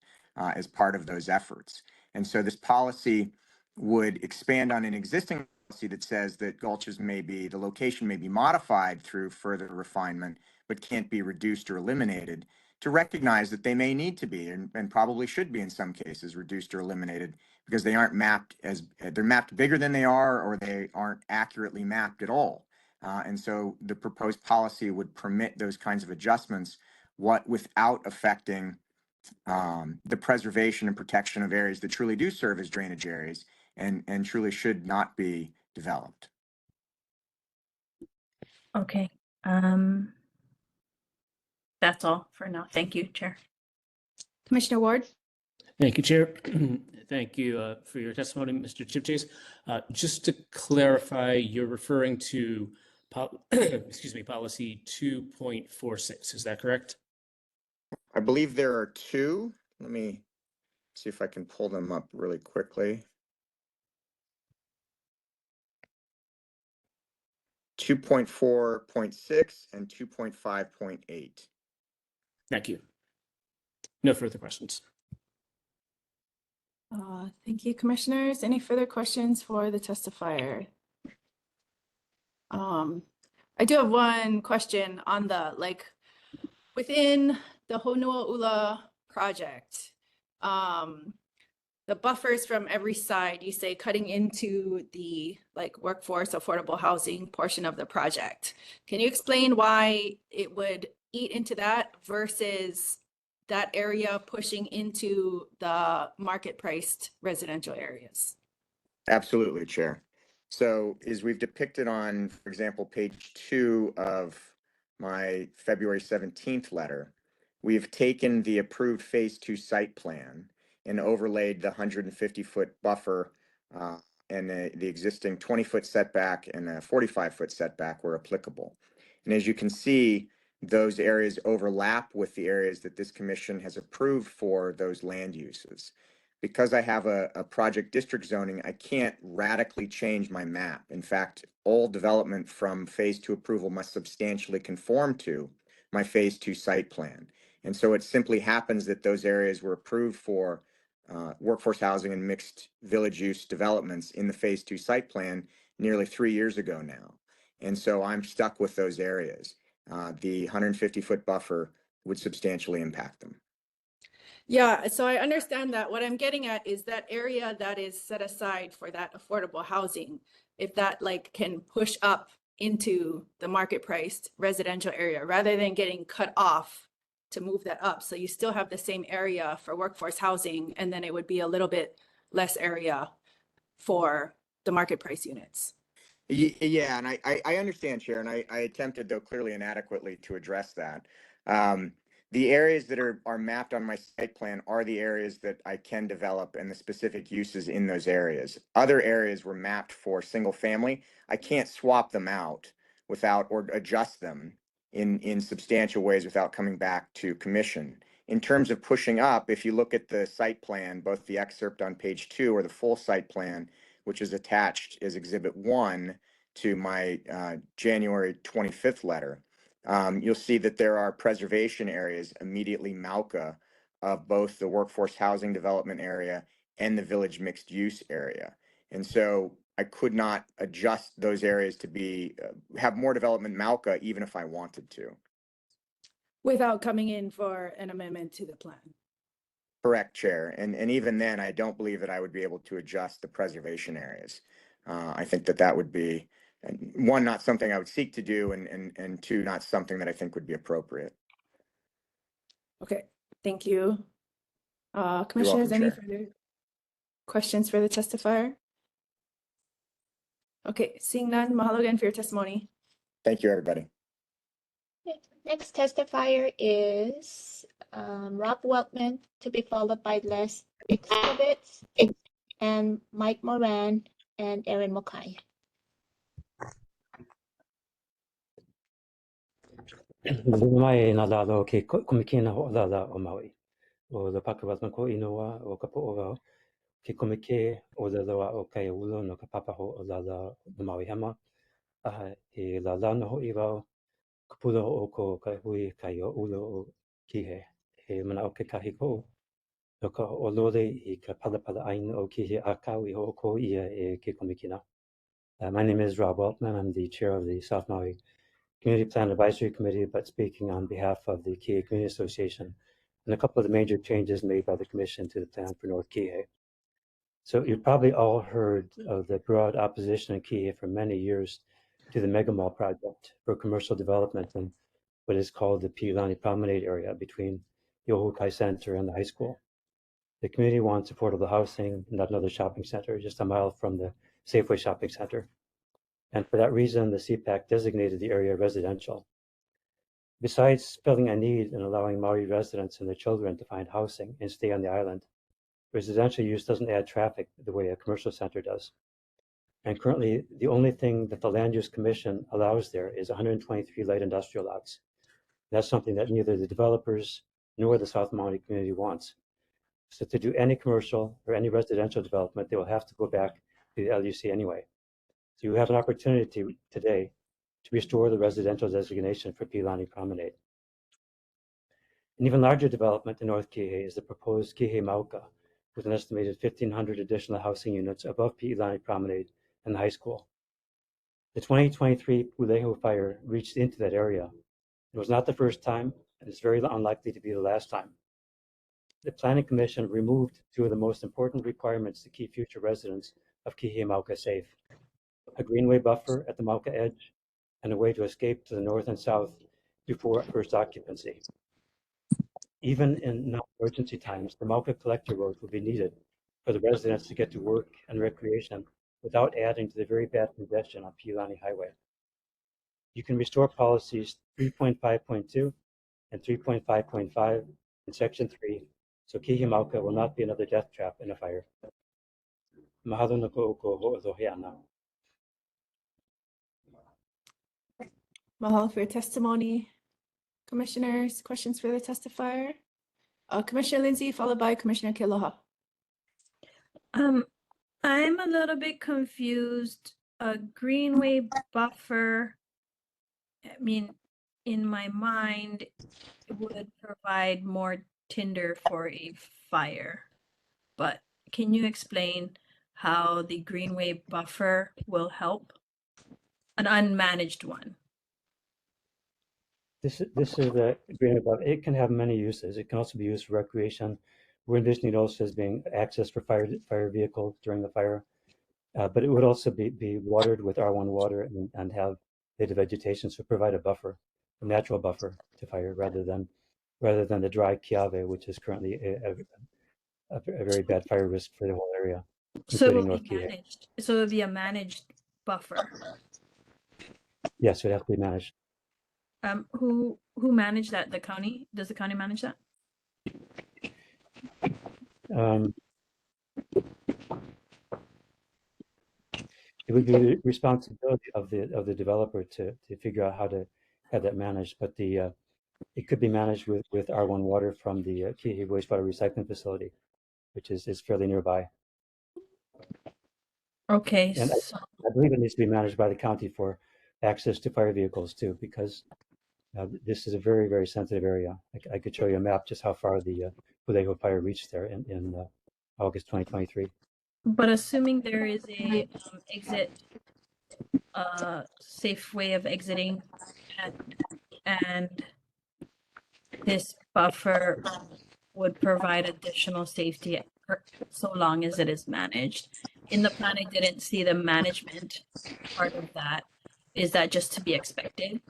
as part of those efforts. And so this policy would expand on an existing policy that says that gulches the location may be modified through further refinement, but can't be reduced or eliminated, to recognize that they may need to be and probably should be in some cases reduced or eliminated because they aren't mapped they're mapped bigger than they are, or they aren't accurately mapped at all. And so the proposed policy would permit those kinds of adjustments without affecting the preservation and protection of areas that truly do serve as drainage areas and truly should not be developed. Okay. That's all for now. Thank you, Chair. Commissioner Ward? Thank you, Chair. Thank you for your testimony, Mr. Chipchase. Just to clarify, you're referring to policy 2.46. Is that correct? I believe there are two. Let me see if I can pull them up really quickly. 2.4.6 and 2.5.8. Thank you. No further questions. Thank you, commissioners. Any further questions for the testifier? I do have one question on within the Honuaula project, the buffers from every side, you say cutting into the workforce affordable housing portion of the project. Can you explain why it would eat into that versus that area pushing into the market priced residential areas? Absolutely, Chair. So as we've depicted on, for example, page 2 of my February 17th letter, we've taken the approved phase 2 site plan and overlaid the 150-foot buffer and the existing 20-foot setback and a 45-foot setback where applicable. And as you can see, those areas overlap with the areas that this commission has approved for those land uses. Because I have a project district zoning, I can't radically change my map. In fact, all development from phase 2 approval must substantially conform to my phase 2 site plan. And so it simply happens that those areas were approved for workforce housing and mixed village use developments in the phase 2 site plan nearly 3 years ago now. And so I'm stuck with those areas. The 150-foot buffer would substantially impact them. Yeah, so I understand that. What I'm getting at is that area that is set aside for that affordable housing, if that like can push up into the market priced residential area rather than getting cut off to move that up. So you still have the same area for workforce housing, and then it would be a little bit less area for the market price units. Yeah, and I understand, Chair, and I attempted, though clearly inadequately, to address that. The areas that are mapped on my site plan are the areas that I can develop and the specific uses in those areas. Other areas were mapped for single family. I can't swap them out without or adjust them in substantial ways without coming back to commission. In terms of pushing up, if you look at the site plan, both the excerpt on page 2 or the full site plan, which is attached as Exhibit 1 to my January 25th letter, you'll see that there are preservation areas immediately Mauka of both the workforce housing development area and the village mixed use area. And so I could not adjust those areas to be have more development Mauka even if I wanted to. Without coming in for an amendment to the plan. Correct, Chair. And even then, I don't believe that I would be able to adjust the preservation areas. I think that would be, one, not something I would seek to do, and two, not something that I think would be appropriate. Okay, thank you. Commissioners, any further questions for the testifier? Okay, seeing none, mahalo again for your testimony. Thank you, everybody. Next testifier is Rob Weltman, to be followed by Les Exhibits and Mike Moran and Erin Mokai. Mai na lalo ke komikina ho lala o Maui. O le pakawatma ko inoa o ka po'o ke komike o le loa o kai ulo no ka papaho o lala o Maui hema. E lala no ho iwao ka pula o ko ka hui kai o ulo o kihe. E mana o ke kahi ko. No ka o lole I ka pala aina o kihe a kau I ho ko ia e ke komikina. My name is Rob Weltman. I'm the chair of the South Maui Community Plan Advisory Committee, but speaking on behalf of the Kihei Community Association and a couple of the major changes made by the Commission to the plan for North Kihei. So you've probably all heard of the broad opposition in Kihei for many years to the Mega Mall project for commercial development in what is called the Pilani Promenade area between Yohokai Center and the high school. The community wants affordable housing, not another shopping center, just a mile from the Safeway shopping center. And for that reason, the CPAC designated the area residential. Besides filling a need and allowing Maui residents and their children to find housing and stay on the island, residential use doesn't add traffic the way a commercial center does. And currently, the only thing that the Land Use Commission allows there is 123 light industrial lots. That's something that neither the developers nor the South Maui community wants. So to do any commercial or any residential development, they will have to go back to the LUC anyway. So you have an opportunity today to restore the residential designation for Pilani Promenade. An even larger development in North Kihei is the proposed Kihei Mauka, with an estimated 1,500 additional housing units above Pilani Promenade and the high school. The 2023 Pulehu fire reached into that area. It was not the first time, and it's very unlikely to be the last time. The Planning Commission removed two of the most important requirements to keep future residents of Kihei Mauka safe: a greenway buffer at the Mauka edge, and a way to escape to the north and south before first occupancy. Even in non-emergency times, the Mauka collector road will be needed for the residents to get to work and recreation without adding to the very bad congestion on Pilani Highway. You can restore policies 3.5.2 and 3.5.5 in Section 3, so Kihimauka will not be another death trap in a fire. Mahalo na ko'oko ho'olohe ana. Mahalo for your testimony. Commissioners, questions for the testifier? Commissioner Lindsay, followed by Commissioner Kealoha. I'm a little bit confused. A greenway buffer, I mean, in my mind, it would provide more tinder for a fire. But can you explain how the greenway buffer will help? An unmanaged one. This is the green above. It can have many uses. It can also be used for recreation. We're envisioning it also as being access for fire vehicles during the fire. But it would also be watered with R1 water and have native vegetation, so provide a buffer, a natural buffer to fire rather than the dry Kiave, which is currently a very bad fire risk for the whole area, So it including will North be Kihei. managed. So it will be a managed buffer. Yes, it has to be managed. Who manage that? The county? Does the county manage that? It would be the responsibility of the developer to figure out how to have that managed, but it could be managed with R1 water from the Kihei wastewater recycling facility, which is fairly nearby. Okay, And so I believe it needs to be managed by the county for access to fire vehicles too, because this is a very, very sensitive area. I could show you a map just how far the Vallejo fire reached there in August 2023. but assuming there is a safe way of exiting, and this buffer would provide additional safety so long as it is managed. In the plan, I didn't see the management part of that. Is that just to be expected?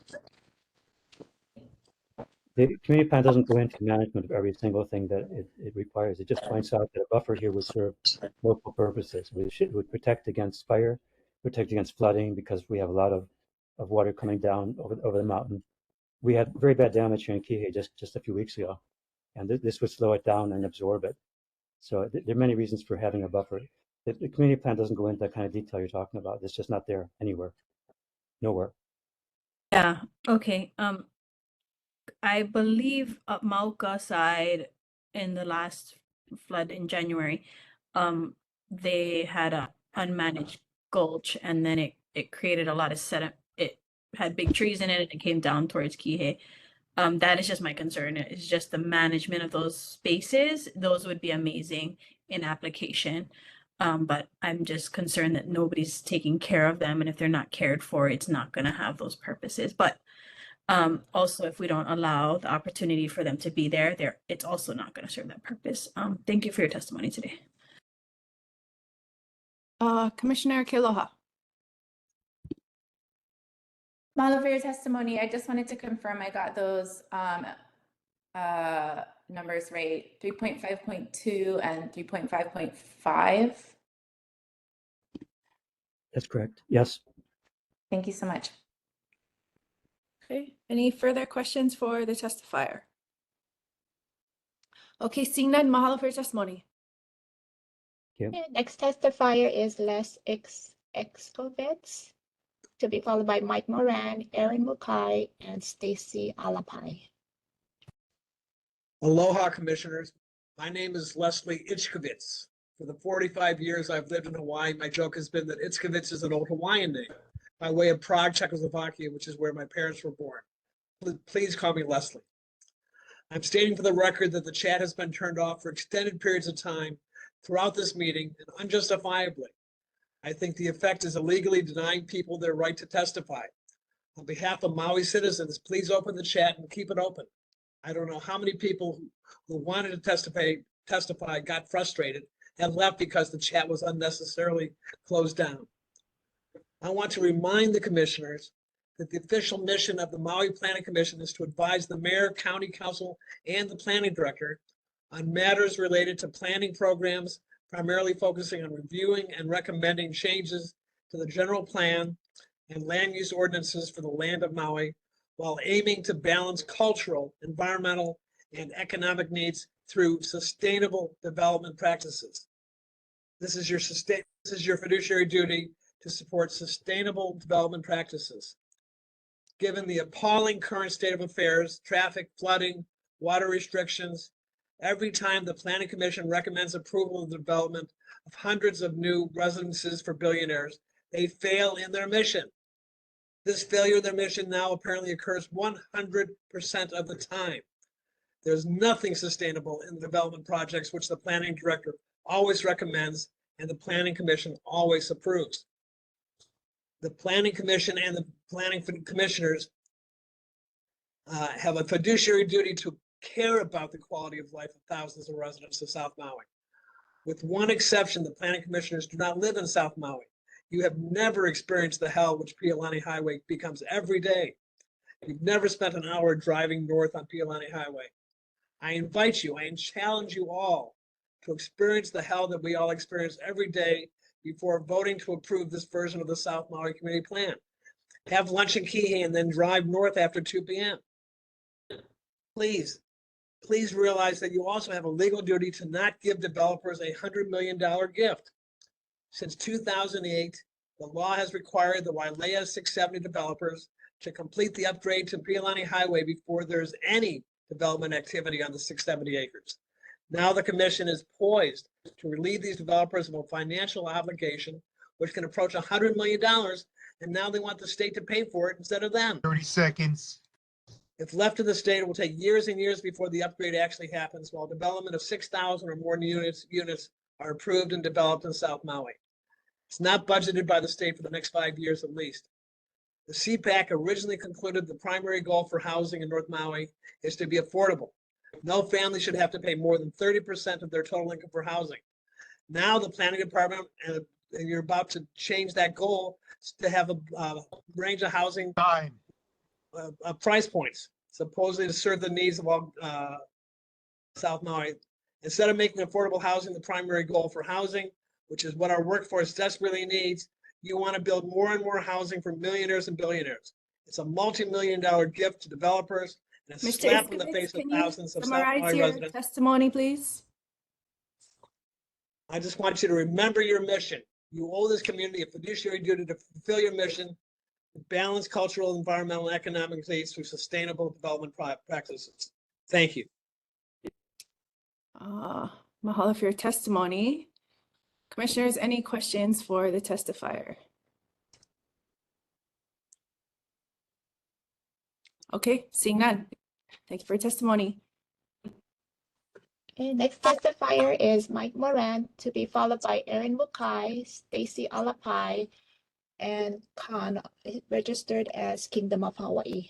The community plan doesn't go into management of every single thing that it requires. It just points out that a buffer here would serve local purposes. It would protect against fire, protect against flooding, because we have a lot of water coming down over the mountain. We had very bad damage here in Kihei just a few weeks ago, and this would slow it down and absorb it. So there are many reasons for having a buffer. The community plan doesn't go into that kind of detail you're talking about. It's just not there anywhere, nowhere. Yeah, okay. I believe up Mauka side in the last flood in January, they had a unmanaged gulch, and then it created a lot of sediment. It had big trees in it and it came down towards Kihei. That is just my concern. It's just the management of those spaces. Those would be amazing in application. But I'm just concerned that nobody's taking care of them, and if they're not cared for, it's not gonna have those purposes. But also, if we don't allow the opportunity for them to be there, it's also not going to serve that purpose. Thank you for your testimony today. Commissioner Kealoha. Mahalo for your testimony. I just wanted to confirm I got those numbers right. 3.5.2 and 3.5.5. That's correct. Yes. Thank you so much. Okay, any further questions for the testifier? Okay, seeing none, mahalo for your testimony. Next testifier is Les Excovitz, to be followed by Mike Moran, Aaron Mukai, and Stacy Alapai. Aloha, Commissioners. My name is Leslie Ichkovitz. For the 45 years I've lived in Hawaii, my joke has been that Ichkovitz is an old Hawaiian name by way of Prague, Czechoslovakia, which is where my parents were born. Please call me Leslie. I'm stating for the record that the chat has been turned off for extended periods of time throughout this meeting and unjustifiably. I think the effect is illegally denying people their right to testify. On behalf of Maui citizens, please open the chat and keep it open. I don't know how many people who wanted to testify got frustrated and left because the chat was unnecessarily closed down. I want to remind the commissioners that the official mission of the Maui Planning Commission is to advise the mayor, county council, and the planning director on matters related to planning programs, primarily focusing on reviewing and recommending changes to the general plan and land use ordinances for the land of Maui, while aiming to balance cultural, environmental, and economic needs through sustainable development practices. This is your fiduciary duty to support sustainable development practices. Given the appalling current state of affairs, traffic, flooding, water restrictions, every time the Planning Commission recommends approval of the development of hundreds of new residences for billionaires, they fail in their mission. This failure of their mission now apparently occurs 100% of the time. There's nothing sustainable in the development projects which the planning director always recommends and the Planning Commission always approves. The Planning Commission and the planning commissioners have a fiduciary duty to care about the quality of life of thousands of residents of South Maui. With one exception, the planning commissioners do not live in South Maui. You have never experienced the hell which Pialani Highway becomes every day. You've never spent an hour driving north on Pialani Highway. I invite you, I challenge you all to experience the hell that we all experience every day before voting to approve this version of the South Maui Community Plan. Have lunch in Kihei and then drive north after 2 p.m. Please realize that you also have a legal duty to not give developers a $100 million gift. Since 2008, the law has required the Wailea 670 developers to complete the upgrade to Pialani Highway before there's any development activity on the 670 acres. Now the commission is poised to relieve these developers of a financial obligation which can approach $100 million, and now they want the state to pay for it instead of them. 30 seconds. If left to the state, it will take years and years before the upgrade actually happens, while development of 6,000 or more units are approved and developed in South Maui. It's not budgeted by the state for the next 5 years at least. The CPAC originally concluded the primary goal for housing in North Maui is to be affordable. No family should have to pay more than 30% of their total income for housing. Now the planning department, and you're about to change that goal to have a range of housing price points, supposedly to serve the needs of all South Maui. Instead of making affordable housing the primary goal for housing, which is what our workforce desperately needs, you want to build more and more housing for millionaires and billionaires. It's a multi-million-dollar gift to developers and a Mr. slap in the Iskowitz, face of can you thousands of South summarize Maui your residents. testimony, please? I just want you to remember your mission. You owe this community a fiduciary duty to fulfill your mission, to balance cultural, environmental, and economic needs through sustainable development practices. Thank you. Mahalo for your testimony. Commissioners, any questions for the testifier? Okay, seeing none. Thank you for your testimony. Okay, next testifier is Mike Moran, to be followed by Erin Mukai, Stacy Alapai, and Khan, registered as Kingdom of Hawaii.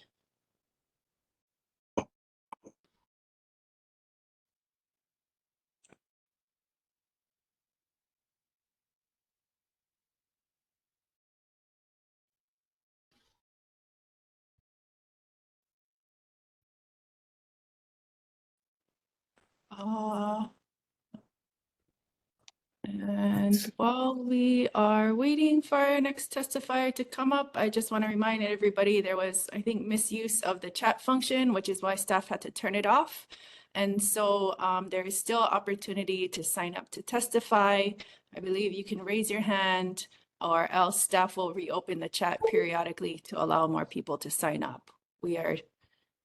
And while we are waiting for our next testifier to come up, I just want to remind everybody there was, I think, misuse of the chat function, which is why staff had to turn it off. And so there is still opportunity to sign up to testify. I believe you can raise your hand, or else staff will reopen the chat periodically to allow more people to sign up. We are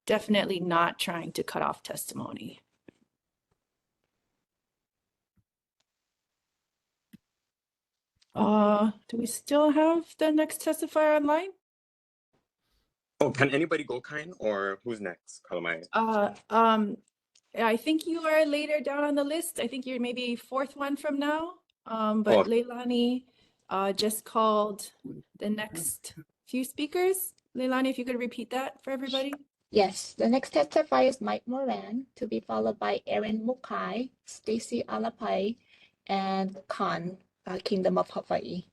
definitely not trying to cut off testimony. Do we still have the next testifier online? Oh, can anybody go, Kind, or who's next? Kalamai. I think you are later down on the list. I think you're maybe fourth one from now. But Oh. Leilani just called the next few speakers. Leilani, if you could repeat that for everybody. Yes, the next testifier is Mike Moran, to be followed by Erin Mukai, Stacy Alapai, and Khan, Kingdom of Hawaii.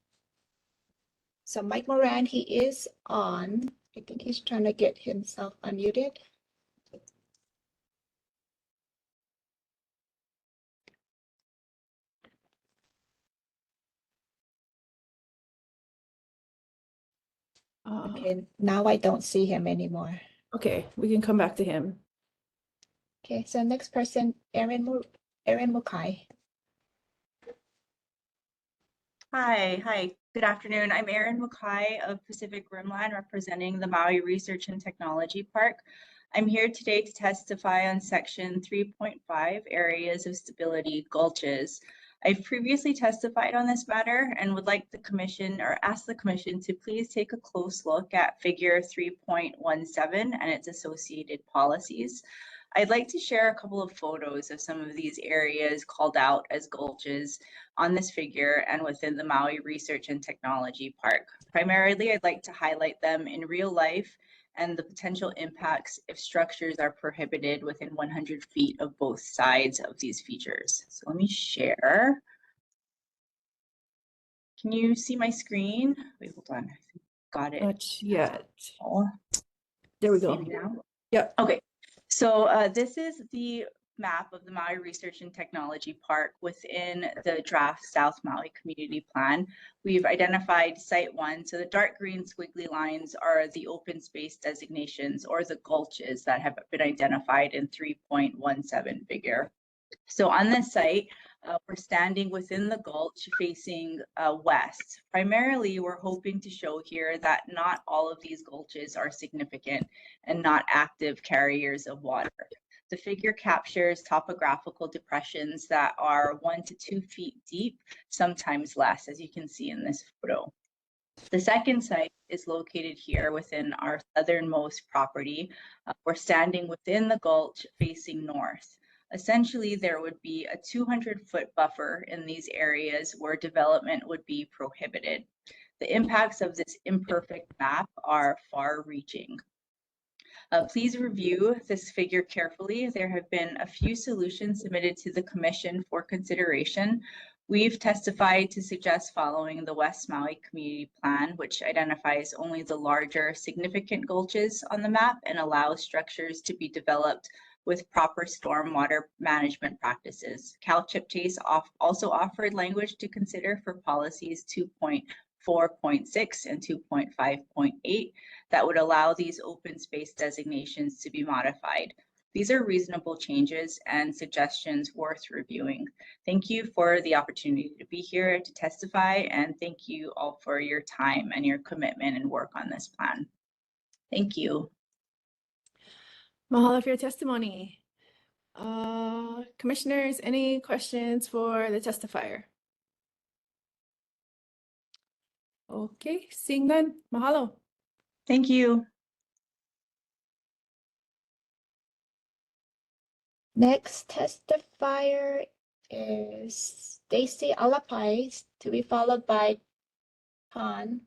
So Mike Moran, he is on. I think he's trying to get himself unmuted. Okay, now I don't see him anymore. Okay, we can come back to him. Okay, so next person, Erin Mukai. Hi, good afternoon. I'm Erin Mukai of Pacific Rimland, representing the Maui Research and Technology Park. I'm here today to testify on section 3.5, areas of stability gulches. I've previously testified on this matter and would like the commission or ask the commission to please take a close look at figure 3.17 and its associated policies. I'd like to share a couple of photos of some of these areas called out as gulches on this figure and within the Maui Research and Technology Park. Primarily, I'd like to highlight them in real life and the potential impacts if structures are prohibited within 100 feet of both sides of these features. So let me share. Can you see my screen? Wait, hold on. Got it. Not yet. Oh, there we go. See me now? Yep. Okay. So this is the map of the Maui Research and Technology Park within the draft South Maui Community Plan. We've identified Site 1. So the dark green squiggly lines are the open space designations or the gulches that have been identified in 3.17 figure. So on this site, we're standing within the gulch facing west. Primarily, we're hoping to show here that not all of these gulches are significant and not active carriers of water. The figure captures topographical depressions that are 1 to 2 feet deep, sometimes less, as you can see in this photo. The second site is located here within our southernmost property. We're standing within the gulch facing north. Essentially, there would be a 200-foot buffer in these areas where development would be prohibited. The impacts of this imperfect map are far-reaching. Please review this figure carefully. There have been a few solutions submitted to the Commission for consideration. We've testified to suggest following the West Maui Community Plan, which identifies only the larger significant gulches on the map and allows structures to be developed with proper stormwater management practices. CalChip Chase also offered language to consider for policies 2.4.6 and 2.5.8 that would allow these open space designations to be modified. These are reasonable changes and suggestions worth reviewing. Thank you for the opportunity to be here to testify, and thank you all for your time and your commitment and work on this plan. Thank you. Mahalo for your testimony. Commissioners, any questions for the testifier? Okay, seeing none, mahalo. Thank you. Next testifier is Stacy Alapai, to be followed by Han,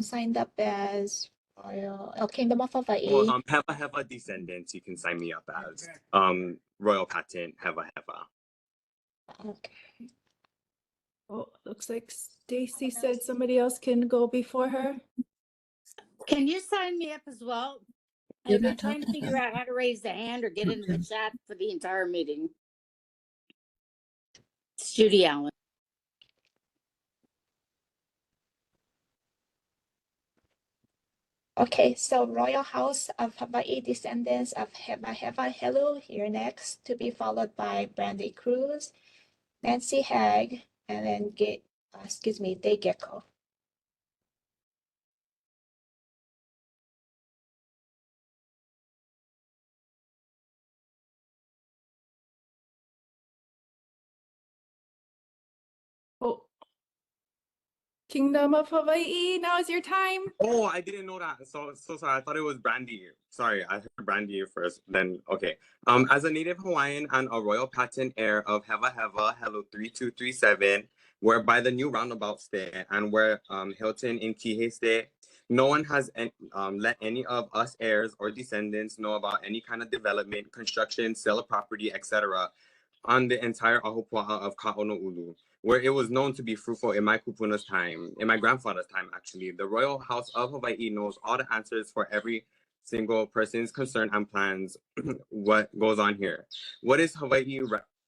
signed up as Royal Kingdom of Hawaii. Well, Heva descendants, you can sign me up as Royal Patent Heva. Okay. Oh, looks like Stacy said somebody else can go before her. Can you sign me up as well? I've been trying to figure out how to raise the hand or get into the chat for the entire meeting. It's Judy Allen. Okay, so Royal House of Hawaii, descendants of Heva Helu, here next, to be followed by Brandy Cruz, Nancy Hagg, and then Day Gecko. Oh, Kingdom of Hawaii, now is your time. Oh, I didn't know that. So sorry. I thought it was Brandy. Sorry, I heard Brandy first. Then okay. As a native Hawaiian and a royal patent heir of Heva Helu 3237, where by the new roundabout stay and where Hilton in Kihei stay, no one has let any of us heirs or descendants know about any kind of development, construction, sale of property, etc. on the entire Ahupua'a of Ka'ono'ulu, where it was known to be fruitful in my kupuna's time, in my grandfather's time, actually. The Royal House of Hawaii knows all the answers for every single person's concern and plans what goes on here. What is Hawaii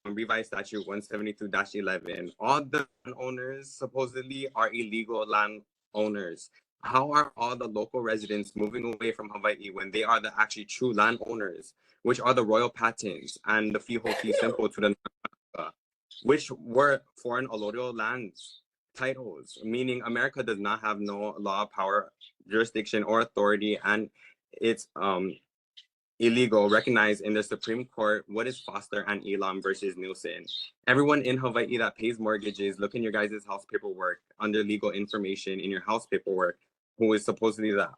Revised Statute 172-11? All the landowners supposedly are illegal landowners. How are all the local residents moving away from Hawaii when they are the actually true landowners, which are the royal patents and the fiho fee simple to the which were foreign allodial lands titles, meaning America does not have no law, power, jurisdiction, or authority, and it's illegal, recognized in the Supreme Court. What is Foster and Elam versus Nielsen? Everyone in Hawaii that pays mortgages, look in your guys' house paperwork under legal information in your house paperwork, who is supposedly the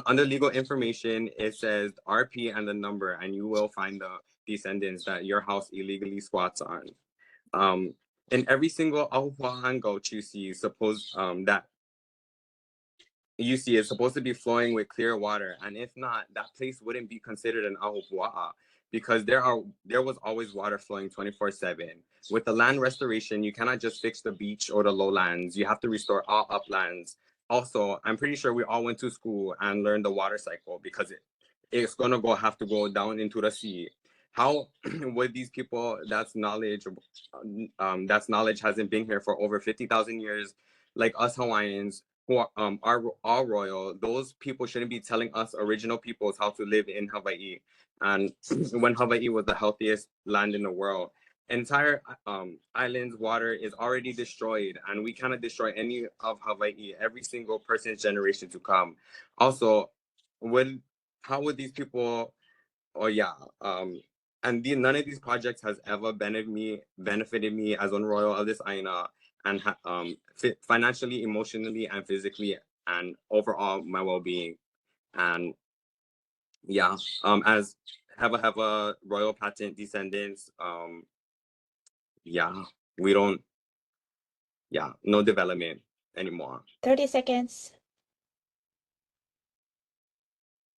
under legal information, it says RP and the number, and you will find the descendants that your house illegally squats on. In every single ahupua'a gulch you see, that you see is supposed to be flowing with clear water, and if not, that place wouldn't be considered an ahupua'a because there was always water flowing 24/7. With the land restoration, you cannot just fix the beach or the lowlands. You have to restore all uplands. Also, I'm pretty sure we all went to school and learned the water cycle because it's gonna have to go down into the sea. How would these people that's knowledge hasn't been here for over 50,000 years, like us Hawaiians who are all royal, those people shouldn't be telling us original peoples how to live in Hawaii. And when Hawaii was the healthiest land in the world, entire island's water is already destroyed, and we cannot destroy any of Hawaii, every single person's generation to come. Also, how would these people, and none of these projects has ever benefited me as on royal of this aina, and financially, emotionally, and physically, and overall my well-being. And as have a royal patent descendants, we don't, no development anymore. 30 seconds.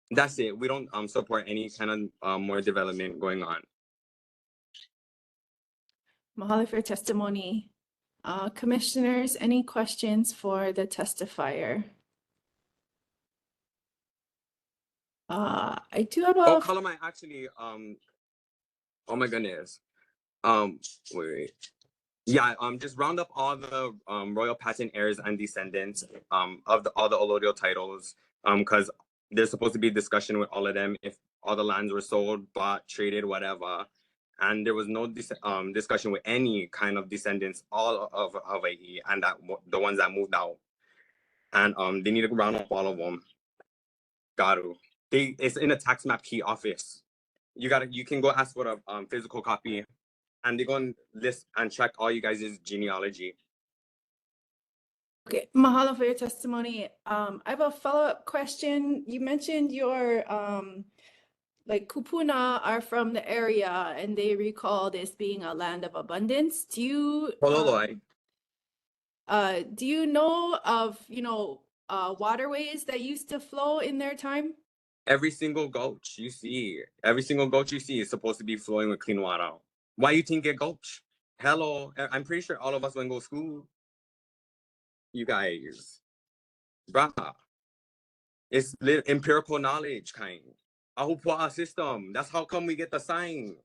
That's it. We don't support any kind of more development going on. Mahalo for your testimony. Commissioners, any questions for the testifier? I do have a. Kalamai, actually, oh my goodness. Wait. Yeah, just round up all the royal patent heirs and descendants of all the allodial titles, because there's supposed to be discussion with all of them if all the lands were sold, bought, traded, whatever. And there was no discussion with any kind of descendants, all of Hawaii, and the ones that moved out. And they need to round up all of them. Garu. It's in a tax map key office. You can go ask for a physical copy, and they're going to list and check all you guys' genealogy. Okay, mahalo for your testimony. I have a follow-up question. You mentioned your like kupuna are from the area and they recall this being a land of abundance. Do you know of, waterways that used to flow in their time? Every single gulch you see is supposed to be flowing with clean water. Why you think a gulch? Hello, I'm pretty sure all of us went to go school. You guys, bruh, it's empirical knowledge kind. Ahupua'a system. That's how come we get the sign.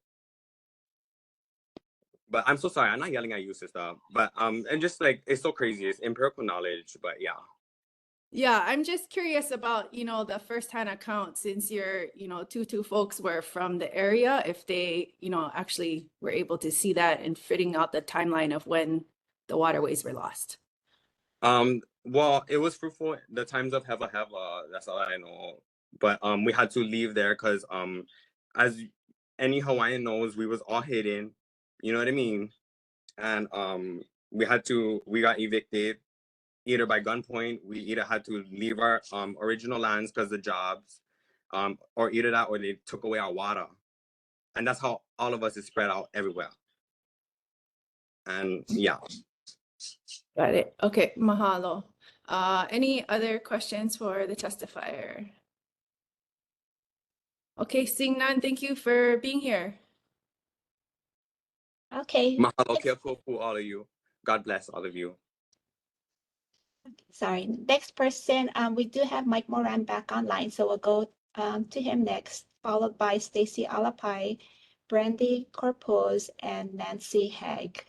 But I'm so sorry. I'm not yelling at you, sister. But and just like it's so crazy. It's empirical knowledge. But yeah. Yeah, I'm just curious about, the first-hand account since your, two folks were from the area, if they, actually were able to see that and fitting out the timeline of when the waterways were lost. Well, it was fruitful the times of Heva Heva. That's all I know. But we had to leave there because as any Hawaiian knows, we was all hidden. You know what I mean? And we got evicted either by gunpoint. We either had to leave our original lands because of jobs, or either that or they took away our water. And that's how all of us is spread out everywhere. And yeah. Got it. Okay, mahalo. Any other questions for the testifier? Okay, seeing none, thank you for being here. Okay. Mahalo kia kopu, all of you. God bless all of you. Sorry. Next person, we do have Mike Moran back online, so we'll go to him next, followed by Stacy Alapai, Brandy Corpuz, and Nancy Haig.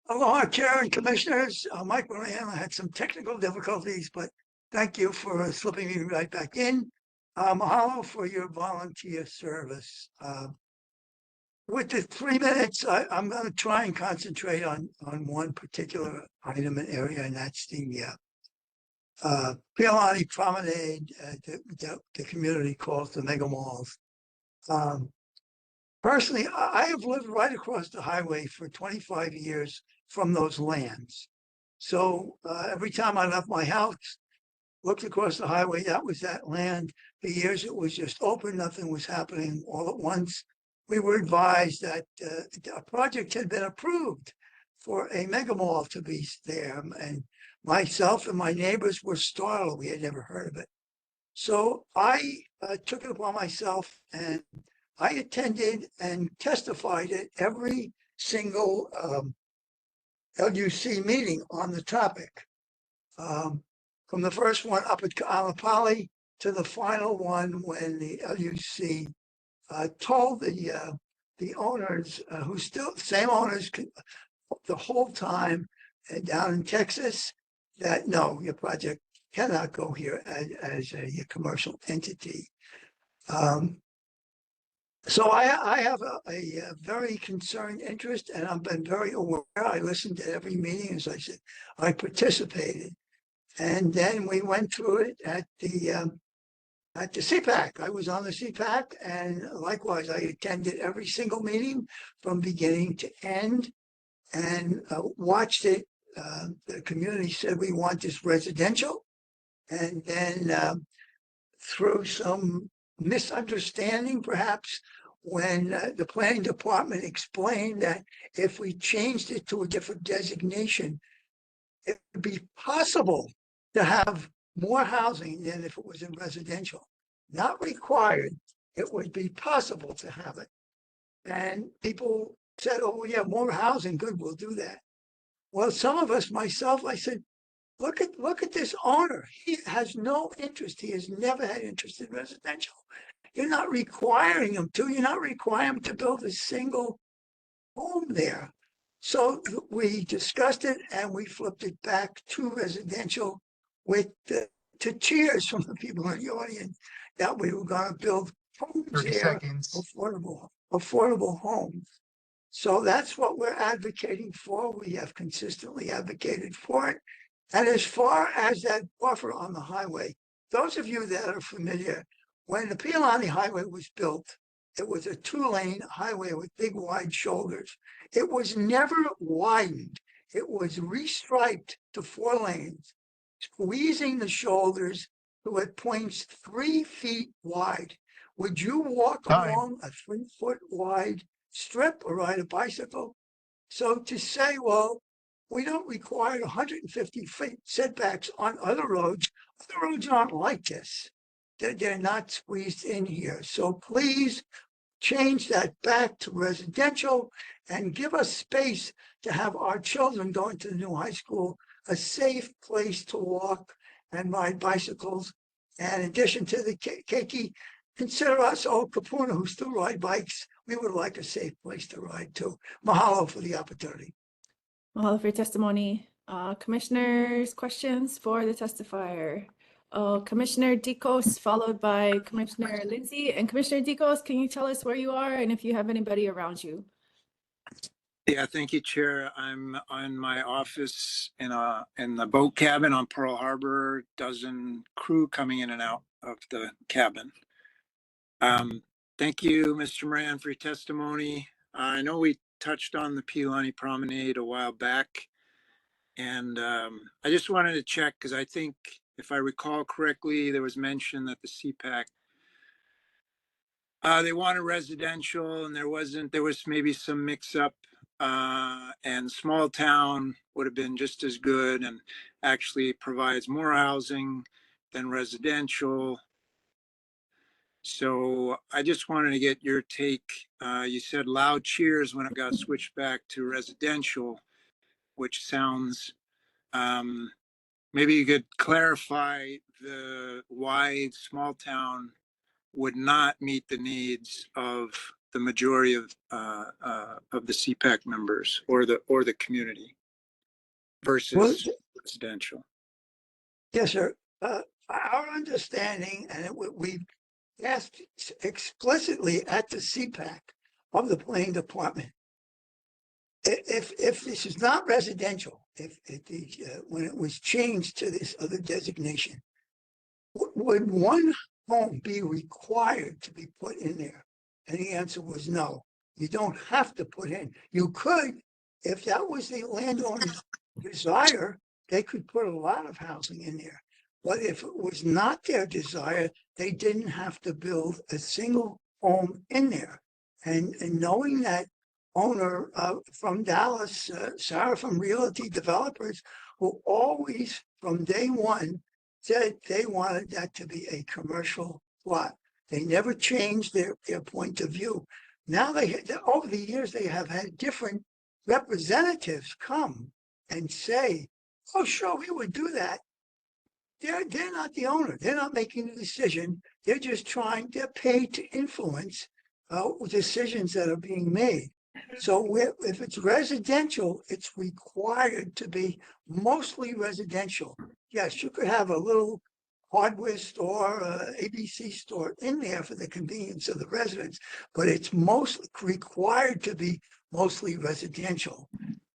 Aloha, Chair and Commissioners. Mike Moran, I had some technical difficulties, but thank you for slipping me right back in. Mahalo for your volunteer service. With the 3 minutes, I'm going to try and concentrate on one particular item and area, and that's the Pialani Promenade, the community calls the mega malls. Personally, I have lived right across the highway for 25 years from those lands. So every time I left my house, looked across the highway, that was that land. For years it was just open, nothing was happening. All at once, we were advised that a project had been approved for a mega mall to be there. And myself and my neighbors were startled. We had never heard of it. So I took it upon myself and I attended and testified at every single LUC meeting on the topic. From the first one up at Ka'alapali to the final one when the LUC told the owners, who still, same owners the whole time down in Texas, that no, your project cannot go here as a commercial entity. So I have a very concerned interest, and I've been very aware. I listened to every meeting, as I said, I participated. And then we went through it at the CPAC. I was on the CPAC, and likewise, I attended every single meeting from beginning to end and watched it. The community said we want this residential. And then through some misunderstanding, perhaps, when the planning department explained that if we changed it to a different designation, it would be possible to have more housing than if it was in residential. Not required, it would be possible to have it. And people said, oh, yeah, more housing, good, we'll do that. Well, some of us, myself, I said, look at this owner. He has no interest. He has never had interest in residential. You're not requiring him to. You're not requiring him to build a single home there. So we discussed it and we flipped it back to residential with to cheers from the people in the audience that we were going to build homes 30 there, seconds. affordable homes. So that's what we're advocating for. We have consistently advocated for it. And as far as that buffer on the highway, those of you that are familiar, when the Pialani Highway was built, it was a 2-lane highway with big wide shoulders. It was never widened. It was restriped to 4 lanes, squeezing the shoulders to at points 3 feet wide. Would you walk along a 3-foot wide strip or ride a bicycle? So to say, well, we don't require 150 feet setbacks on other roads aren't like this. They're not squeezed in here. So please change that back to residential and give us space to have our children going to the new high school a safe place to walk and ride bicycles. And in addition to the keiki, consider us all Kapuna who still ride bikes. We would like a safe place to ride too. Mahalo for the opportunity. Mahalo for your testimony. Commissioners, questions for the testifier? Commissioner Dicos, followed by Commissioner Lindsay. And Commissioner Dicos, can you tell us where you are and if you have anybody around you? Yeah, thank you, Chair. I'm on my office in the boat cabin on Pearl Harbor. Dozen crew coming in and out of the cabin. Thank you, Mr. Moran, for your testimony. I know we touched on the Pialani Promenade a while back, and I just wanted to check because I think, if I recall correctly, there was mention that the CPAC they wanted residential, and there was maybe some mix-up, and small town would have been just as good and actually provides more housing than residential. So I just wanted to get your take. You said loud cheers when it got switched back to residential, which sounds, maybe you could clarify why small town would not meet the needs of the majority of the CPAC members or the community. versus residential? Yes, sir. Our understanding, and we asked explicitly at the CPAC of the planning department, if this is not residential, when it was changed to this other designation, would one home be required to be put in there? And the answer was no. You don't have to put in. You could, if that was the landowner's desire, they could put a lot of housing in there. But if it was not their desire, they didn't have to build a single home in there. And knowing that owner from Dallas, Sarah from Realty Developers, who always from day one said they wanted that to be a commercial lot. They never changed their point of view. Now over the years, they have had different representatives come and say, oh, sure, we would do that. They're not the owner. They're not making the decision. They're just they're paid to influence decisions that are being made. So if it's residential, it's required to be mostly residential. Yes, you could have a little hardware store, ABC store in there for the convenience of the residents, but it's mostly required to be mostly residential.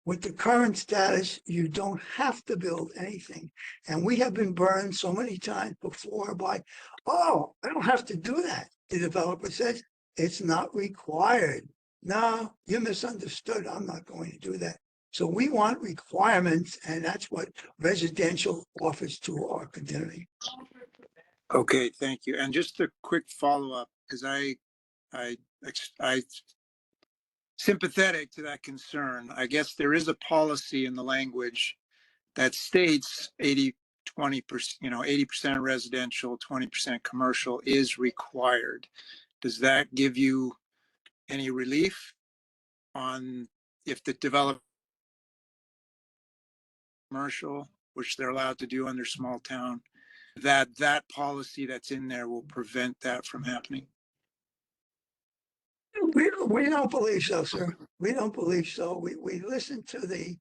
With the current status, you don't have to build anything. And we have been burned so many times before by, oh, I don't have to do that. The developer says, it's not required. No, you misunderstood. I'm not going to do that. So we want requirements, and that's what residential offers to our community. Okay, thank you. And just a quick follow-up, because I sympathetic to that concern. I guess there is a policy in the language that states 80-20%, 80% residential, 20% commercial is required. Does that give you any relief on if the developer commercial, which they're allowed to do under small town, that policy that's in there will prevent that from happening? We don't believe so, sir. We don't believe so. We listen to the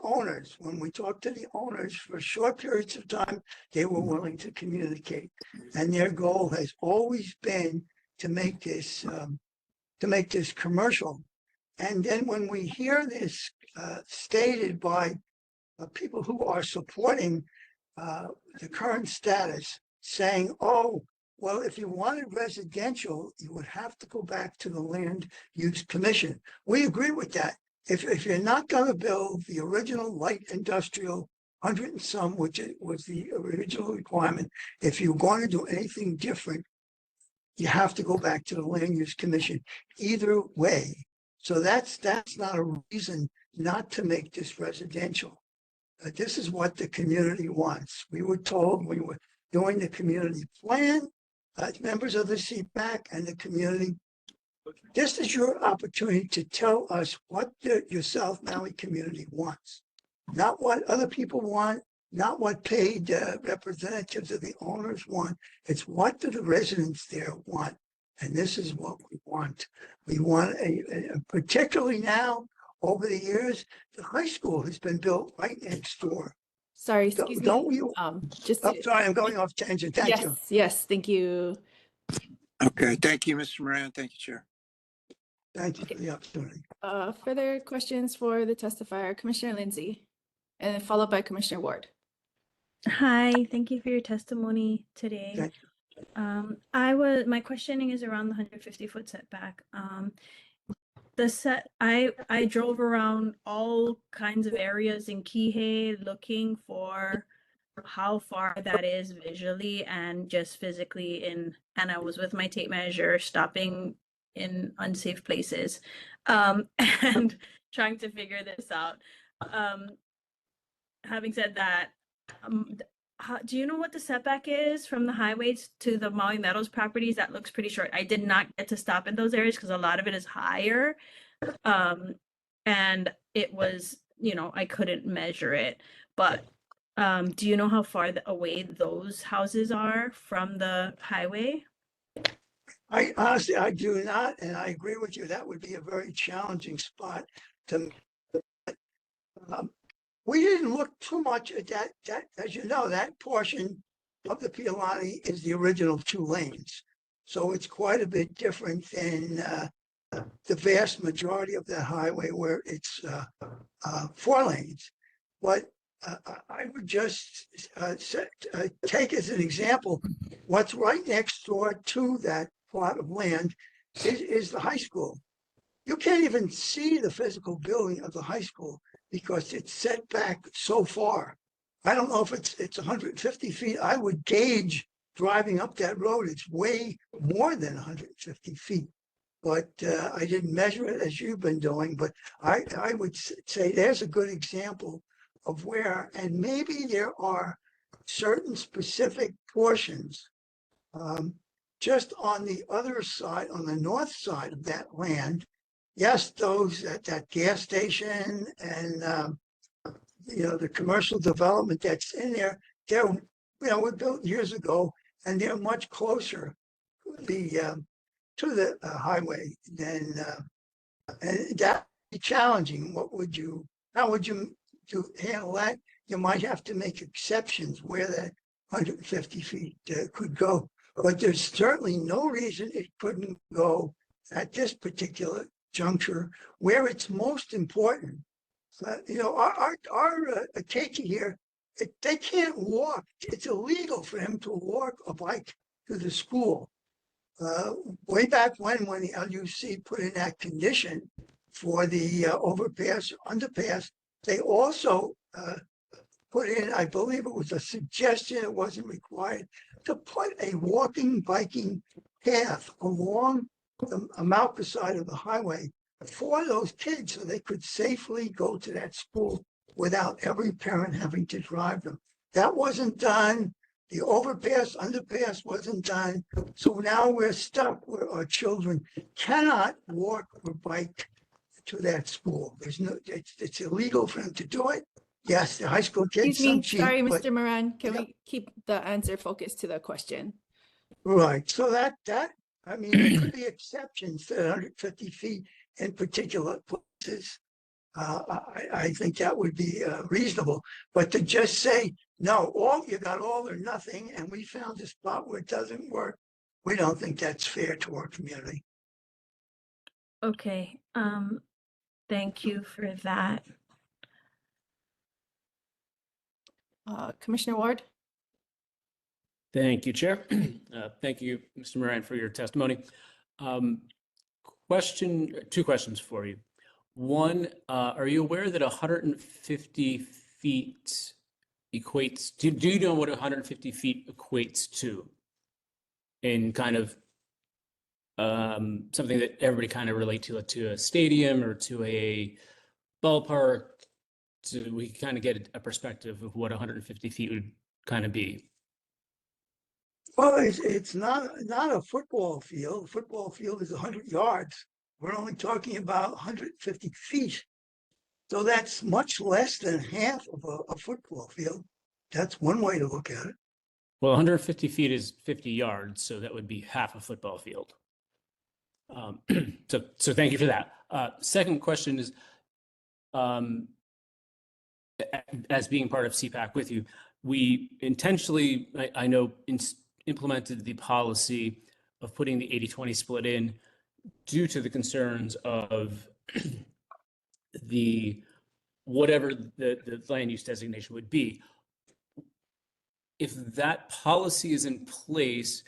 owners. When we talk to the owners for short periods of time, they were willing to communicate. And their goal has always been to make this commercial. And then when we hear this stated by people who are supporting the current status, saying, oh, well, if you wanted residential, you would have to go back to the Land Use Commission. We agree with that. If you're not going to build the original light industrial 100 and some, which was the original requirement, if you're going to do anything different, you have to go back to the Land Use Commission. Either way. So that's not a reason not to make this residential. This is what the community wants. We were told we were doing the community plan, members of the CPAC and the community. This is your opportunity to tell us what your South Maui community wants, not what other people want, not what paid representatives of the owners want. It's what do the residents there want. And this is what we want. We want particularly now, over the years, the high school has been built right next door. Sorry, excuse Don't me. we? Just Sorry, I'm going off tangent. Thank you. Yes, thank you. Okay, thank you, Mr. Moran. Thank you, Chair. Thank you for the opportunity. Further questions for the testifier, Commissioner Lindsay, and then followed by Commissioner Ward. Hi, thank you for your testimony today. Thank you. My questioning is around the 150-foot setback. I drove around all kinds of areas in Kihei looking for how far that is visually and just physically and I was with my tape measure stopping in unsafe places and trying to figure this out. Having said that, do you know what the setback is from the highways to the Maui Meadows properties? That looks pretty short. I did not get to stop in those areas because a lot of it is higher. And it was, I couldn't measure it. But do you know how far away those houses are from the highway? I honestly, I do not, and I agree with you. That would be a very challenging spot to. we didn't look too much at that, as you know, that portion of the Pialani is the original 2 lanes. So it's quite a bit different than the vast majority of that highway where it's 4 lanes. But I would just take as an example, what's right next door to that plot of land is the high school. You can't even see the physical building of the high school because it's set back so far. I don't know if it's 150 feet. I would gauge driving up that road, it's way more than 150 feet. But I didn't measure it as you've been doing, but I would say there's a good example of where, and maybe there are certain specific portions just on the other side, on the north side of that land. Yes, those at that gas station and the commercial development that's in there, they're were built years ago, and they're much closer to the highway than and that would be challenging. How would you handle that? You might have to make exceptions where that 150 feet could go, but there's certainly no reason it couldn't go at this particular juncture where it's most important. Our Keiki here, they can't walk. It's illegal for them to walk a bike to the school. Way back when the LUC put in that condition for the overpass, underpass, they also put in, I believe it was a suggestion, it wasn't required, to put a walking, biking path along the Amalka side of the highway for those kids so they could safely go to that school without every parent having to drive them. That wasn't done. The overpass, underpass wasn't done. So now we're stuck where our children cannot walk or bike to that school. It's illegal for them to do it. Yes, the high school kids, Excuse me, some cheat, sorry, but Mr. Moran, can we keep the answer focused to the question? right. So there could be exceptions to 150 feet in particular places. I think that would be reasonable, but to just say, no, you got all or nothing, and we found a spot where it doesn't work, we don't think that's fair to our community. Okay, thank you for that. Commissioner Ward? Thank you, Chair. Thank you, Mr. Moran, for your testimony. Two questions for you. One, are you aware that 150 feet equates, do you know what 150 feet equates to? In kind of something that everybody kind of relate to a stadium or to a ballpark, so we kind of get a perspective of what 150 feet would kind of be. Well, it's not a football field. A football field is 100 yards. We're only talking about 150 feet. So that's much less than half of a football field. That's one way to look at it. Well, 150 feet is 50 yards, so that would be half a football field. So thank you for that. Second question is, as being part of CPAC with you, we intentionally, I know, implemented the policy of putting the 80-20 split in due to the concerns of whatever the land use designation would be. If that policy is in place,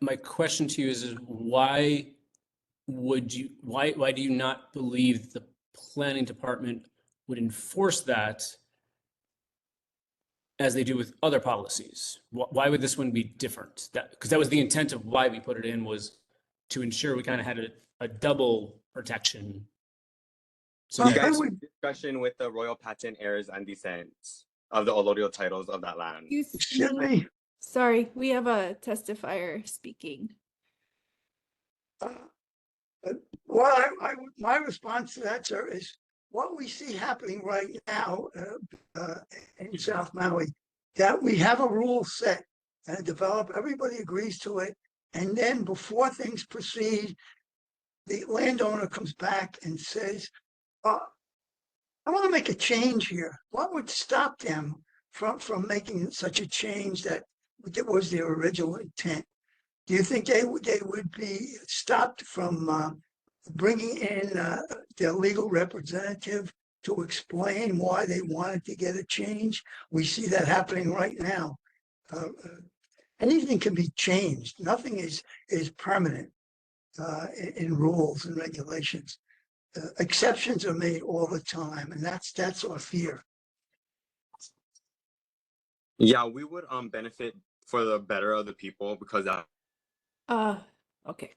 my question to you is why do you not believe the planning department would enforce that as they do with other policies? Why would this one be different? Because that was the intent of why we put it in, was to ensure we kind of had a double protection. So you guys had a discussion with the royal patent heirs and descents of the allodial titles of that land. Excuse me. Sorry, we have a testifier speaking. Well, my response to that, sir, is what we see happening right now in South Maui, that we have a rule set and develop, everybody agrees to it, and then before things proceed, the landowner comes back and says, I want to make a change here. What would stop them from making such a change that was their original intent? Do you think they would be stopped from bringing in their legal representative to explain why they wanted to get a change? We see that happening right now. Anything can be changed. Nothing is permanent in rules and regulations. Exceptions are made all the time, and that's our fear. Yeah, we would benefit for the better of the people because that. Okay.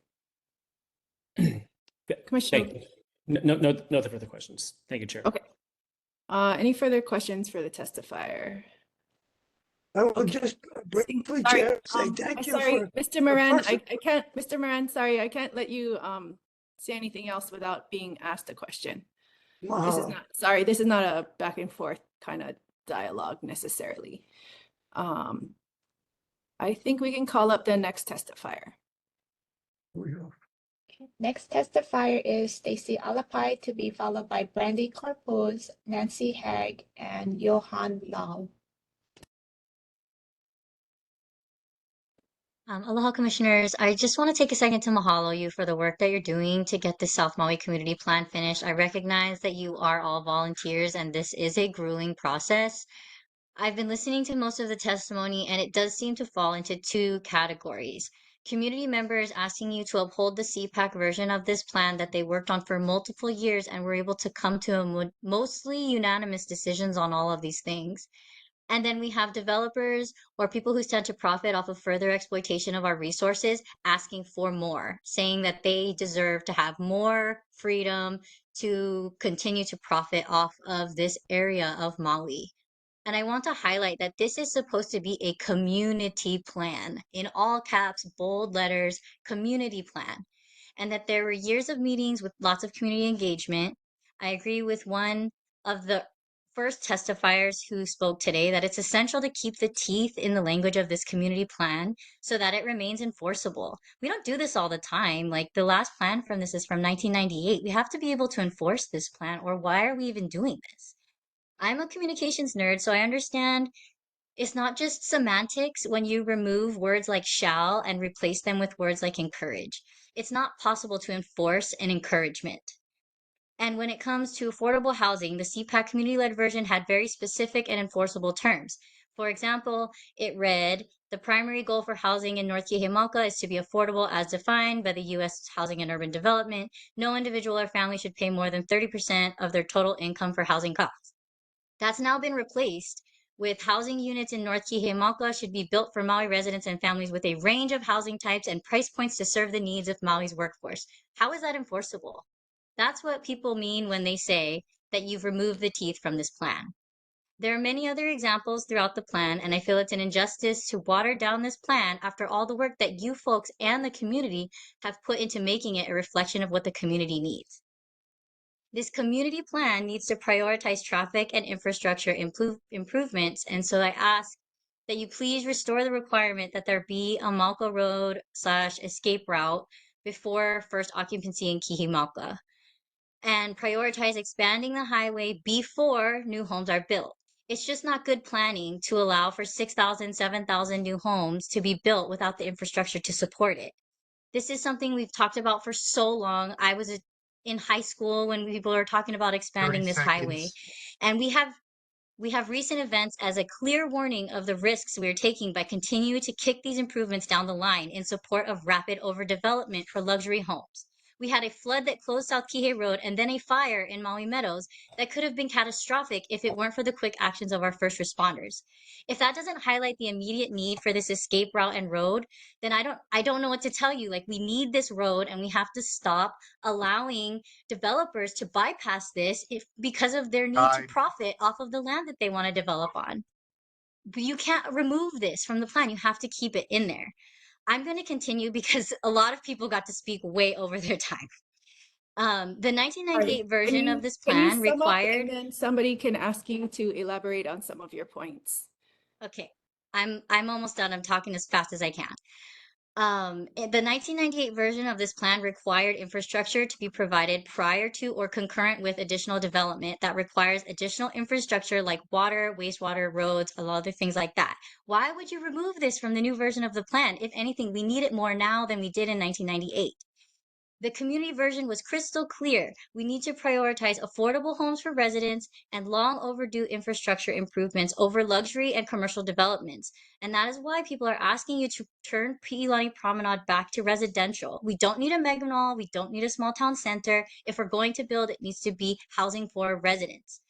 Commissioner. Commissioner. No further questions. Thank you, Chair. Okay. Any further questions for the testifier? I will just briefly, Sorry, Chair, say thank you sorry, for Mr. Moran, person- I can't, Mr. Moran, sorry, I can't let you say anything else without being asked a question. This is not, sorry, this is not a back and forth kind of dialogue necessarily. I think we can call up the next testifier. Next testifier is Stacy Alapai, to be followed by Brandy Corpuz, Nancy Hagg, and Johan Lau. Aloha, Commissioners. I just want to take a second to mahalo you for the work that you're doing to get the South Maui Community Plan finished. I recognize that you are all volunteers and this is a grueling process. I've been listening to most of the testimony and it does seem to fall into two categories. Community members asking you to uphold the CPAC version of this plan that they worked on for multiple years and were able to come to mostly unanimous decisions on all of these things. And then we have developers or people who stand to profit off of further exploitation of our resources asking for more, saying that they deserve to have more freedom to continue to profit off of this area of Maui. And I want to highlight that this is supposed to be a community plan, in all caps, bold letters, community plan. And that there were years of meetings with lots of community engagement. I agree with one of the first testifiers who spoke today that it's essential to keep the teeth in the language of this community plan so that it remains enforceable. We don't do this all the time. Like the last plan from this is from 1998. We have to be able to enforce this plan, or why are we even doing this? I'm a communications nerd, so I understand it's not just semantics when you remove words like shall and replace them with words like encourage. It's not possible to enforce an encouragement. And when it comes to affordable housing, the CPAC community-led version had very specific and enforceable terms. For example, it read, the primary goal for housing in North Kihei is to be affordable as defined by the U.S. Housing and Urban Development. No individual or family should pay more than 30% of their total income for housing costs. That's now been replaced with housing units in North Kihei should be built for Maui residents and families with a range of housing types and price points to serve the needs of Maui's workforce. How is that enforceable? That's what people mean when they say that you've removed the teeth from this plan. There are many other examples throughout the plan, and I feel it's an injustice to water down this plan after all the work that you folks and the community have put into making it a reflection of what the community needs. This community plan needs to prioritize traffic and infrastructure improvements, and so I ask that you please restore the requirement that there be a Malka Road / escape route before first occupancy in Kihei and prioritize expanding the highway before new homes are built. It's just not good planning to allow for 6,000, 7,000 new homes to be built without the infrastructure to support it. This is something we've talked about for so long. I was in high school when people were talking about expanding this highway, and we have recent events as a clear warning of the risks we are taking by continuing to kick these improvements down the line in support of rapid overdevelopment for luxury homes. We had a flood that closed South Kihei Road and then a fire in Maui Meadows that could have been catastrophic if it weren't for the quick actions of our first responders. If that doesn't highlight the immediate need for this escape route and road, then I don't know what to tell you. Like, we need this road and we have to stop allowing developers to bypass this because of their need to profit off of the land that they want to develop on. But you can't remove this from the plan. You have to keep it in there. I'm going to continue because a lot of people got to speak way over their time. The 1998 version of this plan required. And then somebody can ask you to elaborate on some of your points. Okay, I'm almost done. I'm talking as fast as I can. The 1998 version of this plan required infrastructure to be provided prior to or concurrent with additional development that requires additional infrastructure like water, wastewater, roads, a lot of other things like that. Why would you remove this from the new version of the plan? If anything, we need it more now than we did in 1998. The community version was crystal clear. We need to prioritize affordable homes for residents and long overdue infrastructure improvements over luxury and commercial developments. And that is why people are asking you to turn Piilani Promenade back to residential. We don't need a mega mall. We don't need a small town center. If we're going to build, it needs to be housing for residents.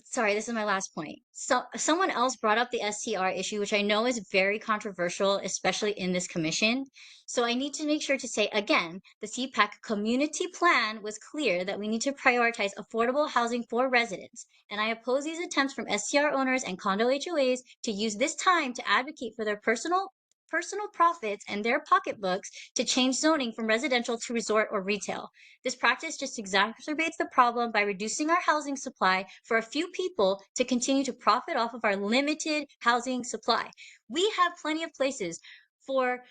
Sorry, this is my last point. So someone else brought up the STR issue, which I know is very controversial, especially in this commission. So I need to make sure to say again, the CPAC community plan was clear that we need to prioritize affordable housing for residents. And I oppose these attempts from STR owners and condo HOAs to use this time to advocate for their personal profits and their pocketbooks to change zoning from residential to resort or retail. This practice just exacerbates the problem by reducing our housing supply for a few people to continue to profit off of our limited housing supply. We have plenty of places for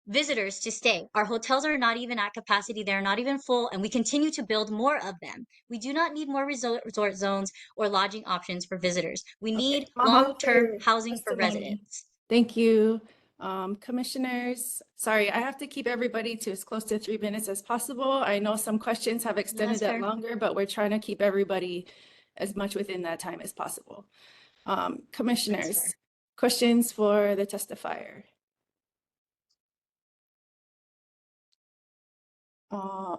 visitors to stay. Our hotels are not even at capacity. They're not even full, and we continue to build more of them. We do not need more resort zones or lodging options for visitors. We need long-term housing for residents. Thank you. Commissioners, sorry, I have to keep everybody to as close to 3 minutes as possible. I know some questions have extended that longer, but we're trying to keep everybody as much within that time as possible. Commissioners, questions for the testifier?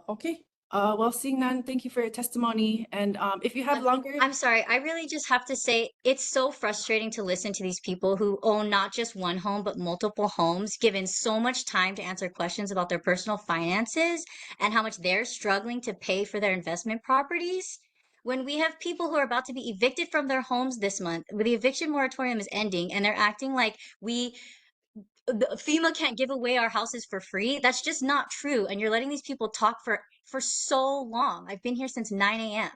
Okay. Well, seeing none, thank you for your testimony. And if you have longer. I'm sorry, I really just have to say it's so frustrating to listen to these people who own not just one home, but multiple homes, given so much time to answer questions about their personal finances and how much they're struggling to pay for their investment properties. When we have people who are about to be evicted from their homes this month, where the eviction moratorium is ending, and they're acting like FEMA can't give away our houses for free. That's just not true. And you're letting these people talk for so long. I've been here since 9 a.m.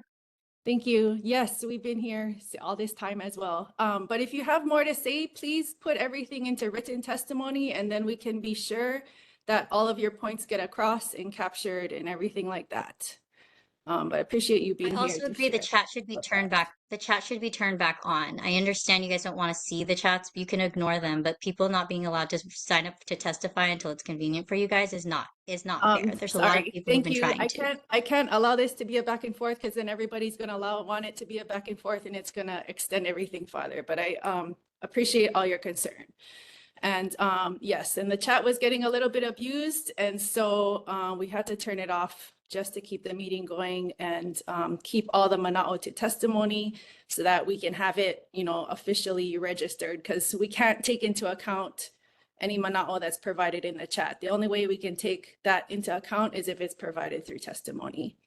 Thank you. Yes, we've been here all this time as well. But if you have more to say, please put everything into written testimony, and then we can be sure that all of your points get across and captured and everything like that. But I appreciate you being here. I also agree the chat should be turned back. The chat should be turned back on. I understand you guys don't want to see the chats. You can ignore them, but people not being allowed to sign up to testify until it's convenient for you guys is not fair. There's a lot of people who've been trying to. I can't allow this to be a back and forth, because then everybody's going to want it to be a back and forth, and it's going to extend everything farther. But I appreciate all your concern. And yes, and the chat was getting a little bit abused, and so we had to turn it off just to keep the meeting going and keep all the mana'o to testimony so that we can have it, officially registered, because we can't take into account any mana'o that's provided in the chat. The only way we can take that into account is if it's provided through testimony.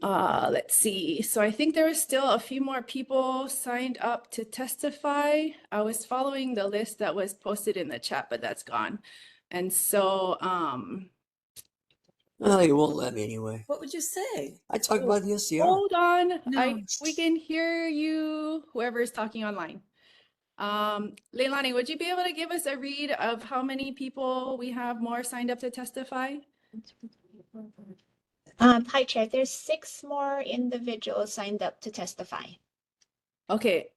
Let's see. So I think there was still a few more people signed up to testify. I was following the list that was posted in the chat, but that's gone. And so, Oh, you won't let me anyway. What would you say? I talk about the SCR. hold on. No. We can hear you, whoever is talking online. Leilani, would you be able to give us a read of how many people we have more signed up to testify? Hi, Chair. There's 6 more individuals signed up to testify. Okay,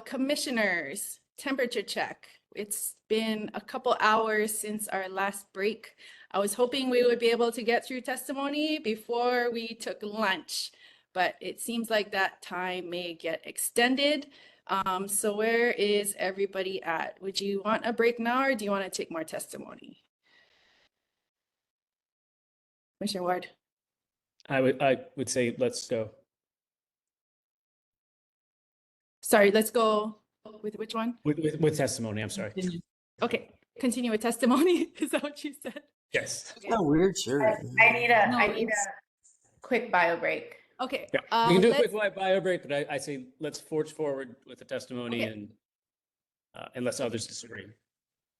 commissioners, temperature check. It's been a couple hours since our last break. I was hoping we would be able to get through testimony before we took lunch, but it seems like that time may get extended. So where is everybody at? Would you want a break now, or do you want to take more testimony? Commissioner Ward. I would say let's go. Sorry, let's go with which one? With testimony, I'm sorry. Okay, continue with testimony. Is that what you said? Yes. Okay. Oh, weird, sure. I need a quick bio break. Okay. Yeah. We can do a quick bio break, but I say let's forge forward with the testimony, and unless others disagree.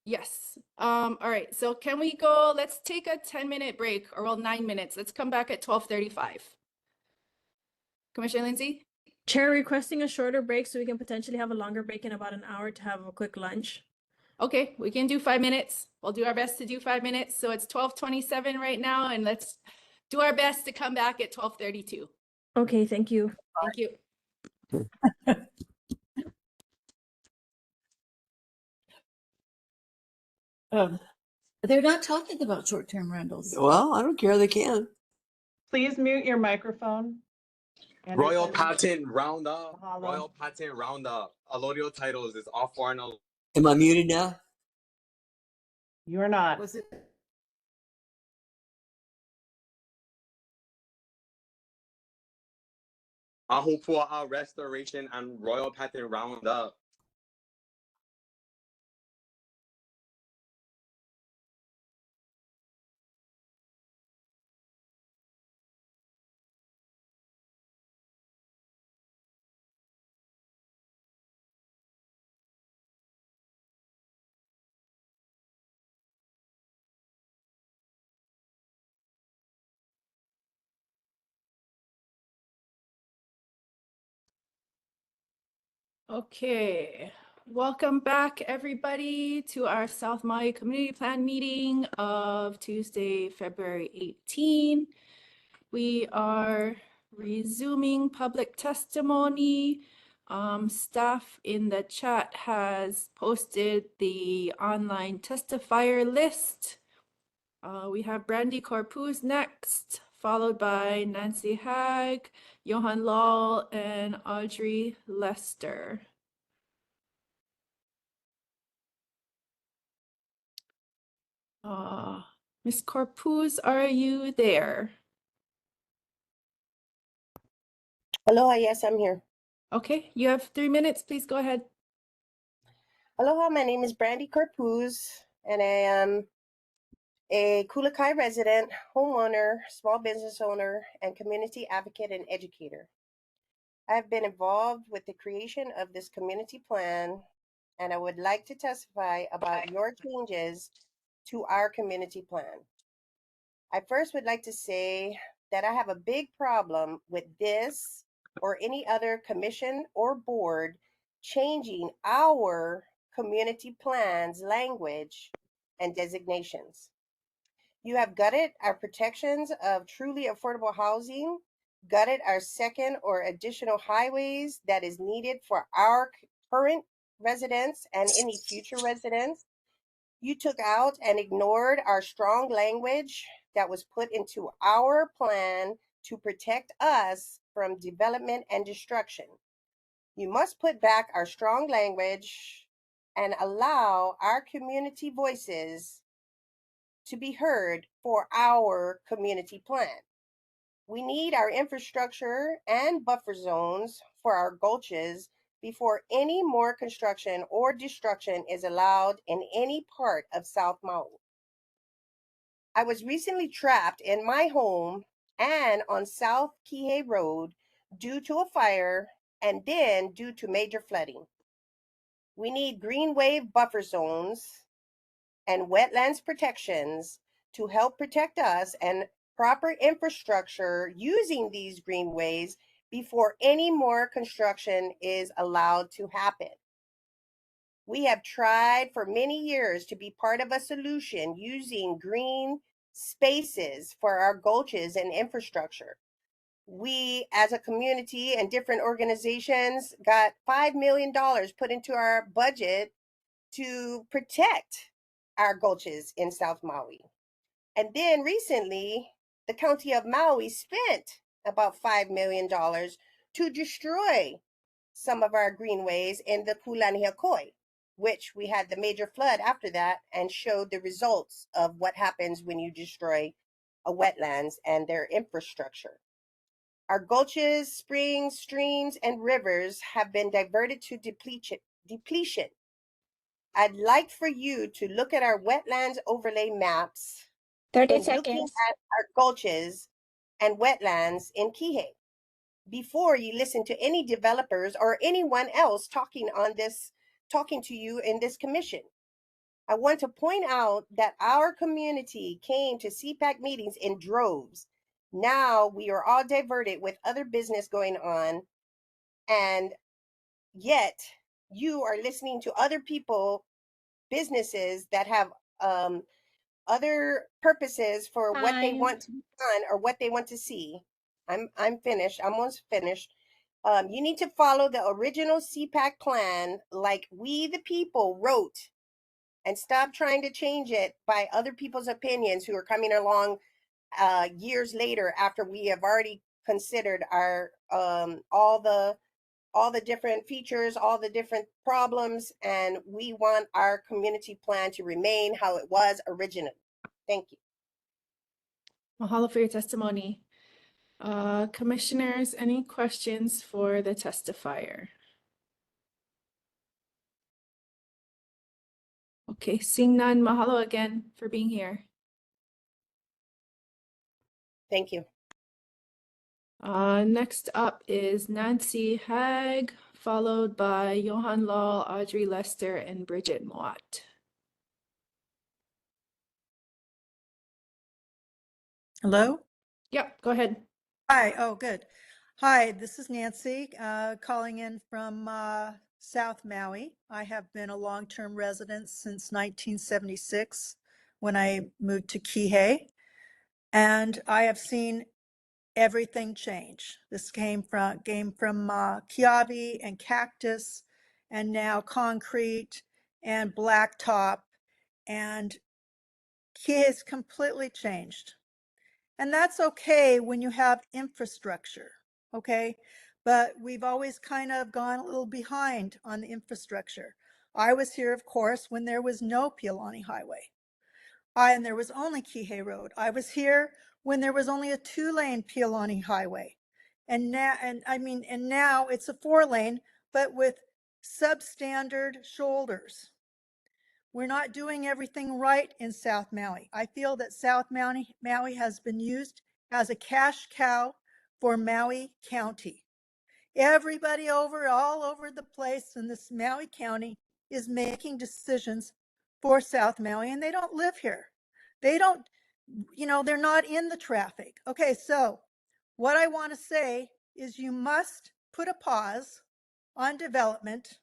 Yes. All right. So can we go? Let's take a 10-minute break, or well, 9 minutes. Let's come back at 12:35. Commissioner Lindsay? Chair requesting a shorter break so we can potentially have a longer break in about an hour to have a quick lunch. Okay, we can do 5 minutes. We'll do our best to do 5 minutes. So it's 12:27 right now, and let's do our best to come back at 12:32. Okay, thank you. Thank you. They're not talking about short-term rentals. Well, I don't care. They can. Please mute your microphone. Royal Anderson. Patent Roundup. Mahalo. Royal Patent Roundup. Allodial titles is all foreign. Am I muted now? You are not. Was it? Ahupua'a Restoration and Royal Patent Roundup. Okay, welcome back everybody to our South Maui Community Plan meeting of Tuesday, February 18. We are resuming public testimony. Staff in the chat has posted the online testifier list. We have Brandy Corpuz next, followed by Nancy Hagg, Johan Law, and Audrey Lester. Ms. Corpuz, are you there? Aloha, yes, I'm here. Okay, you have 3 minutes. Please go ahead. Aloha, my name is Brandy Corpuz, and I am a Kulakai resident, homeowner, small business owner, and community advocate and educator. I have been involved with the creation of this community plan, and I would like to testify about your changes to our community plan. I first would like to say that I have a big problem with this or any other commission or board changing our community plan's language and designations. You have gutted our protections of truly affordable housing, gutted our second or additional highways that is needed for our current residents and any future residents. You took out and ignored our strong language that was put into our plan to protect us from development and destruction. You must put back our strong language and allow our community voices to be heard for our community plan. We need our infrastructure and buffer zones for our gulches before any more construction or destruction is allowed in any part of South Maui. I was recently trapped in my home and on South Kihei Road due to a fire and then due to major flooding. We need green wave buffer zones and wetlands protections to help protect us and proper infrastructure using these greenways before any more construction is allowed to happen. We have tried for many years to be part of a solution using green spaces for our gulches and infrastructure. We, as a community and different organizations, got $5 million put into our budget to protect our gulches in South Maui. And then recently, the county of Maui spent about $5 million to destroy some of our greenways in the Kulaniakoi, which we had the major flood after that and showed the results of what happens when you destroy a wetlands and their infrastructure. Our gulches, springs, streams, and rivers have been diverted to depletion. I'd like for you to look at our wetlands overlay maps 30 when seconds. looking at our gulches and wetlands in Kihei before you listen to any developers or anyone else talking to you in this commission. I want to point out that our community came to CPAC meetings in droves. Now we are all diverted with other business going on. And yet you are listening to other people, businesses that have other purposes for what they want to be done or what they want to see. I'm finished. I'm almost finished. You need to follow the original CPAC plan like we the people wrote, and stop trying to change it by other people's opinions who are coming along years later after we have already considered our all the different features, all the different problems, and we want our community plan to remain how it was originally. Thank you. Mahalo for your testimony. Commissioners, any questions for the testifier? Okay, seeing none, mahalo again for being here. Thank you. Next up is Nancy Hagg, followed by Johan Law, Audrey Lester, and Bridget Moat. Hello? Yep, go ahead. Hi. Oh, good. Hi, this is Nancy, calling in from South Maui. I have been a long-term resident since 1976 when I moved to Kihei, and I have seen everything change. This came from kiawe and cactus, and now concrete and blacktop, and Kihei has completely changed. And that's okay when you have infrastructure, okay? But we've always kind of gone a little behind on the infrastructure. I was here, of course, when there was no Pialani Highway. And there was only Kihei Road. I was here when there was only a 2-lane Pialani Highway. And now it's a 4-lane, but with substandard shoulders. We're not doing everything right in South Maui. I feel that South Maui has been used as a cash cow for Maui County. Everybody all over the place in this Maui County is making decisions for South Maui, and they don't live here. They don't, they're not in the traffic. Okay, so what I want to say is you must put a pause on development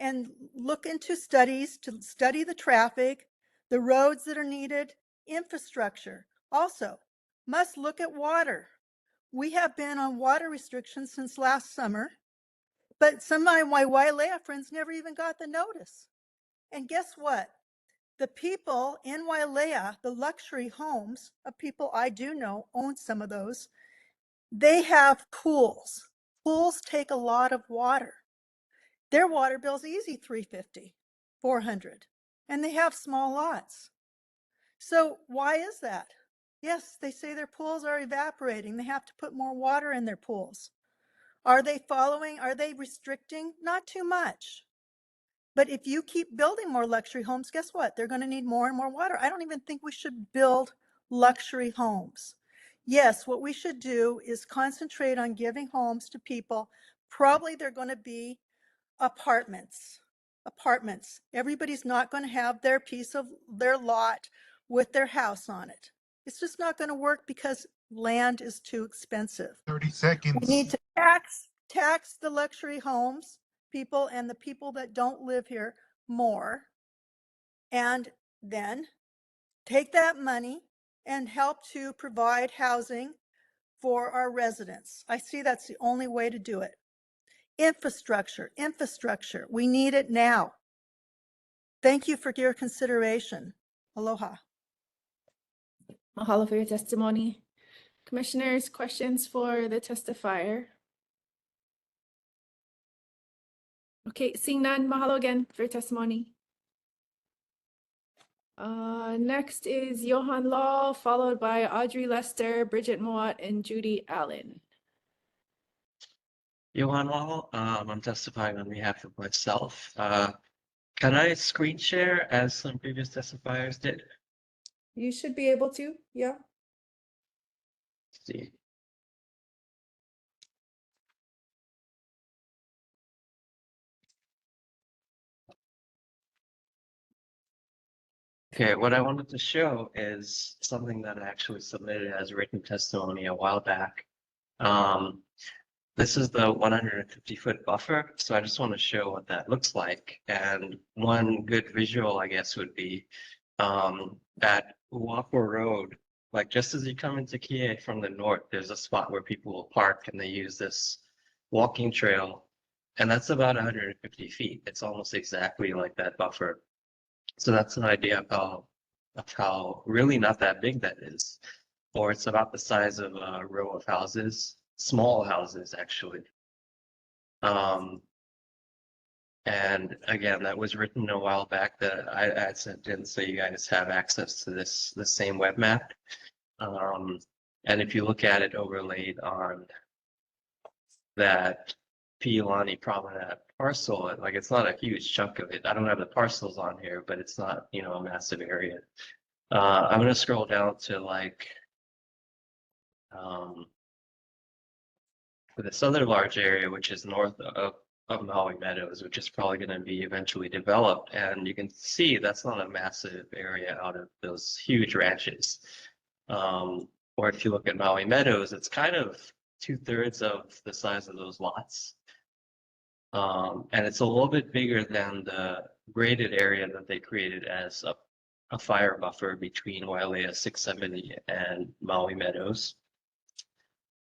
and look into studies to study the traffic, the roads that are needed, infrastructure. Also, must look at water. We have been on water restrictions since last summer, but some of my Wailea friends never even got the notice. And guess what? The people in Wailea, the luxury homes of people I do know own some of those, they have pools. Pools take a lot of water. Their water bill's easy $350, $400, and they have small lots. So why is that? Yes, they say their pools are evaporating. They have to put more water in their pools. Are they restricting? Not too much. But if you keep building more luxury homes, guess what? They're going to need more and more water. I don't even think we should build luxury homes. Yes, what we should do is concentrate on giving homes to people. Probably they're going to be apartments. Everybody's not going to have their piece of their lot with their house on it. It's just not going to work because land is too expensive. 30 seconds. We need to tax the luxury homes people and the people that don't live here more, and then take that money and help to provide housing for our residents. I see that's the only way to do it. Infrastructure. We need it now. Thank you for your consideration. Aloha. Mahalo for your testimony. Commissioners, questions for the testifier? Okay, seeing none, mahalo again for your testimony. Next is Johan Law, followed by Audrey Lester, Bridget Moat, and Judy Allen. Johan Law, I'm testifying on behalf of myself. Can I screen share as some previous testifiers did? You should be able to, yeah. Let's see. Okay, what I wanted to show is something that I actually submitted as written testimony a while back. this is the 150-foot buffer. So I just want to show what that looks like. And one good visual, I guess, would be at Uapo Road. Like just as you come into Kie from the north, there's a spot where people will park and they use this walking trail. And that's about 150 feet. It's almost exactly like that buffer. So that's an idea of how really not that big that is. Or it's about the size of a row of houses, small houses actually. And again, that was written a while back that I sent in so you guys have access to the same web map. And if you look at it overlaid on that Piilani Promenade parcel, like it's not a huge chunk of it. I don't have the parcels on here, but it's not, you know, a massive area. I'm gonna scroll down to like for this other large area, which is north of Maui Meadows, which is probably going to be eventually developed. And you can see that's not a massive area out of those huge ranches. Or if you look at Maui Meadows, it's kind of 2/3 of the size of those lots. And it's a little bit bigger than the graded area that they created as a fire buffer between Wailea 670 and Maui Meadows.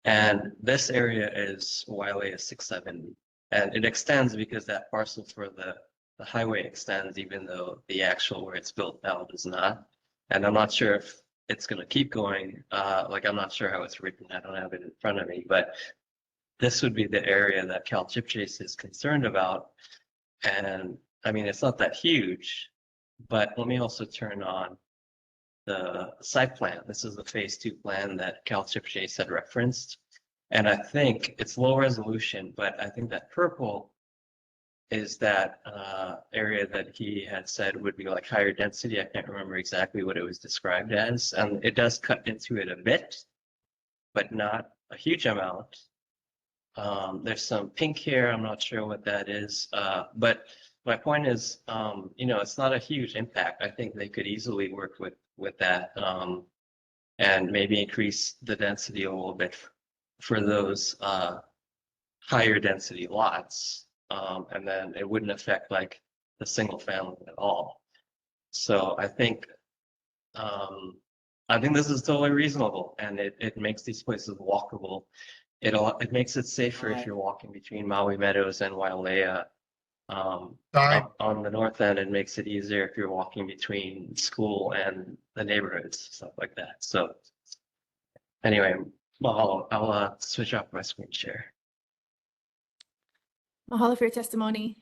And this area is Wailea 670. And it extends because that parcel for the highway extends, even though the actual where it's built now does not. And I'm not sure if it's going to keep going. Like, I'm not sure how it's written. I don't have it in front of me. But this would be the area that Cal Chip Chase is concerned about. And I mean, it's not that huge. But let me also turn on the site plan. This is the phase 2 plan that Cal Chip Chase had referenced. And I think it's low resolution, but I think that purple is that area that he had said would be like higher density. I can't remember exactly what it was described as. And it does cut into it a bit, but not a huge amount. There's some pink here. I'm not sure what that is. But my point is, you know, it's not a huge impact. I think they could easily work with that and maybe increase the density a little bit for those higher density lots. And then it wouldn't affect like the single family at all. So I think this is totally reasonable, and it makes these places walkable. It makes it safer if you're walking between Maui Meadows and Wailea. Up on the north end, it makes it easier if you're walking between school and the neighborhoods, stuff like that. So anyway, I'll switch off my screen share. Mahalo for your testimony.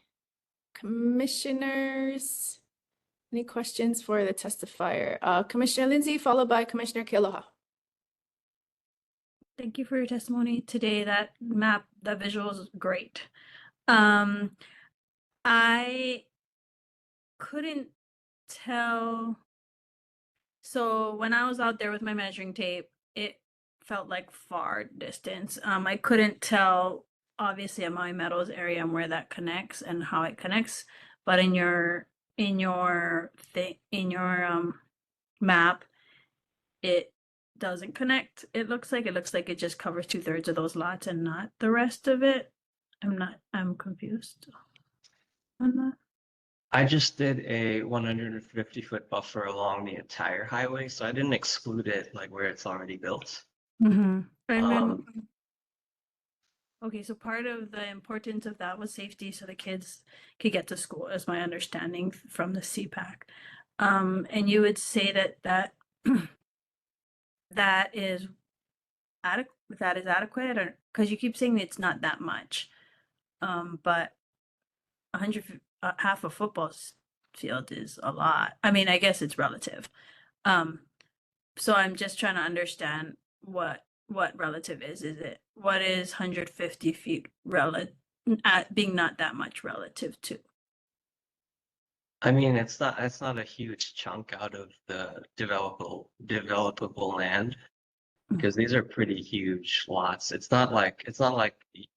Commissioners, any questions for the testifier? Commissioner Lindsay, followed by Commissioner Kealoha. Thank you for your testimony today. That map, that visual is great. I couldn't tell. So when I was out there with my measuring tape, it felt like far distance. I couldn't tell obviously at Maui Meadows area and where that connects and how it connects, but in your map, it doesn't connect. It looks like it just covers 2/3 of those lots and not the rest of it. I'm confused on that. I just did a 150-foot buffer along the entire highway, so I didn't exclude it like where it's already built. Mm-hmm. And then, okay, so part of the importance of that was safety, so the kids could get to school, is my understanding from the CPAC. And you would say that that is adequate, or because you keep saying it's not that much, but 100 half a football field is a lot. I mean, I guess it's relative. So I'm just trying to understand what relative is. Is it what is 150 feet relative being not that much relative to? I mean, it's not a huge chunk out of the developable land, because these are pretty huge lots. It's not like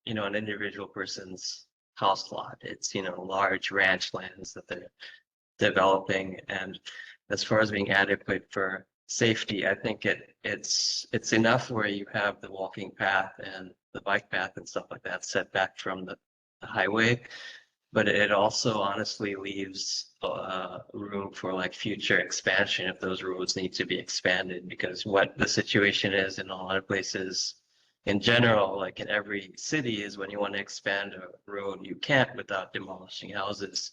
you know, an individual person's house lot. It's, you know, large ranch lands that they're developing. And as far as being adequate for safety. I think it's enough where you have the walking path and the bike path and stuff like that set back from the highway, but it also honestly leaves room for like future expansion if those roads need to be expanded, because what the situation is in a lot of places in general, like in every city, is when you want to expand a road, you can't without demolishing houses.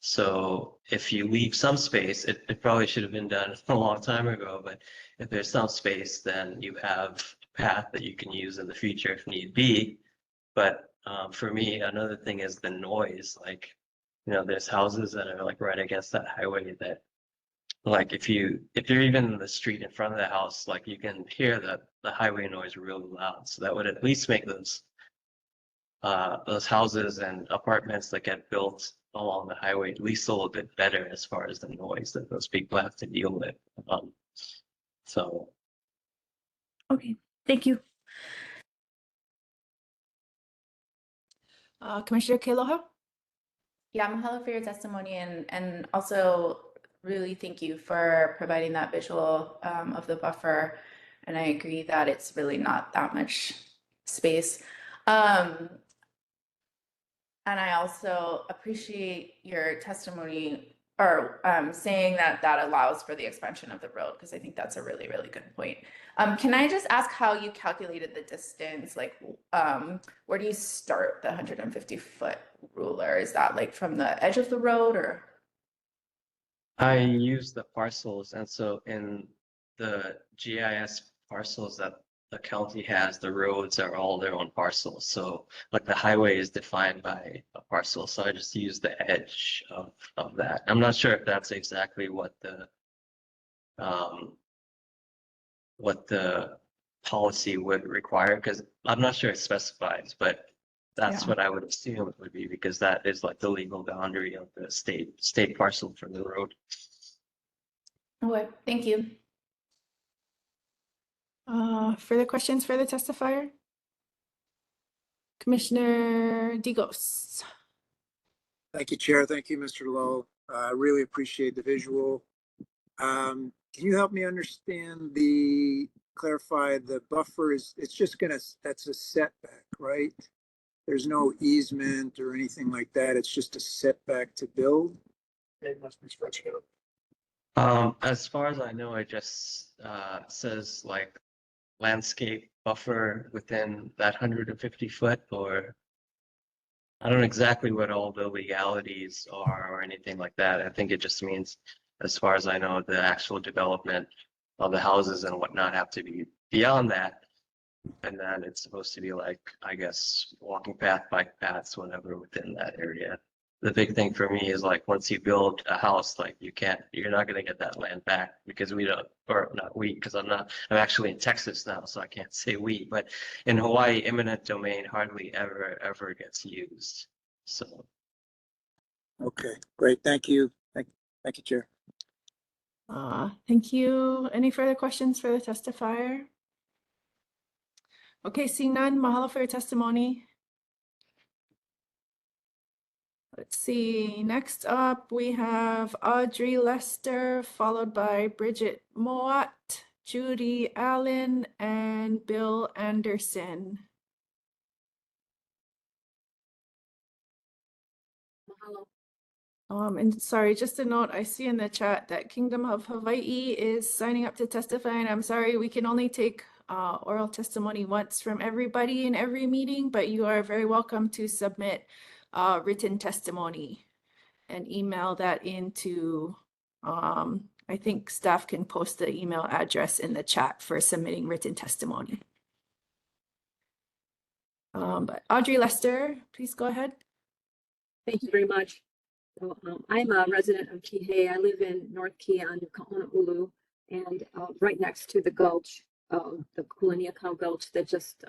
So if you leave some space, it probably should have been done a long time ago, but if there's some space, then you have a path that you can use in the future if need be. But for me, another thing is the noise. Like, there's houses that are like right against that highway that, like, if you're even in the street in front of the house, like you can hear the highway noise really loud. So that would at least make those houses and apartments that get built along the highway at least a little bit better as far as the noise that those people have to deal with. So. Okay, thank you. Commissioner Kealoha? Yeah, mahalo for your testimony and also really thank you for providing that visual of the buffer. And I agree that it's really not that much space. And I also appreciate your testimony or saying that that allows for the expansion of the road, because I think that's a really, really good point. Can I just ask how you calculated the distance? Like, where do you start the 150-foot ruler? Is that like from the edge of the road or? I use the parcels, and so in the GIS parcels that the county has, the roads are all their own parcels. So like the highway is defined by a parcel. So I just use the edge of that. I'm not sure if that's exactly what the policy would require, because I'm not sure it specifies, but that's Yeah. what I would assume it would be, because that is like the legal boundary of the state parcel for the road. Okay, thank you. Further questions for the testifier? Commissioner Digos. Thank you, Chair. Thank you, Mr. Lowe. I really appreciate the visual. Can you help me understand clarify the buffer it's just that's a setback, right? There's no easement or anything like that. It's just a setback to build. It must be stretched out. As far as I know, it just says like landscape buffer within that 150 foot, or I don't know exactly what all the legalities are or anything like that. I think it just means, as far as I know, the actual development of the houses and whatnot have to be beyond that. And then it's supposed to be like, I guess, walking path, bike paths, whatever within that area. The big thing for me is like, once you build a house, like you're not going to get that land back, because we don't, or not we, because I'm actually in Texas now, so I can't say we, but in Hawaii, eminent domain hardly ever gets used. So. Okay, great. Thank you. Thank you, Chair. Thank you. Any further questions for the testifier? Okay, seeing none, mahalo for your testimony. Let's see, next up we have Audrey Lester, followed by Bridget Moat, Judy Allen, and Bill Anderson. And sorry, just a note, I see in the chat that Kingdom of Hawaii is signing up to testify, and I'm sorry, we can only take oral testimony once from everybody in every meeting, but you are very welcome to submit written testimony and email that into, I think staff can post the email address in the chat for submitting written testimony. But Audrey Lester, please go ahead. Thank you very much. So, I'm a resident of Kihei. I live in North Kihei on Honolulu, and right next to the gulch, the Kulaniakau Gulch that just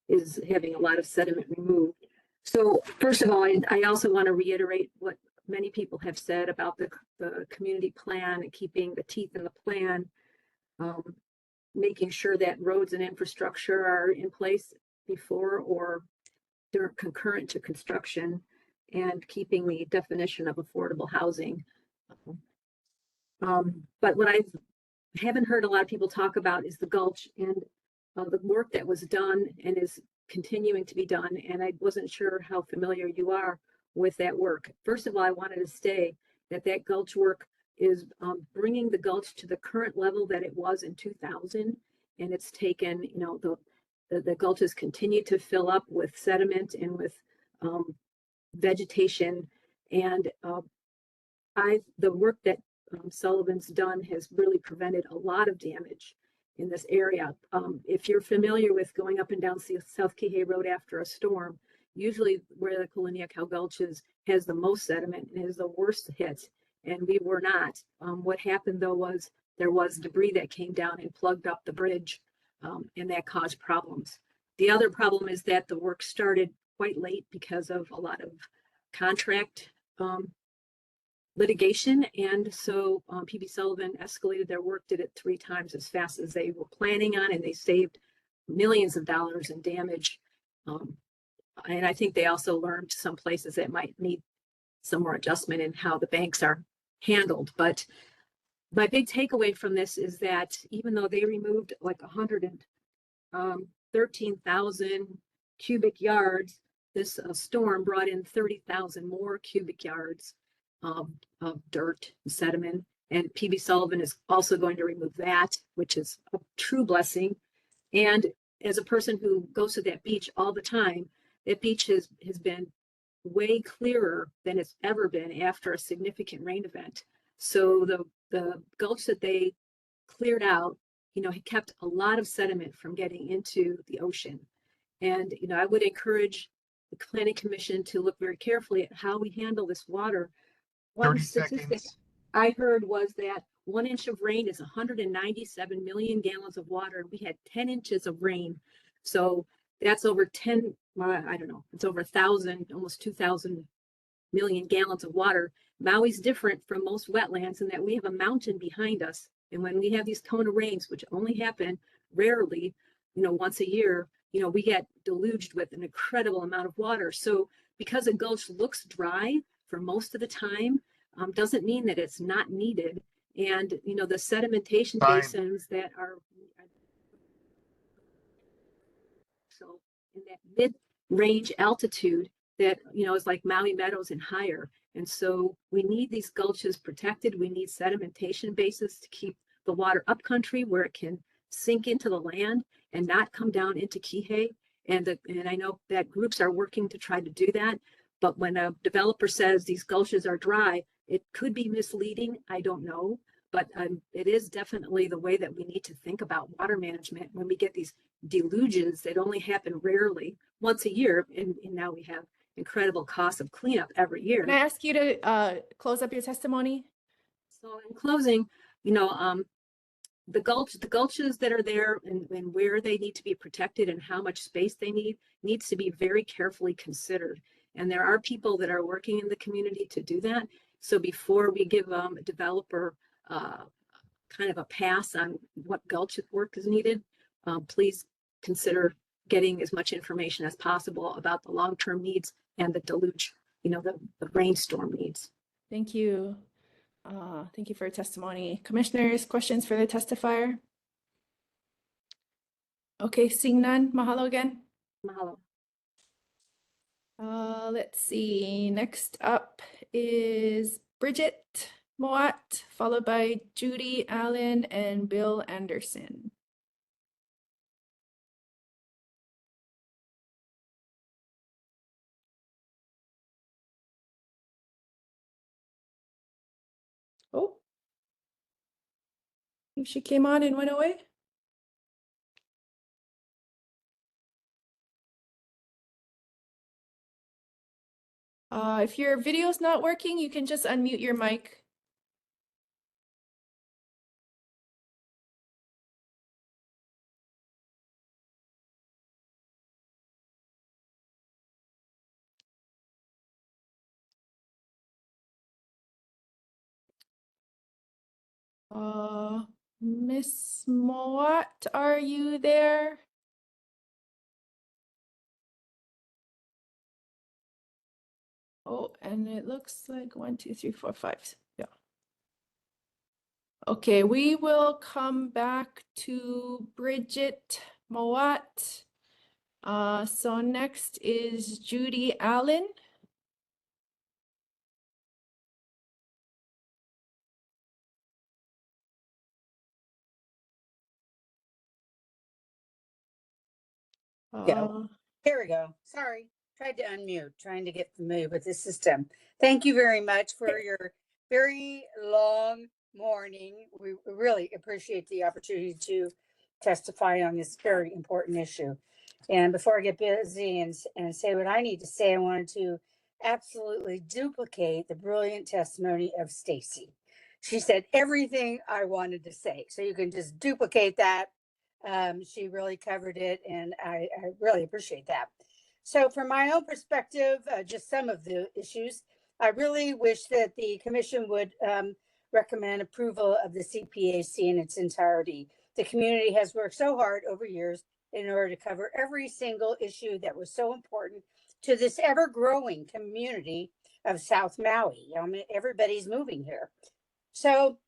is having a lot of sediment removed. So first of all, I also want to reiterate what many people have said about the community plan and keeping the teeth in the plan, making sure that roads and infrastructure are in place before or they're concurrent to construction, and keeping the definition of affordable housing. But what I've haven't heard a lot of people talk about is the gulch and the work that was done and is continuing to be done. And I wasn't sure how familiar you are with that work. First of all, I wanted to say that that gulch work is bringing the gulch to the current level that it was in 2000. And it's taken, you know, the gulches continue to fill up with sediment and with vegetation. And the work that Sullivan's done has really prevented a lot of damage in this area. If you're familiar with going up and down South Kihei Road after a storm, usually where the Kolinia Cow Gulch is, has the most sediment and is the worst hit, and we were not. What happened though was there was debris that came down and plugged up the bridge, and that caused problems. The other problem is that the work started quite late because of a lot of contract litigation, and so PB Sullivan escalated their work, did it 3 times as fast as they were planning on, and they saved millions of dollars in damage. And I think they also learned some places that might need some more adjustment in how the banks are handled. But my big takeaway from this is that even though they removed like 113,000 cubic yards, this storm brought in 30,000 more cubic yards of dirt and sediment. And PB Sullivan is also going to remove that, which is a true blessing. And as a person who goes to that beach all the time, that beach has been way clearer than it's ever been after a significant rain event. So the gulch that they cleared out, you know, kept a lot of sediment from getting into the ocean. And, you know, I would encourage the Planning Commission to look very carefully at how we handle this water. One statistic I heard was that 1 inch of rain is 197 million gallons of water, and we had 10 inches of rain. So that's over 10, I don't know, it's over 1,000, almost 2,000 million gallons of water. Maui's different from most wetlands in that we have a mountain behind us. And when we have these Kona rains, which only happen rarely, you know, once a year, you know, we get deluged with an incredible amount of water. So because a gulch looks dry for most of the time, doesn't mean that it's not needed. And, you know, the sedimentation basins that are so in that mid-range altitude that, you know, is like Maui Meadows and higher. And so we need these gulches protected. We need sedimentation bases to keep the water upcountry where it can sink into the land and not come down into Kihei. And I know that groups are working to try to do that. But when a developer says these gulches are dry, it could be misleading. I don't know. But it is definitely the way that we need to think about water management when we get these deluges that only happen rarely, once a year. And now we have incredible costs of cleanup every year. Can I ask you to close up your testimony? So in closing, you know, the gulches that are there and where they need to be protected and how much space they need needs to be very carefully considered. And there are people that are working in the community to do that. So before we give a developer kind of a pass on what gulch work is needed, please consider getting as much information as possible about the long-term needs and the deluge, you know, the rainstorm needs. Thank you. Thank you for your testimony. Commissioners, questions for the testifier? Okay, seeing none, mahalo again. Mahalo. Let's see, next up is Bridget Moat, followed by Judy Allen and Bill Anderson. Oh, I think she came on and went away. If your video's not working, you can just unmute your mic. Miss Moat, are you there? Oh, and it looks like 1, 2, 3, 4, 5. Yeah. Okay, we will come back to Bridget Mowat. So next is Judy Allen. Go. Here we go. Sorry, tried to unmute, trying to get familiar with the system. Thank you very much for your very long morning. We really appreciate the opportunity to testify on this very important issue. And before I get busy and say what I need to say, I wanted to absolutely duplicate the brilliant testimony of Stacy. She said everything I wanted to say. So you can just duplicate that. She really covered it, and I really appreciate that. So from my own perspective, just some of the issues, I really wish that the commission would recommend approval of the CPAC in its entirety. The community has worked so hard over years in order to cover every single issue that was so important to this ever-growing community of South Maui. I mean, everybody's moving here. So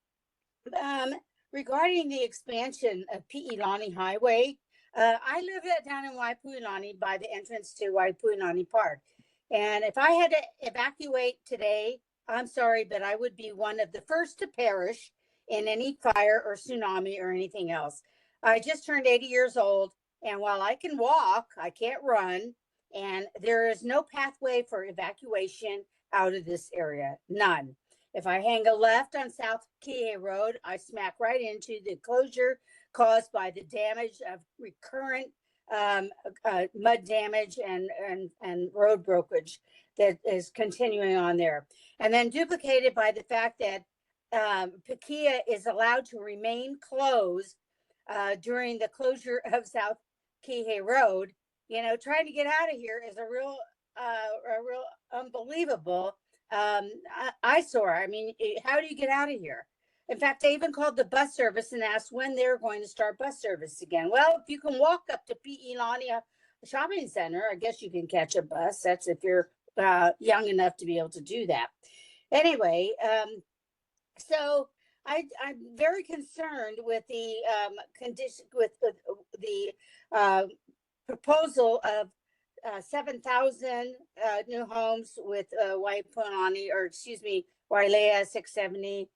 regarding the expansion of Pi'ilani Highway, I live down in Waipuilani by the entrance to Waipuilani Park. And if I had to evacuate today, I'm sorry, but I would be one of the first to perish in any fire or tsunami or anything else. I just turned 80 years old, and while I can walk, I can't run, and there is no pathway for evacuation out of this area, none. If I hang a left on South Kihei Road, I smack right into the closure caused by the damage of recurrent mud damage and road brokerage that is continuing on there. And then duplicated by the fact that Pakia is allowed to remain closed during the closure of South Kihei Road. You know, trying to get out of here is a real unbelievable eyesore. I mean, how do you get out of here? In fact, I even called the bus service and asked when they're going to start bus service again. Well, if you can walk up to Pi'ilani Shopping Center, I guess you can catch a bus. That's if you're young enough to be able to do that. Anyway, so I'm very concerned with the condition with the proposal of 7,000 new homes with Waipunani, or excuse me, Wailea 670.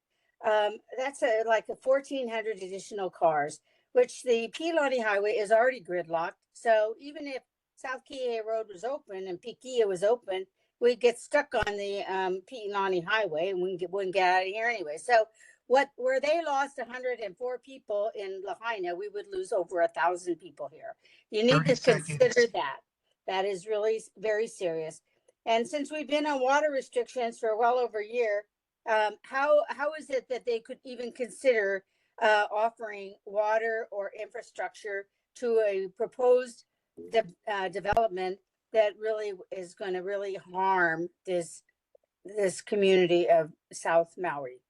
That's like 1,400 additional cars, which the Pilani Highway is already gridlocked. So even if South Kihei Road was open and Pikia was open, we'd get stuck on the Pilani Highway and wouldn't get out of here anyway. So where they lost 104 people in Lahaina, we would lose over 1,000 people here. You need to consider that. That is really very serious. And since we've been on water restrictions for well over a year, how is it that they could even consider offering water or infrastructure to a proposed development that really is going to really harm this community of South Maui?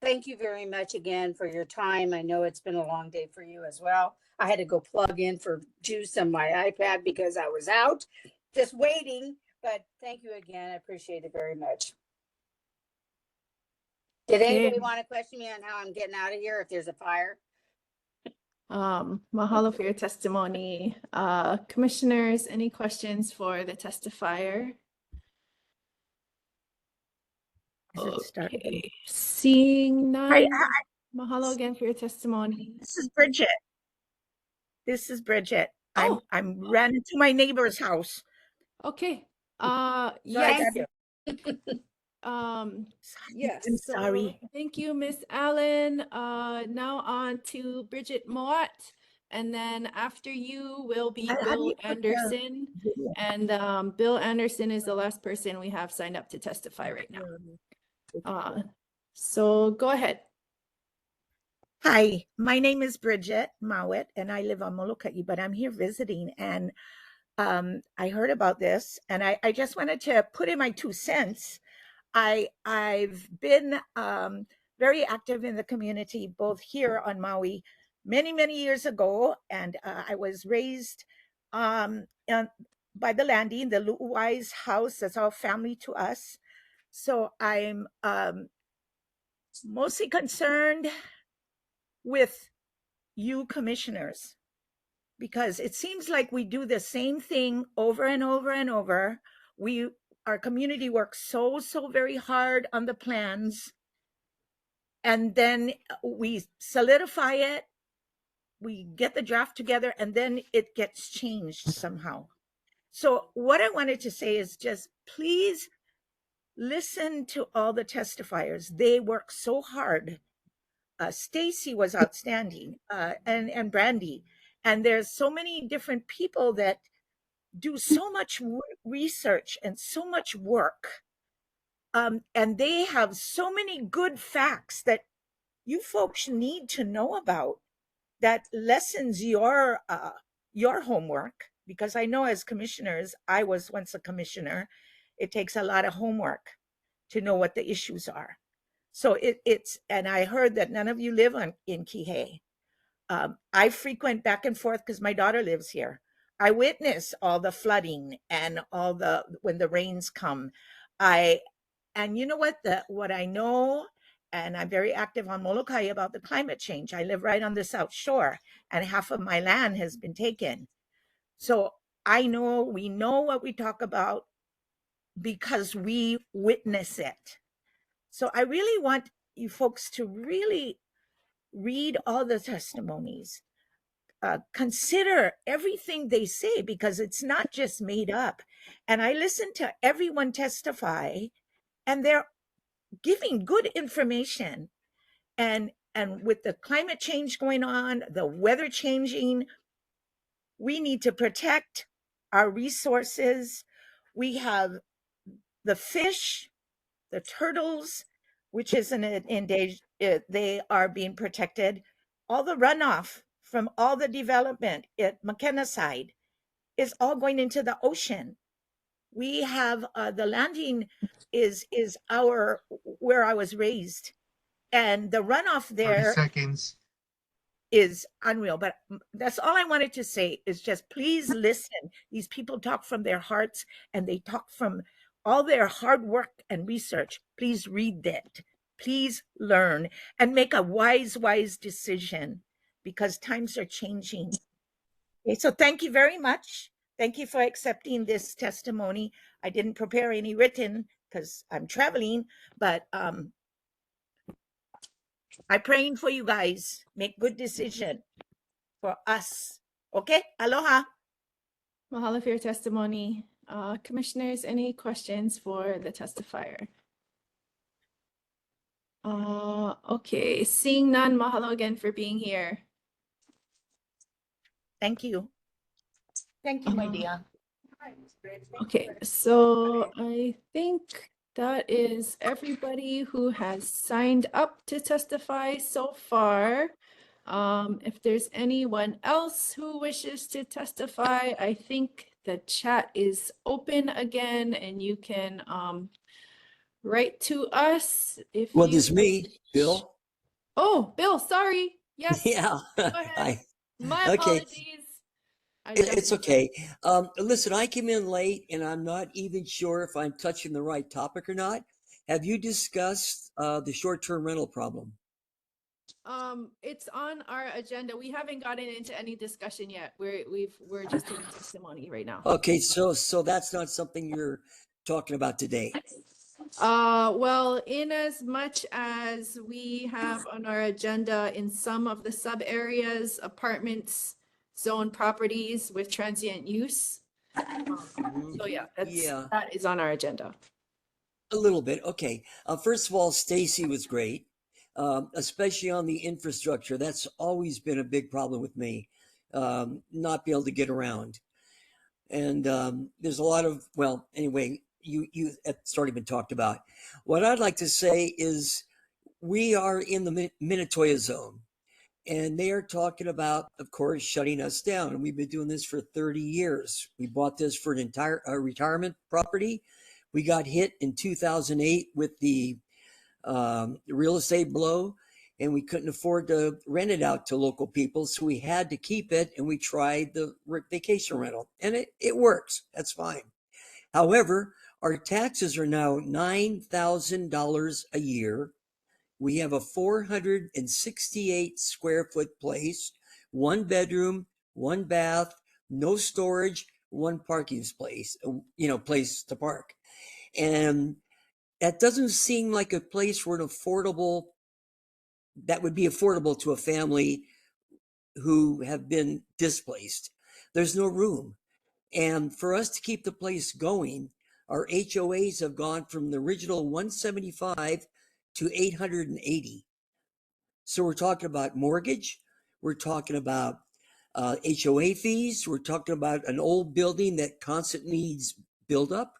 Thank you very much again for your time. I know it's been a long day for you as well. I had to go plug in for juice on my iPad because I was out just waiting, but thank you again. I appreciate it very much. Did anybody want to question me on how I'm getting out of here if there's a fire? Mahalo for your testimony. Commissioners, any questions for the testifier? Okay, seeing none. Mahalo again for your testimony. This is Bridget. I'm ran into my neighbor's house. Okay. Yes. Yes. I'm sorry. Thank you, Miss Allen. Now on to Bridget Moat. And then after you will be Bill Anderson. And Bill Anderson is the last person we have signed up to testify right now. So go ahead. Hi, my name is Bridget Mowat, and I live on Molokai, but I'm here visiting. And I heard about this, and I just wanted to put in my 2 cents. I've been very active in the community, both here on Maui, many, many years ago, and I was raised by the landing, the Lu'uai's house. That's all family to us. So I'm mostly concerned with you commissioners, because it seems like we do the same thing over and over and over. Our community works so very hard on the plans, and then we solidify it, we get the draft together, and then it gets changed somehow. So what I wanted to say is just please listen to all the testifiers. They work so hard. Stacy was outstanding, and Brandy. And there's so many different people that do so much research and so much work. And they have so many good facts that you folks need to know about, that lessens your homework. Because I know as commissioners, I was once a commissioner, it takes a lot of homework to know what the issues are. So it's, and I heard that none of you live in Kihei. I frequent back and forth because my daughter lives here. I witness all the flooding and when the rains come. And you know what I know, and I'm very active on Molokai about the climate change. I live right on the South Shore, and half of my land has been taken. So we know what we talk about because we witness it. So I really want you folks to really read all the testimonies. Consider everything they say, because it's not just made up. And I listen to everyone testify, and they're giving good information. And with the climate change going on, the weather changing, we need to protect our resources. We have the fish, the turtles, which is an endangered, they are being protected. All the runoff from all the development at McKenna side is all going into the ocean. We have the landing is where I was raised, and the runoff there 30 seconds. is unreal. But that's all I wanted to say, is just please listen. These people talk from their hearts, and they talk from all their hard work and research. Please read that. Please learn and make a wise decision, because times are changing. Okay, so thank you very much. Thank you for accepting this testimony. I didn't prepare any written because I'm traveling, but I'm praying for you guys. Make good decision for us. Okay, aloha. Mahalo for your testimony. Commissioners, any questions for the testifier? Okay, seeing none, mahalo again for being here. Thank you. Thank you, my dear. Okay, so I think that is everybody who has signed up to testify so far. If there's anyone else who wishes to testify, I think the chat is open again, and you can write to us if Well, you. there's me, Bill. Oh, Bill, sorry. Yes. Yeah. Go ahead. My Okay. apologies. It's okay. Listen, I came in late and I'm not even sure if I'm touching the right topic or not. Have you discussed the short-term rental problem? It's on our agenda. We haven't gotten into any discussion yet. We're just doing testimony right now. Okay, so that's not something you're talking about today. Well, in as much as we have on our agenda in some of the sub areas, apartments, zone properties with transient use. So yeah, that is on our agenda. A little bit. Okay. First of all, Stacy was great, especially on the infrastructure. That's always been a big problem with me, not be able to get around. And there's a lot of, well, anyway, it's already been talked about. What I'd like to say is we are in the Minatoya zone, and they are talking about, of course, shutting us down. And we've been doing this for 30 years. We bought this for an entire retirement property. We got hit in 2008 with the real estate blow, and we couldn't afford to rent it out to local people. So we had to keep it, and we tried the vacation rental, and it works. That's fine. However, our taxes are now $9,000 a year. We have a 468 square foot place, 1 bedroom, 1 bath, no storage, 1 parking space, place to park. And that doesn't seem like a place for that would be affordable to a family who have been displaced. There's no room. And for us to keep the place going, our HOAs have gone from the original 175 to 880. So we're talking about mortgage, we're talking about HOA fees, we're talking about an old building that constantly needs build up,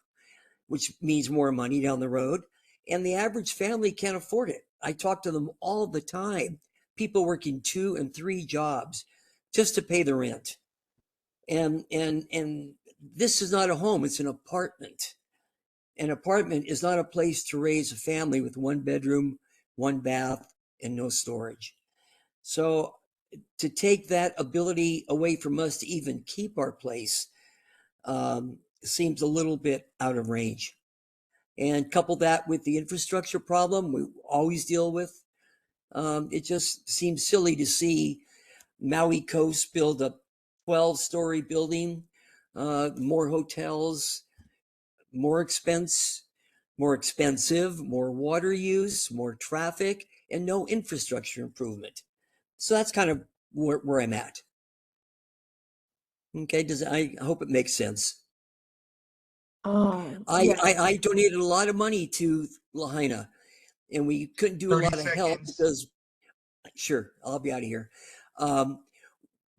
which means more money down the road. And the average family can't afford it. I talk to them all the time. People working 2 and 3 jobs just to pay the rent. And this is not a home, it's an apartment. An apartment is not a place to raise a family with 1 bedroom, 1 bath, and no storage. So to take that ability away from us to even keep our place seems a little bit out of range. And couple that with the infrastructure problem we always deal with, it just seems silly to see Maui Coast build a 12-story building, more hotels, more expensive, more water use, more traffic, and no infrastructure improvement. So that's kind of where I'm at. Okay, I hope it makes sense. Yeah. I donated a lot of money to Lahaina, and we couldn't do a 30 lot of help seconds. because, sure, I'll be out of here.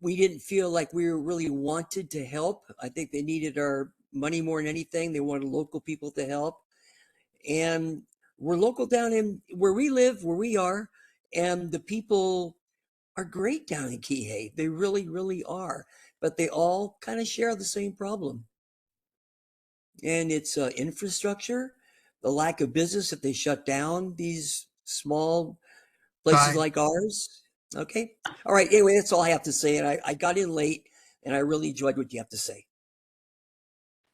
We didn't feel like we really wanted to help. I think they needed our money more than anything. They wanted local people to help. And we're local down in where we live, where we are, and the people are great down in Kihei. They really, really are. But they all kind of share the same problem. And it's infrastructure, the lack of business if they shut down these small places Time. like ours. Okay. All right. Anyway, that's all I have to say. And I got in late and I really enjoyed what you have to say.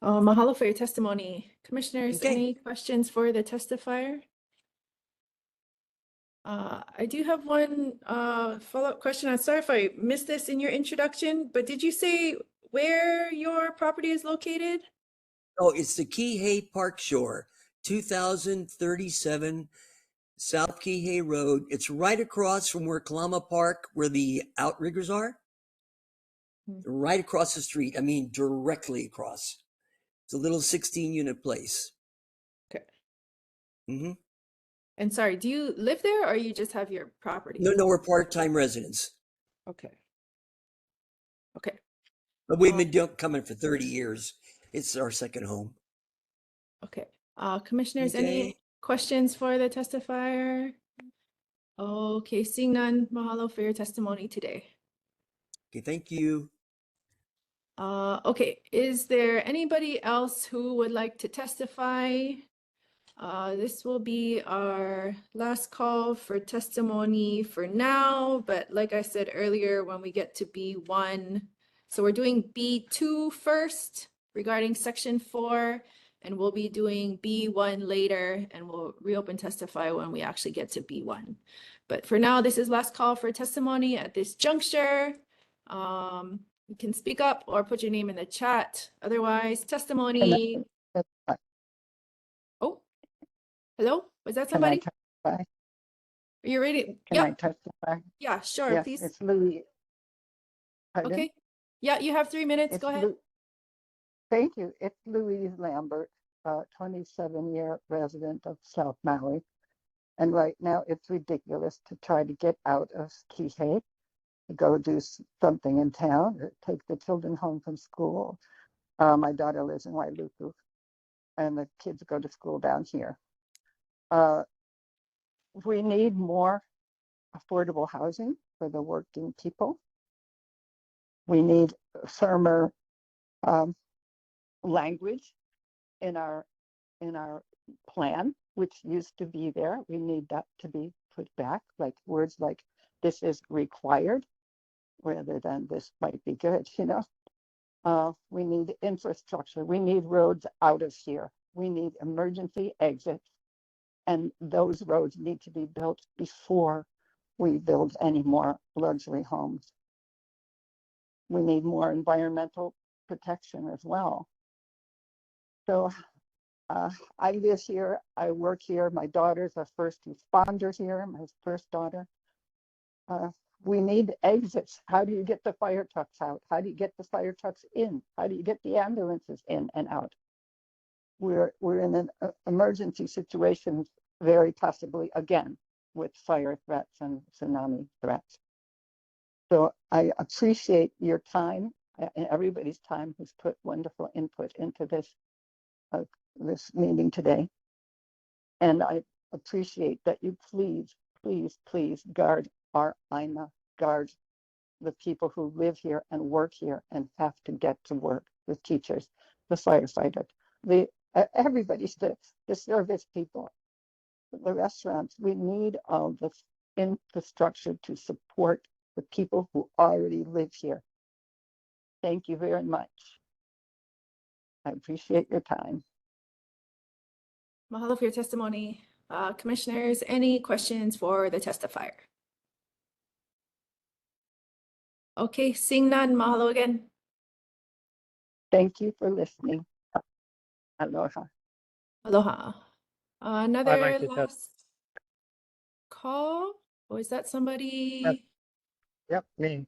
Mahalo for your testimony. Commissioners, Okay. any questions for the testifier? I do have one follow-up question. I'm sorry if I missed this in your introduction, but did you say where your property is located? Oh, it's the Kihei Park Shore, 2037 South Kihei Road. It's right across from where Kalama Park, where the outriggers are. Right across the street. I mean, directly across. It's a little 16-unit place. Okay. Mm-hmm. And sorry, do you live there or you just have your property? No, we're part-time residents. Okay. Okay. But we've been coming for 30 years. It's our second home. Okay. Commissioners, Okay. any questions for the testifier? Okay, seeing none, mahalo for your testimony today. Okay, thank you. Okay, is there anybody else who would like to testify? This will be our last call for testimony for now, but like I said earlier, when we get to B1, so we're doing B2 first regarding section 4, and we'll be doing B1 later, and we'll reopen testify when we actually get to B1. But for now, this is last call for testimony at this juncture. You can speak up or put your name in the chat. Otherwise, testimony. Oh, hello? Was that Can I somebody? testify? Are you ready? Can I Yep. testify? Yeah, sure, Yes, please. it's Louis. Pardon? Okay. Yeah, you have 3 minutes. It's Go ahead. Thank you. It's Louise Lambert, 27-year resident of South Maui. And right now it's ridiculous to try to get out of Kihei, to go do something in town, or take the children home from school. My daughter lives in Wailuku, and the kids go to school down here. We need more affordable housing for the working people. We need firmer language in our plan, which used to be there. We need that to be put back, like words like this is required rather than this might be good, we need infrastructure. We need roads out of here. We need emergency exits And those roads need to be built before we build any more luxury homes. We need more environmental protection as well. So I live here, I work here. My daughter's a first responder here, my first daughter. We need exits. How do you get the fire trucks out? How do you get the fire trucks in? How do you get the ambulances in and out? We're in an emergency situation, very possibly again, with fire threats and tsunami threats. So I appreciate your time and everybody's time who's put wonderful input into this meeting today. And I appreciate that you please, please, please guard our INA, guard the people who live here and work here and have to get to work, the teachers, the firefighters, everybody's the service people, the restaurants. We need all this infrastructure to support the people who already live here. Thank you very much. I appreciate your time. Mahalo for your testimony. Commissioners, any questions for the testifier? Okay, seeing none, mahalo again. Thank you for listening. Aloha. Aloha. Another like to last call? Or is that somebody? Yes. Yep, me.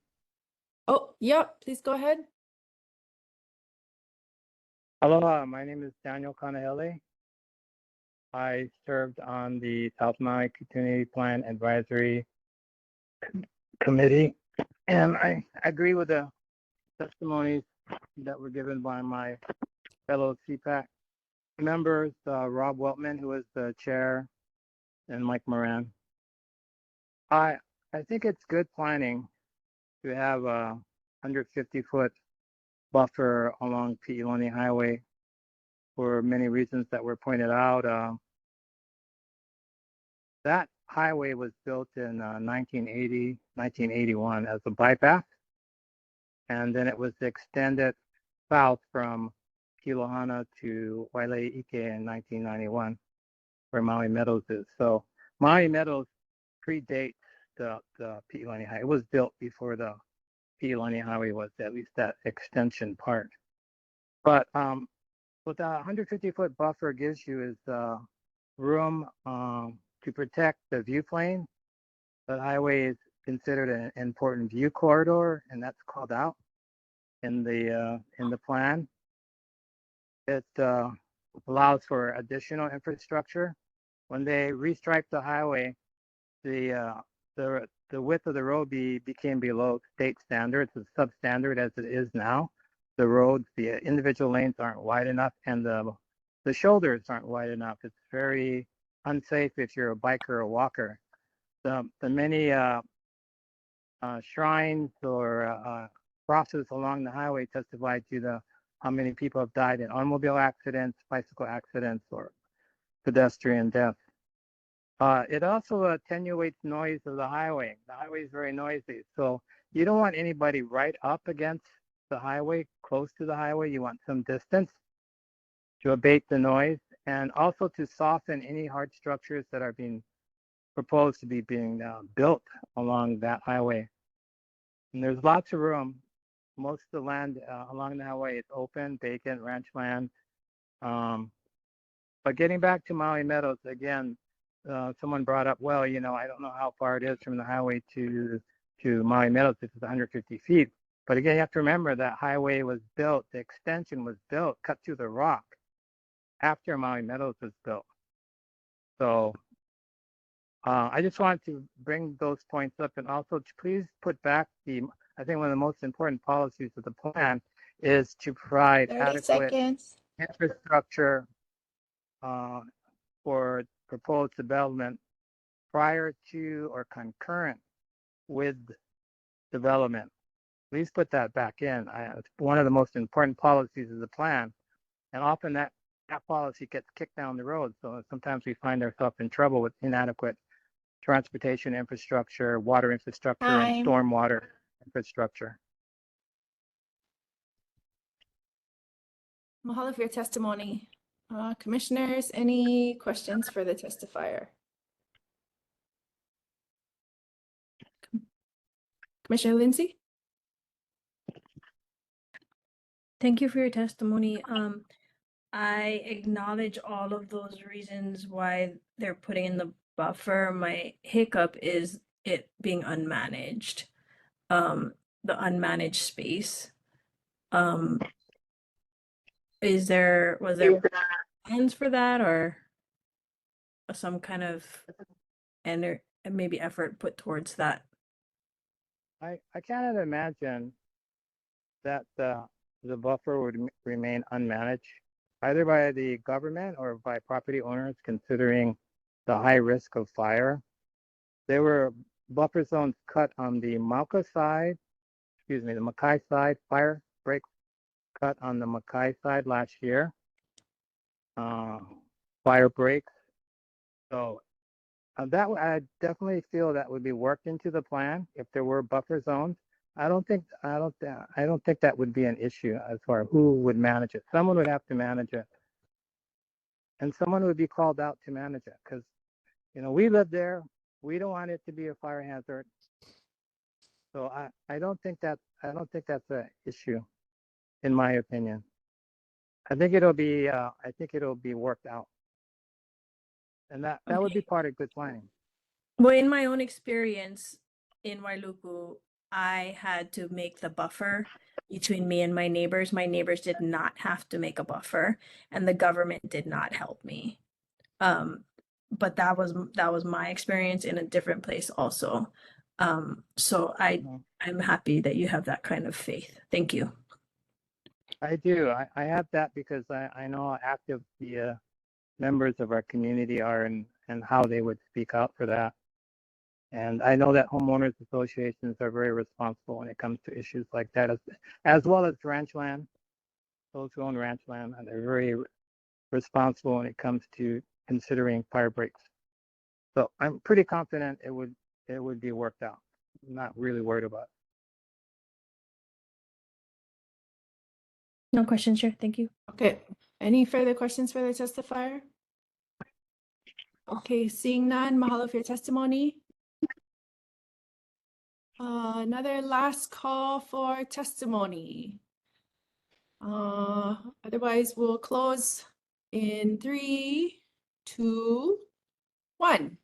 Oh, yep, please go ahead. Aloha, my name is Daniel Kanahele. I served on the South Maui Community Plan Advisory Committee, and I agree with the testimonies that were given by my fellow CPAC members, Rob Weltman, who was the chair, and Mike Moran. I think it's good planning to have a 150-foot buffer along Pi'ilani Highway for many reasons that were pointed out. That highway was built in 1980, 1981 as a bypass, and then it was extended south from Kilohana to Waileike in 1991, where Maui Meadows is. So Maui Meadows predates the Pi'ilani Highway. It was built before the Pi'ilani Highway was, at least that extension part. But what the 150-foot buffer gives you is room to protect the view plane. The highway is considered an important view corridor, and that's called out in the plan. It allows for additional infrastructure. When they restriped the highway, the width of the road became below state standards. It's substandard as it is now. The roads, the individual lanes aren't wide enough, and the shoulders aren't wide enough. It's very unsafe if you're a biker or a walker. The many shrines or crosses along the highway testify to how many people have died in automobile accidents, bicycle accidents, or pedestrian deaths. It also attenuates noise of the highway. The highway is very noisy, so you don't want anybody right up against the highway, close to the highway. You want some distance to abate the noise, and also to soften any hard structures that are being proposed to be being built along that highway. And there's lots of room. Most of the land along the highway is open, vacant, ranch land. But getting back to Maui Meadows, again, someone brought up, well, I don't know how far it is from the highway to Maui Meadows. This is 150 feet. But again, you have to remember that highway was built, the extension was built, cut through the rock after Maui Meadows was built. So I just wanted to bring those points up, and also to please put back I think one of the most important policies of the plan is to provide 30 adequate seconds. infrastructure for proposed development prior to or concurrent with development. Please put that back in. It's one of the most important policies of the plan, and often that policy gets kicked down the road. So sometimes we find ourselves in trouble with inadequate transportation infrastructure, water infrastructure, and stormwater infrastructure. Mahalo for your testimony. Commissioners, any questions for the testifier? Commissioner Lindsay? Thank you for your testimony. I acknowledge all of those reasons why they're putting in the buffer. My hiccup is it being unmanaged, the unmanaged space. Was there plans for that or some kind of maybe effort put towards that? I cannot imagine that the buffer would remain unmanaged, either by the government or by property owners, considering the high risk of fire. There were buffer zones cut on the Maui side, the Makai side, fire break cut on the Makai side last year, fire breaks. So that I definitely feel that would be worked into the plan if there were buffer zones. I don't think that would be an issue as far as who would manage it. Someone would have to manage it, and someone would be called out to manage it because, we live there. We don't want it to be a fire hazard. So I don't think that's an issue, in my opinion. I think it'll be worked out, and that would be part of good planning. Well, in my own experience in Wailuku, I had to make the buffer between me and my neighbors. My neighbors did not have to make a buffer, and the government did not help me. But that was my experience in a different place also. So I'm happy that you have that kind of faith. Thank you. I do. I have that because I know how active the members of our community are and how they would speak out for that. And I know that homeowners associations are very responsible when it comes to issues like that, as well as ranch land. Those who own ranch land, and they're very responsible when it comes to considering fire breaks. So I'm pretty confident it would be worked out. I'm not really worried about it. No questions, Chair. Thank you. Okay. Any further questions for the testifier? Okay, seeing none, mahalo for your testimony. Another last call for testimony. Otherwise, we'll close in 3, 2, 1.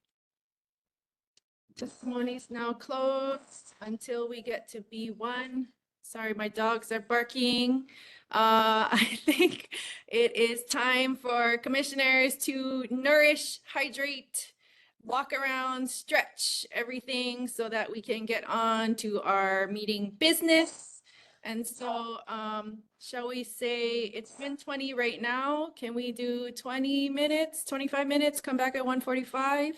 Testimony is now closed until we get to B1. Sorry, my dogs are barking. I think it is time for commissioners to nourish, hydrate, walk around, stretch everything so that we can get on to our meeting business. And so, shall we say it's been 20 right now? Can we do 20 minutes, 25 minutes, come back at 1:45? Is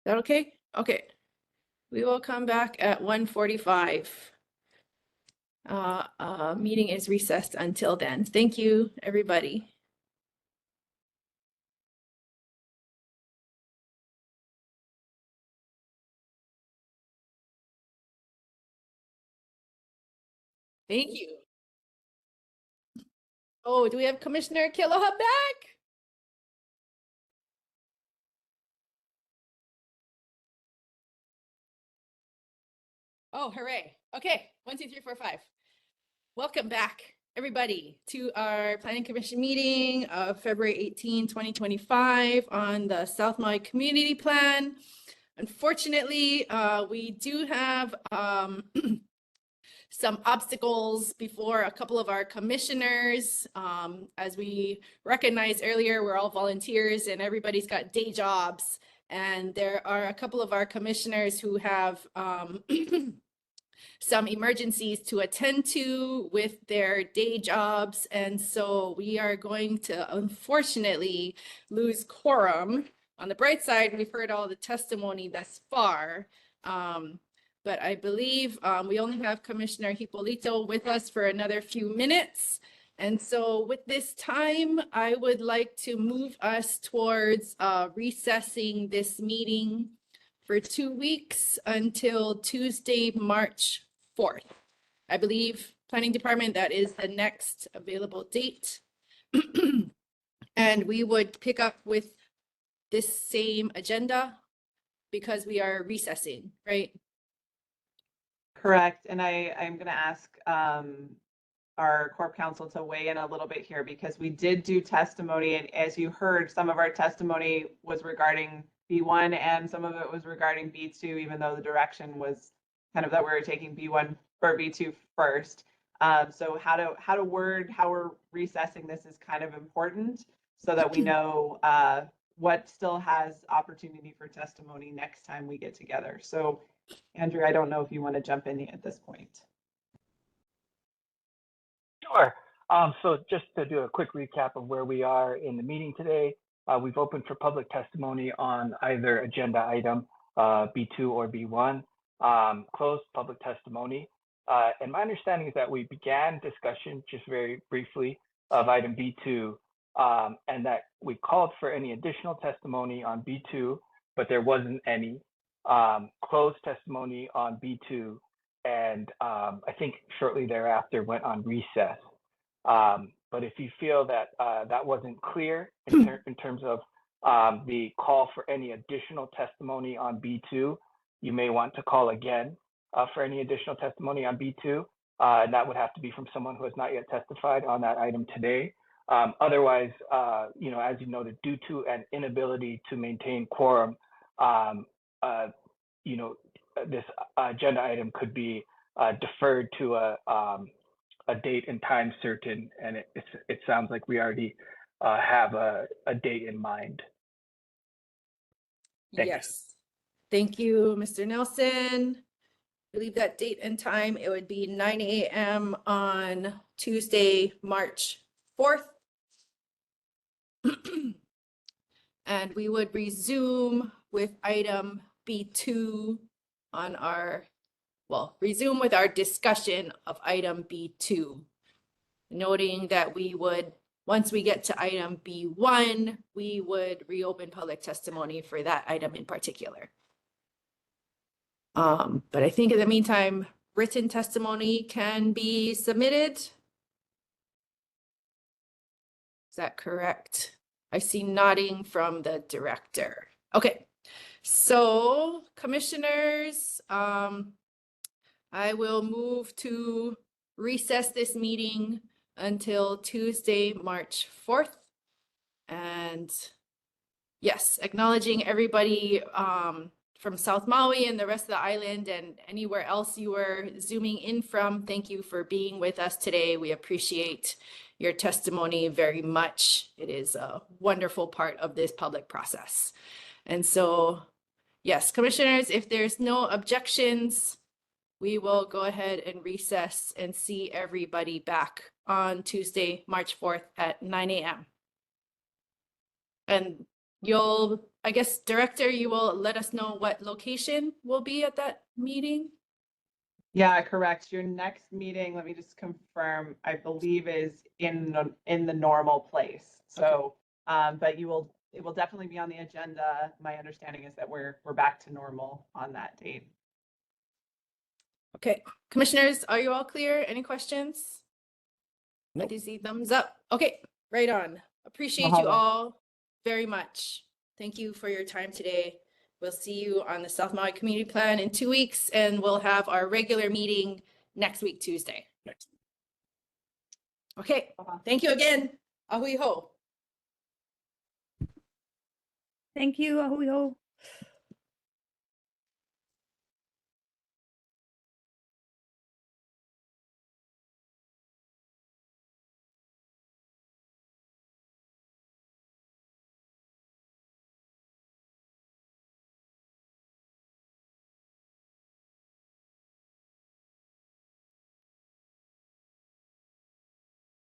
that okay? Okay. We will come back at 1:45. Meeting is recessed until then. Thank you, everybody. Thank you. Oh, do we have Commissioner Kiloha back? Oh, hooray. Okay, 1, 2, 3, 4, 5. Welcome back, everybody, to our Planning Commission meeting of February 18, 2025 on the South Maui Community Plan. Unfortunately, we do have some obstacles before a couple of our commissioners. As we recognized earlier, we're all volunteers and everybody's got day jobs. And there are a couple of our commissioners who have some emergencies to attend to with their day jobs. And so we are going to unfortunately lose quorum. On the bright side, we've heard all the testimony thus far. But I believe we only have Commissioner Hippolito with us for another few minutes. And so with this time, I would like to move us towards recessing this meeting for 2 weeks until Tuesday, March 4th. I believe Planning Department, that is the next available date. And we would pick up with this same agenda because we are recessing, right? Correct. And I'm going to ask our Corp Counsel to weigh in a little bit here because we did do testimony. And as you heard, some of our testimony was regarding B1 and some of it was regarding B2, even though the direction was kind of that we were taking B1 or B2 first. So how to word how we're recessing this is kind of important so that we know what still has opportunity for testimony next time we get together. So Andrew, I don't know if you want to jump in at this point. Sure. So just to do a quick recap of where we are in the meeting today, we've opened for public testimony on either agenda item B2 or B1, closed public testimony. And my understanding is that we began discussion just very briefly of item B2 and that we called for any additional testimony on B2, but there wasn't any. Closed testimony on B2 and I think shortly thereafter went on recess. But if you feel that that wasn't clear in terms of the call for any additional testimony on B2, you may want to call again for any additional testimony on B2. And that would have to be from someone who has not yet testified on that item today. Otherwise, you know, as you noted, due to an inability to maintain quorum, you know, this agenda item could be deferred to a date and time certain, and it sounds like we already have a date in mind. Thanks. Yes. Thank you, Mr. Nelson. I believe that date and time, it would be 9 a.m. on Tuesday, March 4th. And we would resume with item B2 on our, well, resume with our discussion of item B2, noting that we would, once we get to item B1, we would reopen public testimony for that item in particular. But I think in the meantime, written testimony can be submitted. Is that correct? I see nodding from the director. Okay, so commissioners, I will move to recess this meeting until Tuesday, March 4th. And yes, acknowledging everybody from South Maui and the rest of the island and anywhere else you were zooming in from. Thank you for being with us today. We appreciate your testimony very much. It is a wonderful part of this public process. And so, yes, commissioners, if there's no objections, we will go ahead and recess and see everybody back on Tuesday, March 4th at 9 a.m. And you'll, I guess, Director, you will let us know what location will be at that meeting? Yeah, correct. Your next meeting, let me just confirm, I believe is in the normal place. So, but it will definitely be on the agenda. My understanding is that we're back to normal on that date. Okay, commissioners, are you all clear? Any questions? Nope. I do see thumbs up. Okay, right on. Appreciate you Mahalo. all very much. Thank you for your time today. We'll see you on the South Maui Community Plan in 2 weeks, and we'll have our regular meeting next week, Tuesday. Okay, thank you again. Ahui ho. Thank you. Ahui ho.